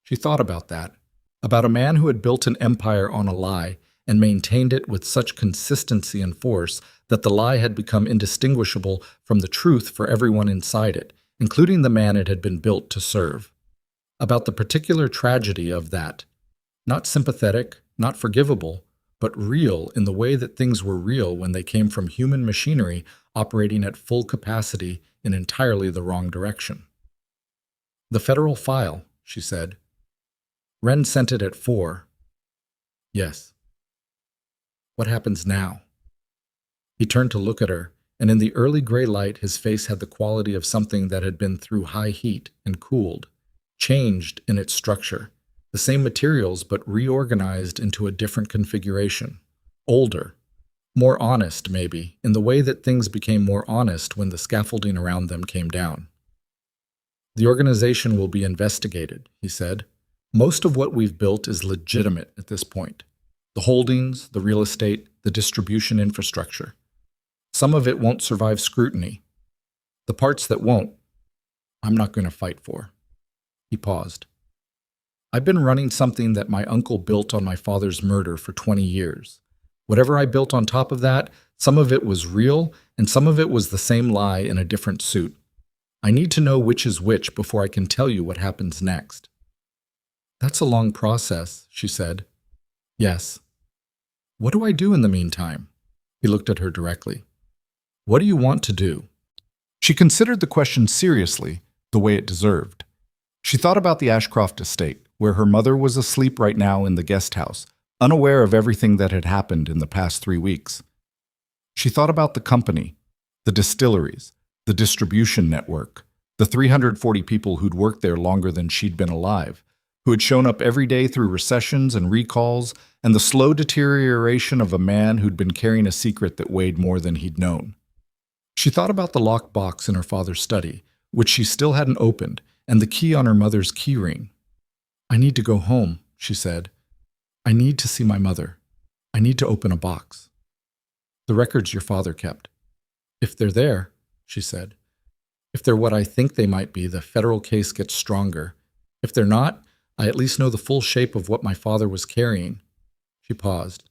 She thought about that, about a man who had built an empire on a lie and maintained it with such consistency and force that the lie had become indistinguishable from the truth for everyone inside it, including the man it had been built to serve. About the particular tragedy of that, not sympathetic, not forgivable, but real in the way that things were real when they came from human machinery operating at full capacity in entirely the wrong direction. "The federal file," she said. "Wren sent it at 4. "Yes." "What happens now?" He turned to look at her, and in the early gray light his face had the quality of something that had been through high heat and cooled, changed in its structure, the same materials but reorganized into a different configuration, older, more honest maybe, in the way that things became more honest when the scaffolding around them came down. "The organization will be investigated," he said. "Most of what we've built is legitimate at this point. The holdings, the real estate, the distribution infrastructure. Some of it won't survive scrutiny. The parts that won't, I'm not going to fight for. He paused. I've been running something that my uncle built on my father's murder for 20 years. Whatever I built on top of that, some of it was real and some of it was the same lie in a different suit. I need to know which is which before I can tell you what happens next. That's a long process, she said. Yes. What do I do in the meantime? He looked at her directly. What do you want to do? She considered the question seriously, the way it deserved. She thought about the Ashcroft estate, where her mother was asleep right now in the guest house, unaware of everything that had happened in the past 3 weeks. She thought about the company, the distilleries, the distribution network, the 340 people who'd worked there longer than she'd been alive, who had shown up every day through recessions and recalls, and the slow deterioration of a man who'd been carrying a secret that weighed more than he'd known. She thought about the locked box in her father's study, which she still hadn't opened, and the key on her mother's key ring. I need to go home, she said. I need to see my mother. I need to open a box. The records your father kept. If they're there, she said. If they're what I think they might be, the federal case gets stronger. If they're not, I at least know the full shape of what my father was carrying. She paused.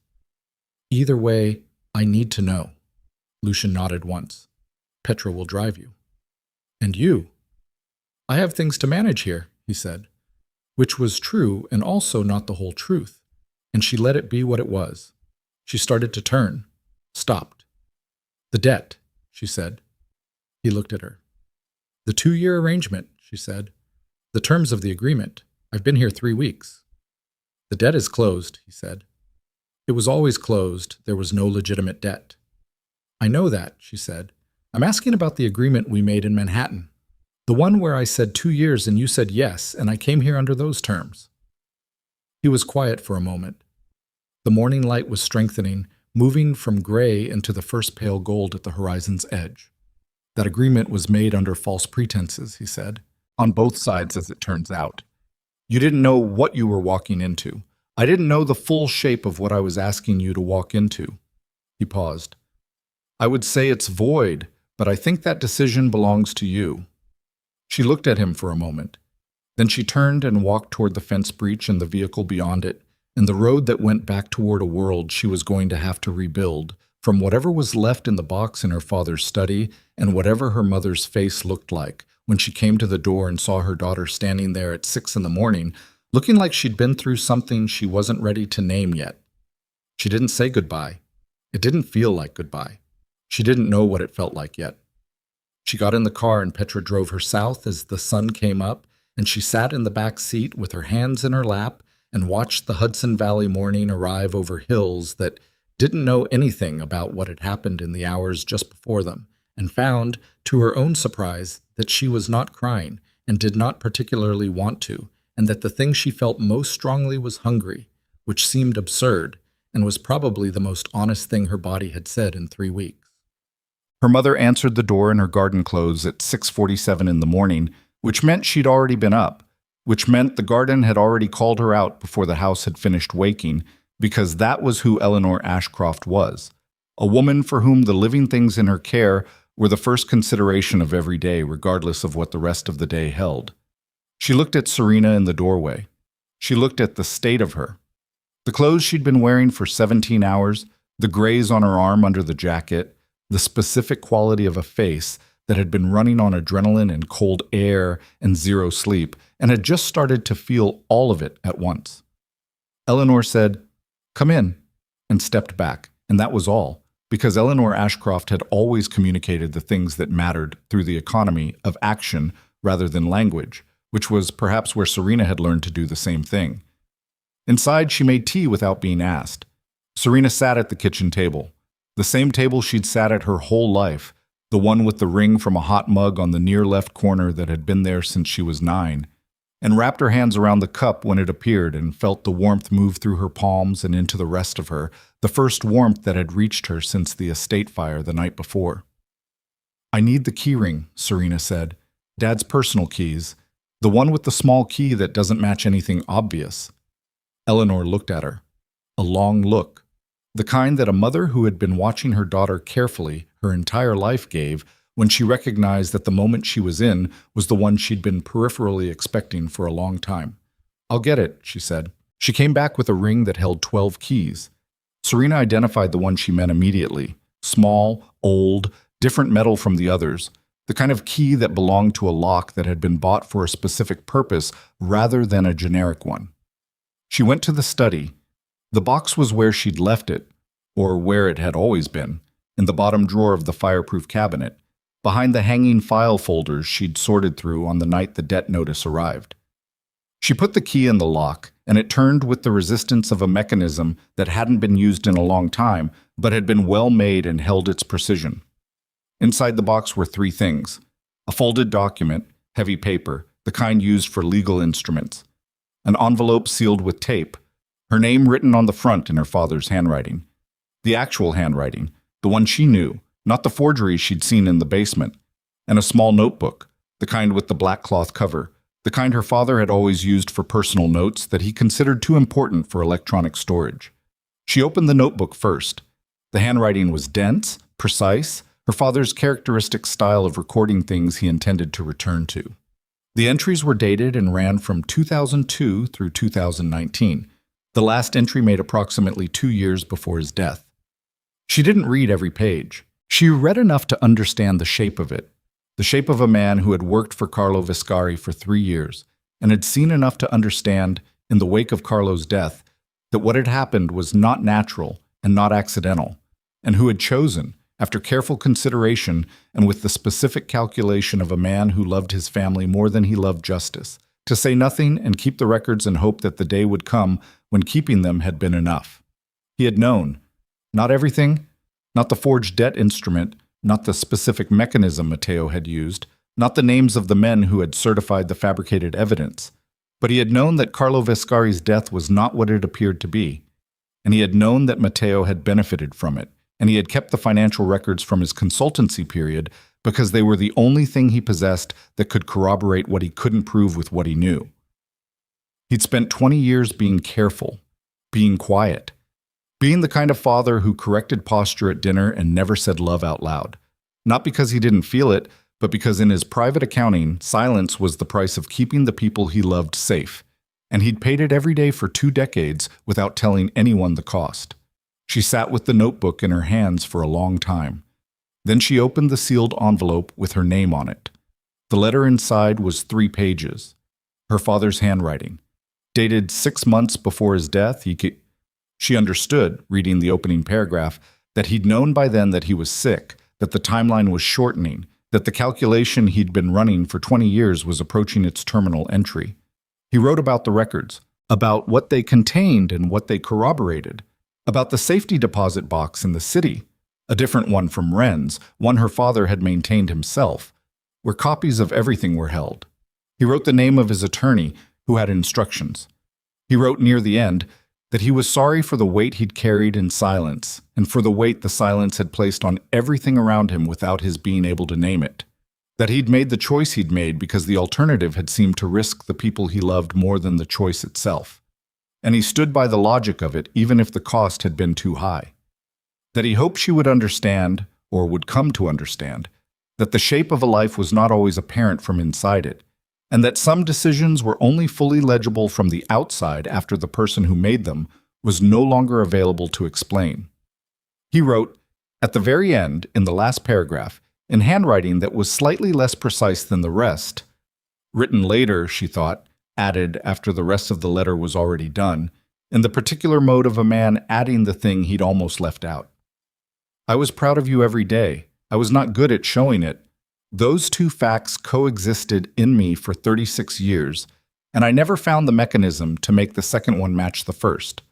Either way, I need to know. Lucian nodded once. Petra will drive you. And you? I have things to manage here, he said, which was true and also not the whole truth, and she let it be what it was. She started to turn, stopped. The debt, she said. He looked at her. The 2-year arrangement, she said. The terms of the agreement. I've been here 3 weeks. The debt is closed, he said. It was always closed. There was no legitimate debt. I know that, she said. I'm asking about the agreement we made in Manhattan. The one where I said 2 years and you said yes, and I came here under those terms. He was quiet for a moment. The morning light was strengthening, moving from gray into the first pale gold at the horizon's edge. That agreement was made under false pretenses, he said. On both sides, as it turns out. You didn't know what you were walking into. I didn't know the full shape of what I was asking you to walk into. He paused. I would say it's void, but I think that decision belongs to you. She looked at him for a moment. Then she turned and walked toward the fence breach and the vehicle beyond it, and the road that went back toward a world she was going to have to rebuild, from whatever was left in the box in her father's study and whatever her mother's face looked like when she came to the door and saw her daughter standing there at 6 a.m, looking like she'd been through something she wasn't ready to name yet. She didn't say goodbye. It didn't feel like goodbye. She didn't know what it felt like yet. She got in the car and Petra drove her south as the sun came up, and she sat in the back seat with her hands in her lap and watched the Hudson Valley morning arrive over hills that didn't know anything about what had happened in the hours just before them, and found, to her own surprise, that she was not crying and did not particularly want to, and that the thing she felt most strongly was hungry, which seemed absurd and was probably the most honest thing her body had said in 3 weeks. Her mother answered the door in her garden clothes at 6:47 in the morning, which meant she'd already been up, which meant the garden had already called her out before the house had finished waking, because that was who Eleanor Ashcroft was, a woman for whom the living things in her care were the first consideration of every day, regardless of what the rest of the day held. She looked at Serena in the doorway. She looked at the state of her. The clothes she'd been wearing for 17 hours, the graze on her arm under the jacket, the specific quality of a face that had been running on adrenaline and cold air and zero sleep, and had just started to feel all of it at once. Eleanor said, "Come in," and stepped back, and that was all, because Eleanor Ashcroft had always communicated the things that mattered through the economy of action rather than language, which was perhaps where Serena had learned to do the same thing. Inside, she made tea without being asked. Serena sat at the kitchen table, the same table she'd sat at her whole life, the one with the ring from a hot mug on the near left corner that had been there since she was 9, and wrapped her hands around the cup when it appeared and felt the warmth move through her palms and into the rest of her, the first warmth that had reached her since the estate fire the night before. "I need the keyring," Serena said. "Dad's personal keys. The one with the small key that doesn't match anything obvious." Eleanor looked at her. A long look. The kind that a mother who had been watching her daughter carefully her entire life gave when she recognized that the moment she was in was the one she'd been peripherally expecting for a long time. "I'll get it," she said. She came back with a ring that held 12 keys. Serena identified the one she meant immediately. Small, old, different metal from the others. The kind of key that belonged to a lock that had been bought for a specific purpose rather than a generic one. She went to the study. The box was where she'd left it, or where it had always been, in the bottom drawer of the fireproof cabinet, behind the hanging file folders she'd sorted through on the night the debt notice arrived. She put the key in the lock, and it turned with the resistance of a mechanism that hadn't been used in a long time, but had been well made and held its precision. Inside the box were three things: a folded document, heavy paper, the kind used for legal instruments, an envelope sealed with tape, her name written on the front in her father's handwriting. The actual handwriting, the one she knew, not the forgery she'd seen in the basement, and a small notebook, the kind with the black cloth cover, the kind her father had always used for personal notes that he considered too important for electronic storage. She opened the notebook first. The handwriting was dense, precise, her father's characteristic style of recording things he intended to return to. The entries were dated and ran from 2002 through 2019, the last entry made approximately 2 years before his death. She didn't read every page. She read enough to understand the shape of it, the shape of a man who had worked for Carlo Viscari for 3 years, and had seen enough to understand, in the wake of Carlo's death, that what had happened was not natural and not accidental, and who had chosen, after careful consideration and with the specific calculation of a man who loved his family more than he loved justice, to say nothing and keep the records and hope that the day would come when keeping them had been enough. He had known. Not everything, not the forged debt instrument, not the specific mechanism Matteo had used, not the names of the men who had certified the fabricated evidence, but he had known that Carlo Viscari's death was not what it appeared to be, and he had known that Matteo had benefited from it, and he had kept the financial records from his consultancy period because they were the only thing he possessed that could corroborate what he couldn't prove with what he knew. He'd spent 20 years being careful, being quiet, being the kind of father who corrected posture at dinner and never said love out loud. Not because he didn't feel it, but because in his private accounting, silence was the price of keeping the people he loved safe, and he'd paid it every day for 2 decades without telling anyone the cost. She sat with the notebook in her hands for a long time. Then she opened the sealed envelope with her name on it. The letter inside was 3 pages. Her father's handwriting. Dated 6 months before his death, she understood, reading the opening paragraph, that he'd known by then that he was sick, that the timeline was shortening, that the calculation he'd been running for 20 years was approaching its terminal entry. He wrote about the records, about what they contained and what they corroborated, about the safety deposit box in the city, a different one from Wren's, one her father had maintained himself, where copies of everything were held. He wrote the name of his attorney, who had instructions. He wrote near the end that he was sorry for the weight he'd carried in silence, and for the weight the silence had placed on everything around him without his being able to name it. That he'd made the choice he'd made because the alternative had seemed to risk the people he loved more than the choice itself. And he stood by the logic of it even if the cost had been too high. That he hoped she would understand, or would come to understand, that the shape of a life was not always apparent from inside it, and that some decisions were only fully legible from the outside after the person who made them was no longer available to explain. He wrote, at the very end, in the last paragraph, in handwriting that was slightly less precise than the rest, written later, she thought, added after the rest of the letter was already done, in the particular mode of a man adding the thing he'd almost left out. I was proud of you every day. I was not good at showing it. Those 2 facts coexisted in me for 36 years, and I never found the mechanism to make the second one match the first.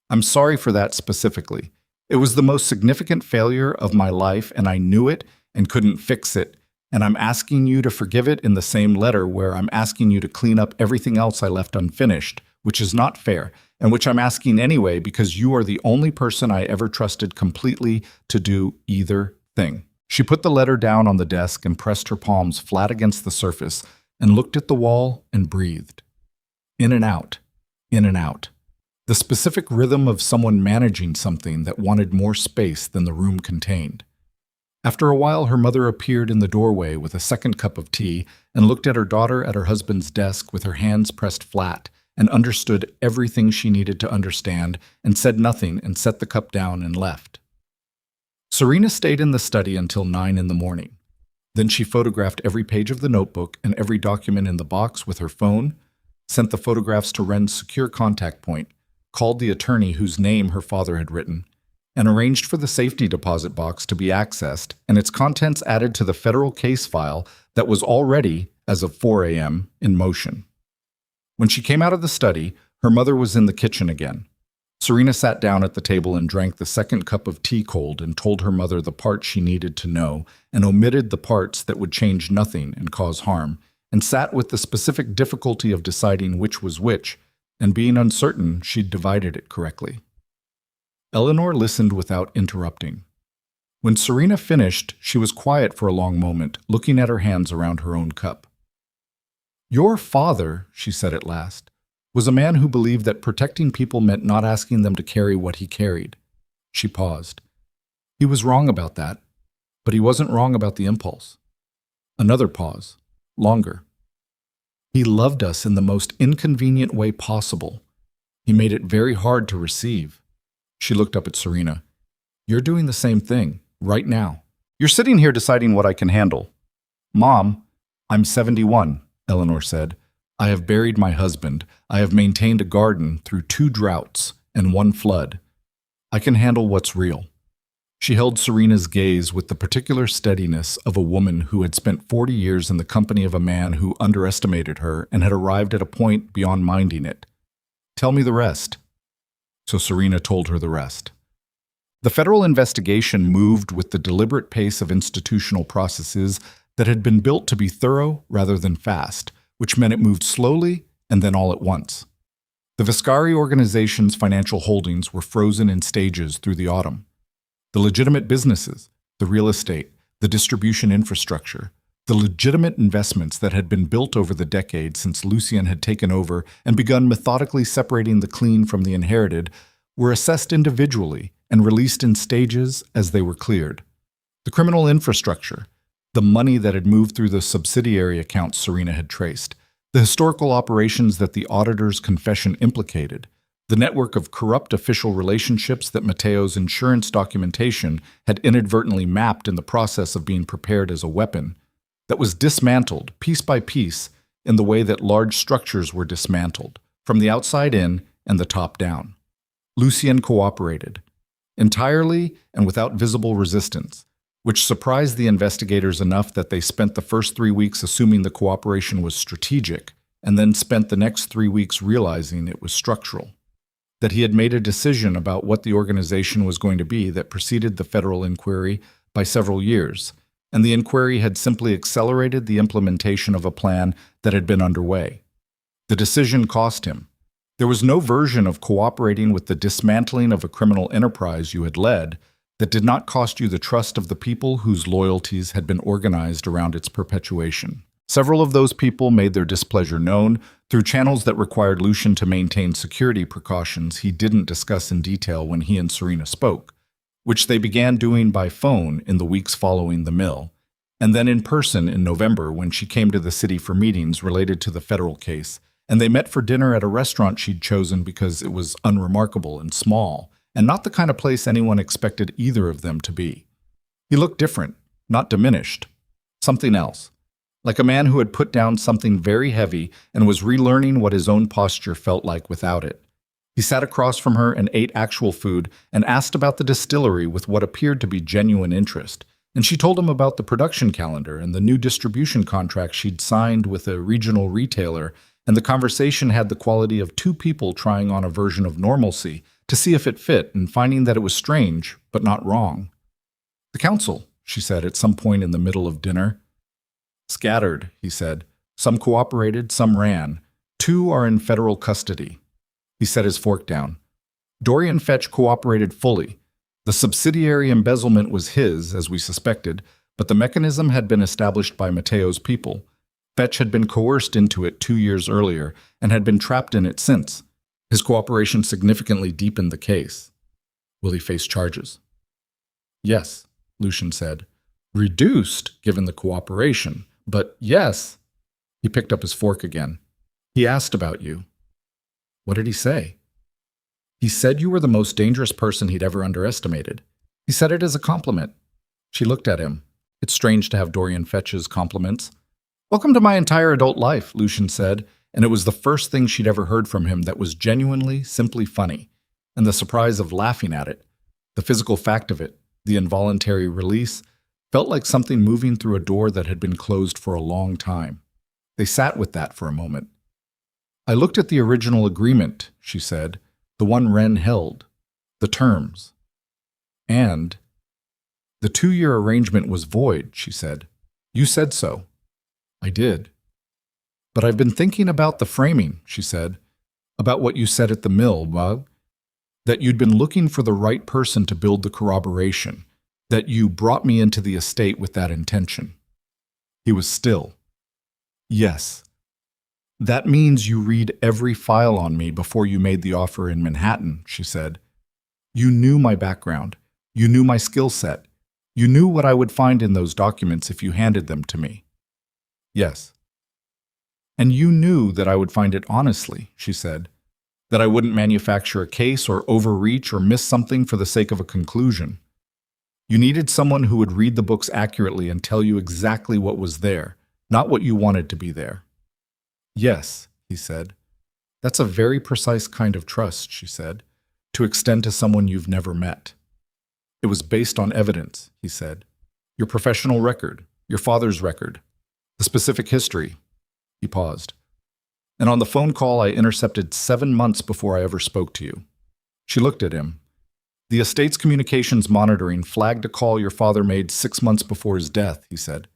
I'm sorry for that specifically. It was the most significant failure of my life, and I knew it and couldn't fix it, and I'm asking you to forgive it in the same letter where I'm asking you to clean up everything else I left unfinished, which is not fair, and which I'm asking anyway because you are the only person I ever trusted completely to do either thing. She put the letter down on the desk and pressed her palms flat against the surface and looked at the wall and breathed. In and out, in and out. The specific rhythm of someone managing something that wanted more space than the room contained. After a while, her mother appeared in the doorway with a second cup of tea and looked at her daughter at her husband's desk with her hands pressed flat and understood everything she needed to understand and said nothing and set the cup down and left. Serena stayed in the study until 9 in the morning. Then she photographed every page of the notebook and every document in the box with her phone, sent the photographs to Wren's secure contact point, called the attorney whose name her father had written, and arranged for the safety deposit box to be accessed and its contents added to the federal case file that was already, as of 4 a.m., in motion. When she came out of the study, her mother was in the kitchen again. Serena sat down at the table and drank the second cup of tea cold and told her mother the parts she needed to know and omitted the parts that would change nothing and cause harm, and sat with the specific difficulty of deciding which was which, and being uncertain she'd divided it correctly. Eleanor listened without interrupting. When Serena finished, she was quiet for a long moment, looking at her hands around her own cup. "Your father," she said at last, "was a man who believed that protecting people meant not asking them to carry what he carried." She paused. "He was wrong about that, but he wasn't wrong about the impulse." Another pause, longer. "He loved us in the most inconvenient way possible. He made it very hard to receive." She looked up at Serena. "You're doing the same thing, right now. You're sitting here deciding what I can handle." "Mom, I'm 71, Eleanor said. "I have buried my husband. I have maintained a garden through 2 droughts and 1 flood. I can handle what's real." She held Serena's gaze with the particular steadiness of a woman who had spent 40 years in the company of a man who underestimated her and had arrived at a point beyond minding it. "Tell me the rest." So Serena told her the rest. The federal investigation moved with the deliberate pace of institutional processes that had been built to be thorough rather than fast, which meant it moved slowly and then all at once. The Viscari organization's financial holdings were frozen in stages through the autumn. The legitimate businesses, the real estate, the distribution infrastructure, the legitimate investments that had been built over the decades since Lucien had taken over and begun methodically separating the clean from the inherited, were assessed individually and released in stages as they were cleared. The criminal infrastructure, the money that had moved through the subsidiary accounts Serena had traced, the historical operations that the auditor's confession implicated, the network of corrupt official relationships that Matteo's insurance documentation had inadvertently mapped in the process of being prepared as a weapon, that was dismantled piece by piece in the way that large structures were dismantled, from the outside in and the top down. Lucien cooperated, entirely and without visible resistance, which surprised the investigators enough that they spent the first 3 weeks assuming the cooperation was strategic, and then spent the next 3 weeks realizing it was structural. That he had made a decision about what the organization was going to be that preceded the federal inquiry by several years, and the inquiry had simply accelerated the implementation of a plan that had been underway. The decision cost him. There was no version of cooperating with the dismantling of a criminal enterprise you had led that did not cost you the trust of the people whose loyalties had been organized around its perpetuation. Several of those people made their displeasure known through channels that required Lucien to maintain security precautions he didn't discuss in detail when he and Serena spoke, which they began doing by phone in the weeks following the mill, and then in person in November when she came to the city for meetings related to the federal case, and they met for dinner at a restaurant she'd chosen because it was unremarkable and small, and not the kind of place anyone expected either of them to be. He looked different, not diminished, something else. Like a man who had put down something very heavy and was relearning what his own posture felt like without it. He sat across from her and ate actual food and asked about the distillery with what appeared to be genuine interest, and she told him about the production calendar and the new distribution contract she'd signed with a regional retailer, and the conversation had the quality of 2 people trying on a version of normalcy to see if it fit and finding that it was strange, but not wrong. "The council," she said at some point in the middle of dinner. "Scattered," he said. "Some cooperated, some ran. 2 are in federal custody." He set his fork down. Dorian Fetch cooperated fully. The subsidiary embezzlement was his, as we suspected, but the mechanism had been established by Matteo's people. Fetch had been coerced into it 2 years earlier and had been trapped in it since. His cooperation significantly deepened the case. "Will he face charges?" "Yes," Lucien said. Reduced, given the cooperation. But yes. He picked up his fork again. He asked about you. What did he say? He said you were the most dangerous person he'd ever underestimated. He said it as a compliment. She looked at him. It's strange to have Dorian fetch his compliments. Welcome to my entire adult life, Lucian said, and it was the first thing she'd ever heard from him that was genuinely, simply funny. And the surprise of laughing at it, the physical fact of it, the involuntary release, felt like something moving through a door that had been closed for a long time. They sat with that for a moment. I looked at the original agreement, she said, the one Wren held, the terms. And the 2-year arrangement was void, she said. You said so. I did. But I've been thinking about the framing, she said, about what you said at the mill, Bug, that you'd been looking for the right person to build the corroboration, that you brought me into the estate with that intention. He was still. Yes. That means you read every file on me before you made the offer in Manhattan, she said. You knew my background. You knew my skill set. You knew what I would find in those documents if you handed them to me. Yes. And you knew that I would find it honestly, she said, that I wouldn't manufacture a case or overreach or miss something for the sake of a conclusion. You needed someone who would read the books accurately and tell you exactly what was there, not what you wanted to be there. Yes, he said. That's a very precise kind of trust, she said, to extend to someone you've never met. It was based on evidence, he said. Your professional record, your father's record, the specific history. He paused. And on the phone call I intercepted 7 months before I ever spoke to you. She looked at him. The estate's communications monitoring flagged a call your father made 6 months before his death, he said,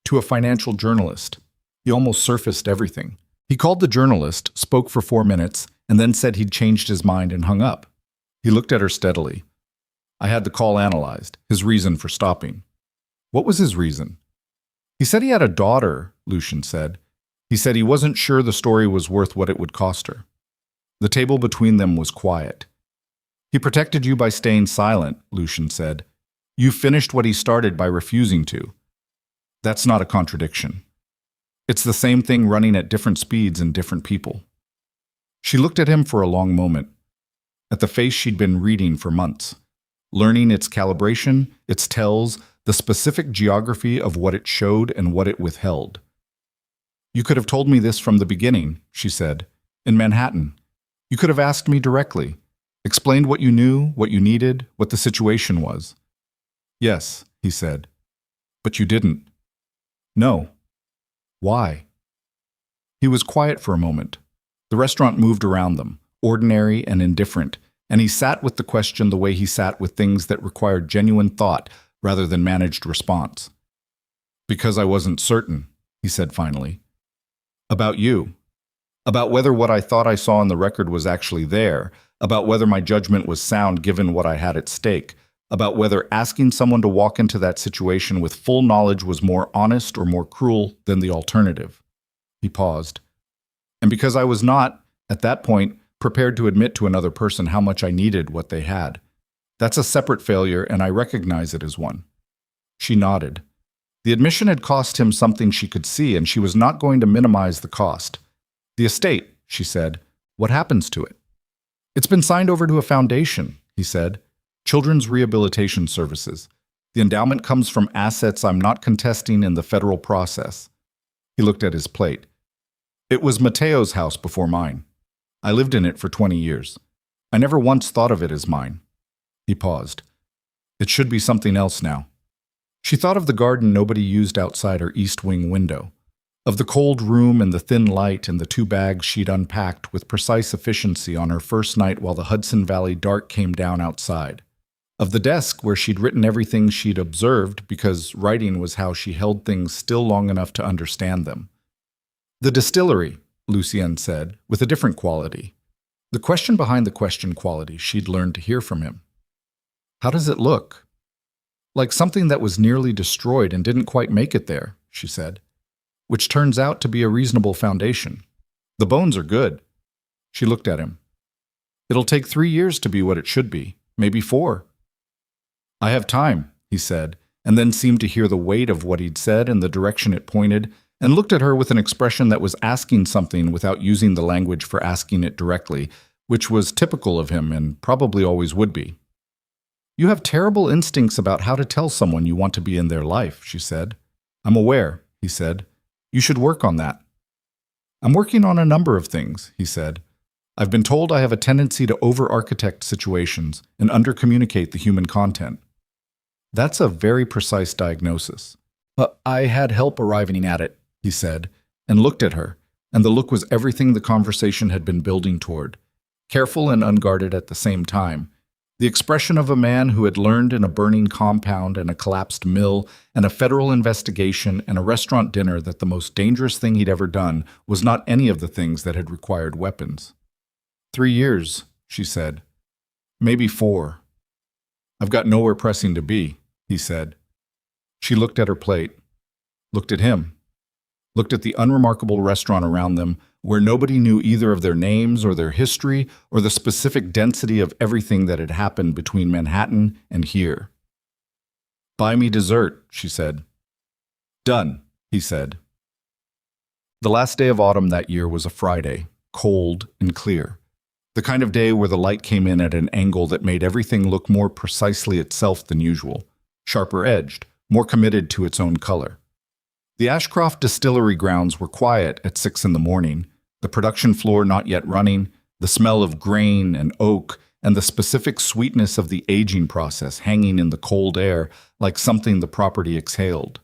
to a financial journalist. He almost surfaced everything. He called the journalist, spoke for 4 minutes, and then said he'd changed his mind and hung up. He looked at her steadily. I had the call analyzed, his reason for stopping. What was his reason? He said he had a daughter, Lucian said. He said he wasn't sure the story was worth what it would cost her. The table between them was quiet. He protected you by staying silent, Lucian said. You finished what he started by refusing to. That's not a contradiction. It's the same thing running at different speeds in different people. She looked at him for a long moment, at the face she'd been reading for months, learning its calibration, its tells, the specific geography of what it showed and what it withheld. You could have told me this from the beginning, she said, in Manhattan. You could have asked me directly, explained what you knew, what you needed, what the situation was. Yes, he said, but you didn't. No. Why? He was quiet for a moment. The restaurant moved around them, ordinary and indifferent, and he sat with the question the way he sat with things that required genuine thought rather than managed response. Because I wasn't certain, he said finally. About you. About whether what I thought I saw in the record was actually there, about whether my judgment was sound given what I had at stake, about whether asking someone to walk into that situation with full knowledge was more honest or more cruel than the alternative. He paused. And because I was not, at that point, prepared to admit to another person how much I needed what they had. That's a separate failure, and I recognize it as one. She nodded. The admission had cost him something she could see, and she was not going to minimize the cost. The estate, she said, what happens to it? It's been signed over to a foundation, he said. Children's Rehabilitation Services. The endowment comes from assets I'm not contesting in the federal process. He looked at his plate. It was Mateo's house before mine. I lived in it for 20 years. I never once thought of it as mine. He paused. It should be something else now. She thought of the garden nobody used outside her east wing window, of the cold room and the thin light and the 2 bags she'd unpacked with precise efficiency on her first night while the Hudson Valley dark came down outside. Of the desk where she'd written everything she'd observed because writing was how she held things still long enough to understand them. The distillery, Lucien said, with a different quality. The question behind the question quality she'd learned to hear from him. How does it look? Like something that was nearly destroyed and didn't quite make it there, she said, which turns out to be a reasonable foundation. The bones are good. She looked at him. It'll take 3 years to be what it should be, maybe 4. I have time, he said, and then seemed to hear the weight of what he'd said and the direction it pointed, and looked at her with an expression that was asking something without using the language for asking it directly, which was typical of him and probably always would be. "You have terrible instincts about how to tell someone you want to be in their life," she said. "I'm aware," he said. "You should work on that." "I'm working on a number of things," he said. "I've been told I have a tendency to over-architect situations and under-communicate the human content." "That's a very precise diagnosis." "But I had help arriving at it," he said, and looked at her, and the look was everything the conversation had been building toward. Careful and unguarded at the same time. The expression of a man who had learned in a burning compound and a collapsed mill and a federal investigation and a restaurant dinner that the most dangerous thing he'd ever done was not any of the things that had required weapons. 3 years, she said. "Maybe 4. I've got nowhere pressing to be," he said. She looked at her plate, looked at him, looked at the unremarkable restaurant around them, where nobody knew either of their names or their history or the specific density of everything that had happened between Manhattan and here. "Buy me dessert," she said. "Done," he said. The last day of autumn that year was a Friday, cold and clear. The kind of day where the light came in at an angle that made everything look more precisely itself than usual, sharper edged, more committed to its own color. The Ashcroft distillery grounds were quiet at 6 in the morning, the production floor not yet running, the smell of grain and oak, and the specific sweetness of the aging process hanging in the cold air like something the property exhaled.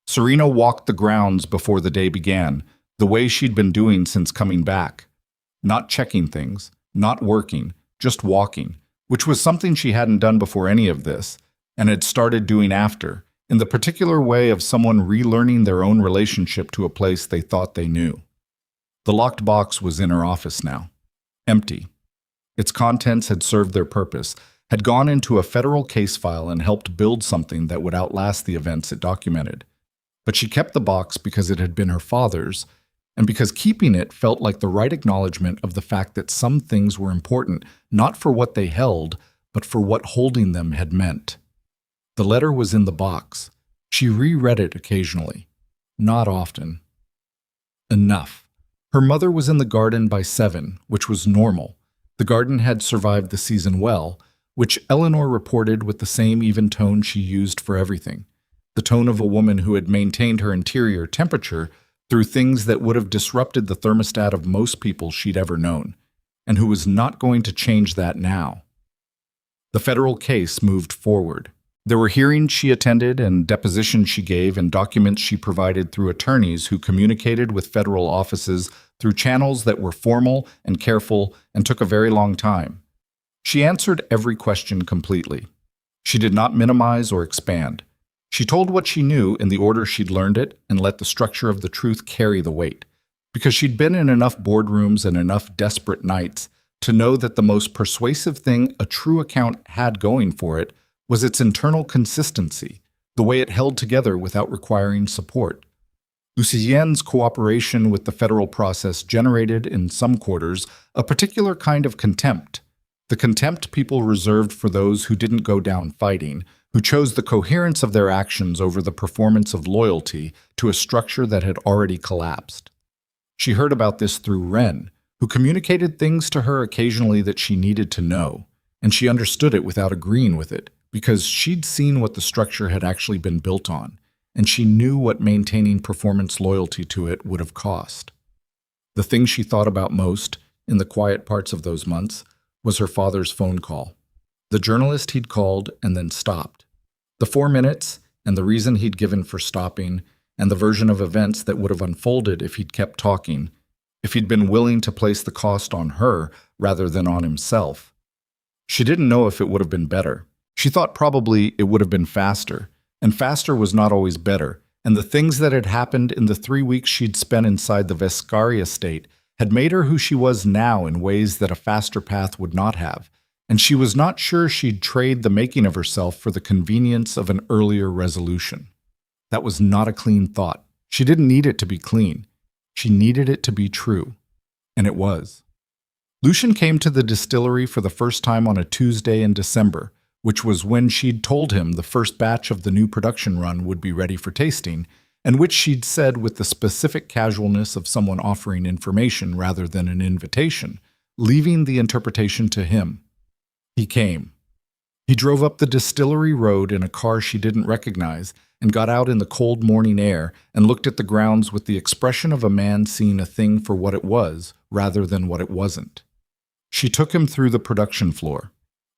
Serena walked the grounds before the day began, the way she'd been doing since coming back. Not checking things, not working, just walking, which was something she hadn't done before any of this, and had started doing after, in the particular way of someone relearning their own relationship to a place they thought they knew. The locked box was in her office now, empty. Its contents had served their purpose, had gone into a federal case file and helped build something that would outlast the events it documented. But she kept the box because it had been her father's, and because keeping it felt like the right acknowledgement of the fact that some things were important, not for what they held, but for what holding them had meant. The letter was in the box. She reread it occasionally. Not often. Enough. Her mother was in the garden by 7, which was normal. The garden had survived the season well, which Eleanor reported with the same even tone she used for everything. The tone of a woman who had maintained her interior temperature through things that would have disrupted the thermostat of most people she'd ever known, and who was not going to change that now. The federal case moved forward. There were hearings she attended and depositions she gave and documents she provided through attorneys who communicated with federal offices through channels that were formal and careful and took a very long time. She answered every question completely. She did not minimize or expand. She told what she knew in the order she'd learned it and let the structure of the truth carry the weight, because she'd been in enough boardrooms and enough desperate nights to know that the most persuasive thing a true account had going for it was its internal consistency, the way it held together without requiring support. Lucien's cooperation with the federal process generated, in some quarters, a particular kind of contempt, the contempt people reserved for those who didn't go down fighting, who chose the coherence of their actions over the performance of loyalty to a structure that had already collapsed. She heard about this through Wren, who communicated things to her occasionally that she needed to know, and she understood it without agreeing with it, because she'd seen what the structure had actually been built on, and she knew what maintaining performance loyalty to it would have cost. The thing she thought about most, in the quiet parts of those months, was her father's phone call. The journalist he'd called and then stopped. The 4 minutes, and the reason he'd given for stopping, and the version of events that would have unfolded if he'd kept talking, if he'd been willing to place the cost on her rather than on himself. She didn't know if it would have been better. She thought probably it would have been faster, and faster was not always better, and the things that had happened in the 3 weeks she'd spent inside the Vescari estate had made her who she was now in ways that a faster path would not have, and she was not sure she'd trade the making of herself for the convenience of an earlier resolution. That was not a clean thought. She didn't need it to be clean. She needed it to be true. And it was. Lucien came to the distillery for the first time on a Tuesday in December, which was when she'd told him the first batch of the new production run would be ready for tasting, and which she'd said with the specific casualness of someone offering information rather than an invitation, leaving the interpretation to him. He came. He drove up the distillery road in a car she didn't recognize and got out in the cold morning air and looked at the grounds with the expression of a man seeing a thing for what it was rather than what it wasn't. She took him through the production floor.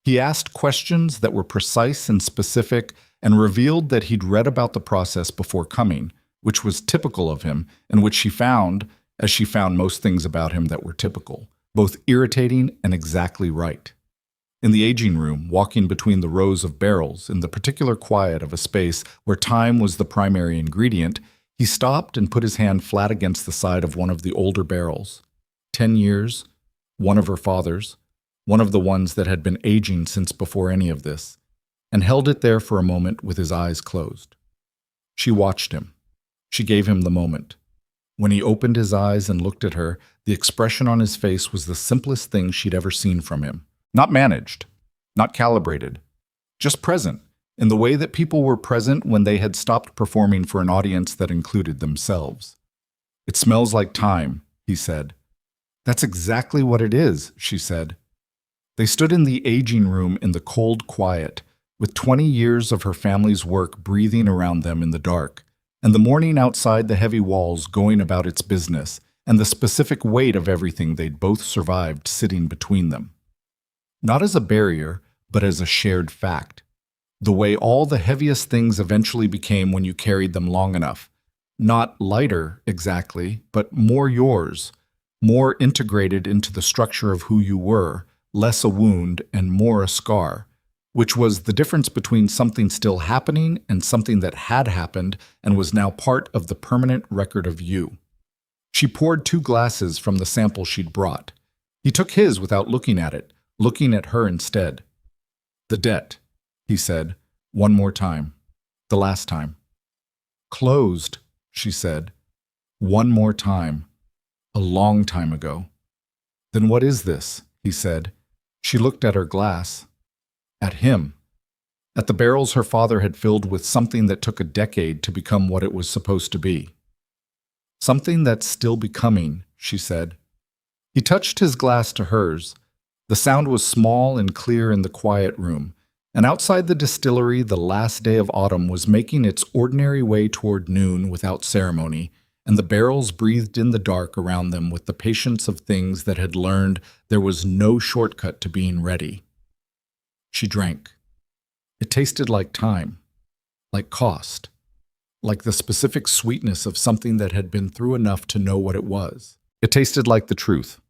He asked questions that were precise and specific and revealed that he'd read about the process before coming, which was typical of him and which she found, as she found most things about him that were typical, both irritating and exactly right. In the aging room, walking between the rows of barrels, in the particular quiet of a space where time was the primary ingredient, he stopped and put his hand flat against the side of one of the older barrels. 10 years, one of her father's, one of the ones that had been aging since before any of this, and held it there for a moment with his eyes closed. She watched him. She gave him the moment. When he opened his eyes and looked at her, the expression on his face was the simplest thing she'd ever seen from him. Not managed, not calibrated, just present, in the way that people were present when they had stopped performing for an audience that included themselves. "It smells like time," he said. "That's exactly what it is," she said. They stood in the aging room in the cold quiet, with 20 years of her family's work breathing around them in the dark, and the morning outside the heavy walls going about its business, and the specific weight of everything they'd both survived sitting between them. Not as a barrier, but as a shared fact. The way all the heaviest things eventually became when you carried them long enough. Not lighter, exactly, but more yours, more integrated into the structure of who you were, less a wound and more a scar, which was the difference between something still happening and something that had happened and was now part of the permanent record of you. She poured 2 glasses from the sample she'd brought. He took his without looking at it, looking at her instead. "The debt," he said, one more time. The last time. "Closed," she said. One more time. A long time ago. "Then what is this?" he said. She looked at her glass. At him. At the barrels her father had filled with something that took a decade to become what it was supposed to be. "Something that's still becoming," she said. He touched his glass to hers. The sound was small and clear in the quiet room, and outside the distillery the last day of autumn was making its ordinary way toward noon without ceremony, and the barrels breathed in the dark around them with the patience of things that had learned there was no shortcut to being ready. She drank. It tasted like time, like cost, like the specific sweetness of something that had been through enough to know what it was. It tasted like the truth.